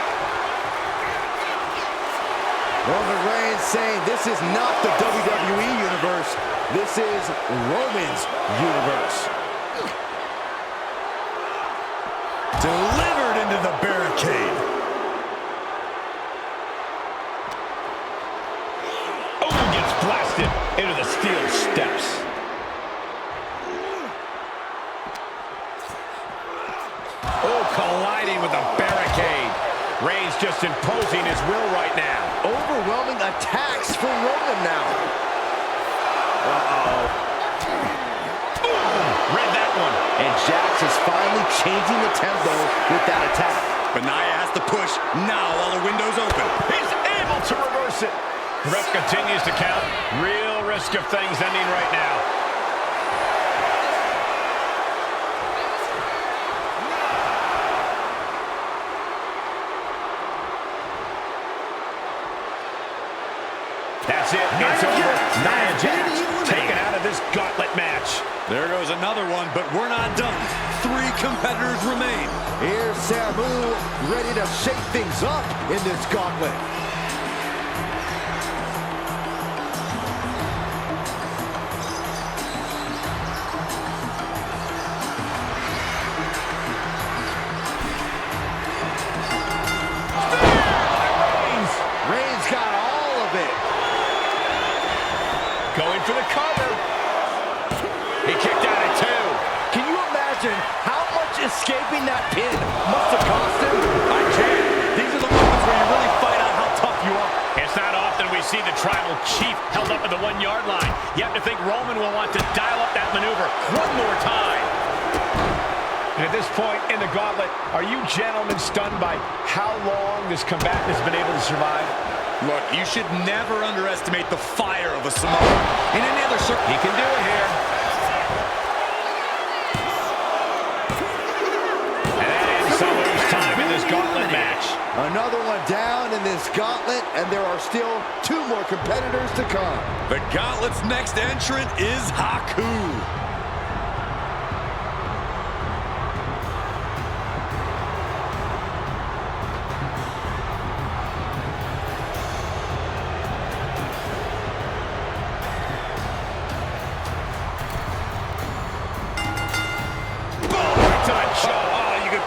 Roman Reigns saying this is not the WWE Universe. This is Roman's Universe. Delivered into the barricade. Oh, gets blasted into the steel steps. Oh, colliding with the barricade. Reigns just imposing his will right now. Overwhelming attacks from Roman now. Uh-oh. Boom! Read that one. And Jax is finally changing the tempo with that attack. But Nia has to push now while the window's open. He's able to reverse it. The ref continues to count. Real risk of things ending right now. That's it. It's over. Nia Jax taken out of this gauntlet match. There goes another one, but we're not done. 3 competitors remain. Here's Samu ready to shake things up in this gauntlet. Reigns got all of it. Going for the cover. He kicked out at 2. Can you imagine how much escaping that pin must have cost him? I can. These are the moments where you really find out how tough you are. It's not often we see the tribal chief held up at the 1-yard line. You have to think Roman will want to dial up that maneuver one more time. And at this point in the gauntlet, are you gentlemen stunned by how long this combatant has been able to survive? Look, you should never underestimate the fire of a Samoan. In any other circle, he can do it here. And that ends Samu's time in this gauntlet match. Another one down in this gauntlet, and there are still 2 more competitors to come. the gauntlet's next entrant is Haku.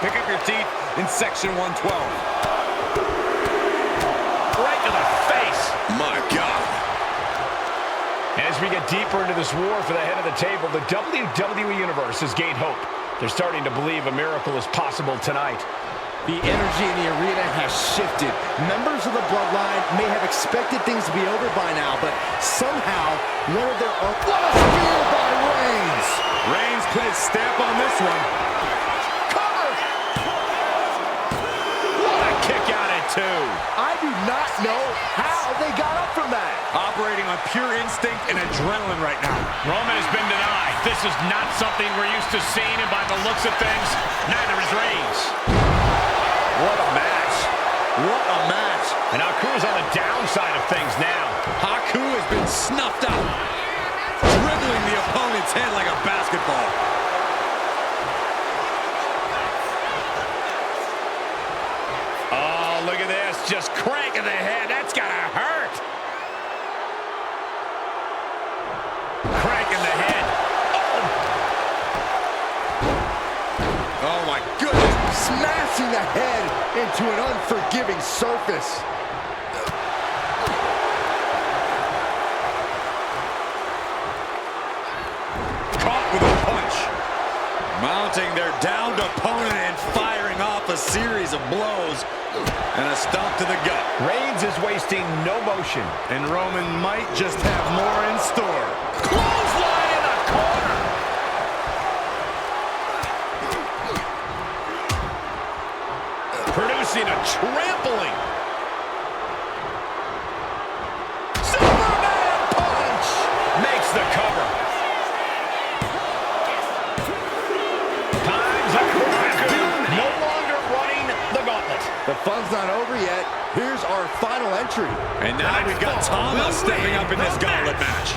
Pick up your teeth in section 112. Right to the face. My God. As we get deeper into this war for the head of the table, the WWE Universe has gained hope. They're starting to believe a miracle is possible tonight. The energy in the arena has shifted. Members of the Bloodline may have expected things to be over by now, but somehow one of their own... What a spear by Reigns! Reigns put his stamp on this one. I do not know how they got up from that. Operating on pure instinct and adrenaline right now. Roman has been denied. This is not something we're used to seeing, and by the looks of things, neither is Reigns. What a match. What a match. And Haku's on the downside of things now. Haku has been snuffed out, dribbling the opponent's head like a basketball. Look at this, just cranking the head. That's gotta hurt. Cranking the head. Oh my goodness. Smashing the head into an unforgiving surface. Caught with a punch. Mounting their downed opponent and firing off a series of blows. And a stomp to the gut. Reigns is wasting no motion. And Roman might just have more in store. Clothesline in the corner. Producing a trampling. Superman punch. Makes the cover. Time's up. The fun's not over yet. Here's our final entry. And now we've got Tama stepping up in this gauntlet match.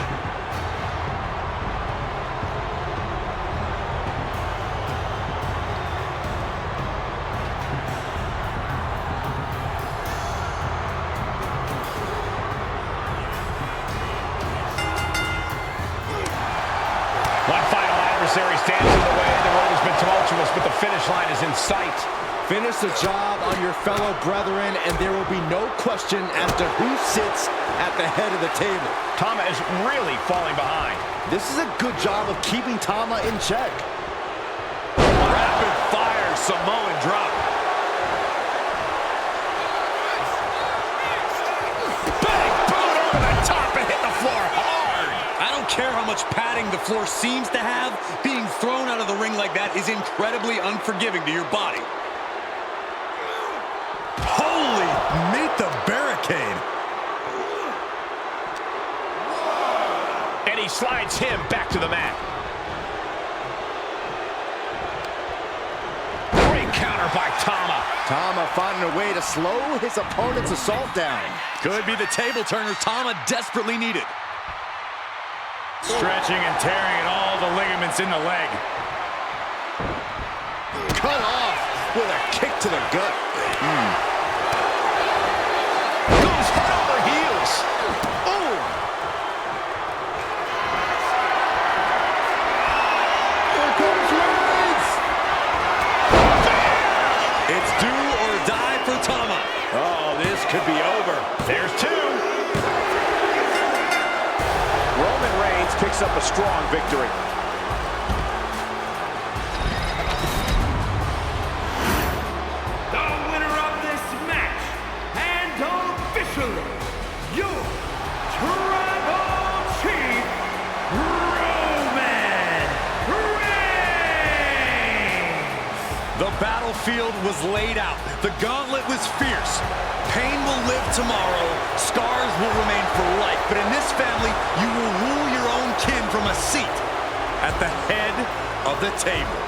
One final adversary stands in the way. The road has been tumultuous, but the finish line is in sight. Finish the job on your fellow brethren, and there will be no question as to who sits at the head of the table. Tama is really falling behind. This is a good job of keeping Tama in check. Rapid fire Samoan drop. Big boot over the top and hit the floor hard. I don't care how much padding the floor seems to have, being thrown out of the ring like that is incredibly unforgiving to your body. Holy, meet the barricade. And he slides him back to the mat. Great counter by Tama. Tama finding a way to slow his opponent's assault down. Could be the table turner Tama desperately needed. Stretching and tearing at all the ligaments in the leg. Cut off with a kick to the gut. Goes head over heels. Oh! There comes Reigns! It's do or die for Tama. Oh, this could be over. There's two. Roman Reigns picks up a strong victory. The winner of this match, and officially, your Tribal Chief, Roman Reigns! The battlefield was laid out. The gauntlet was fierce. Pain will live tomorrow. Scars will remain for life. But in this family, you will rule your own kin from a seat at the head of the table.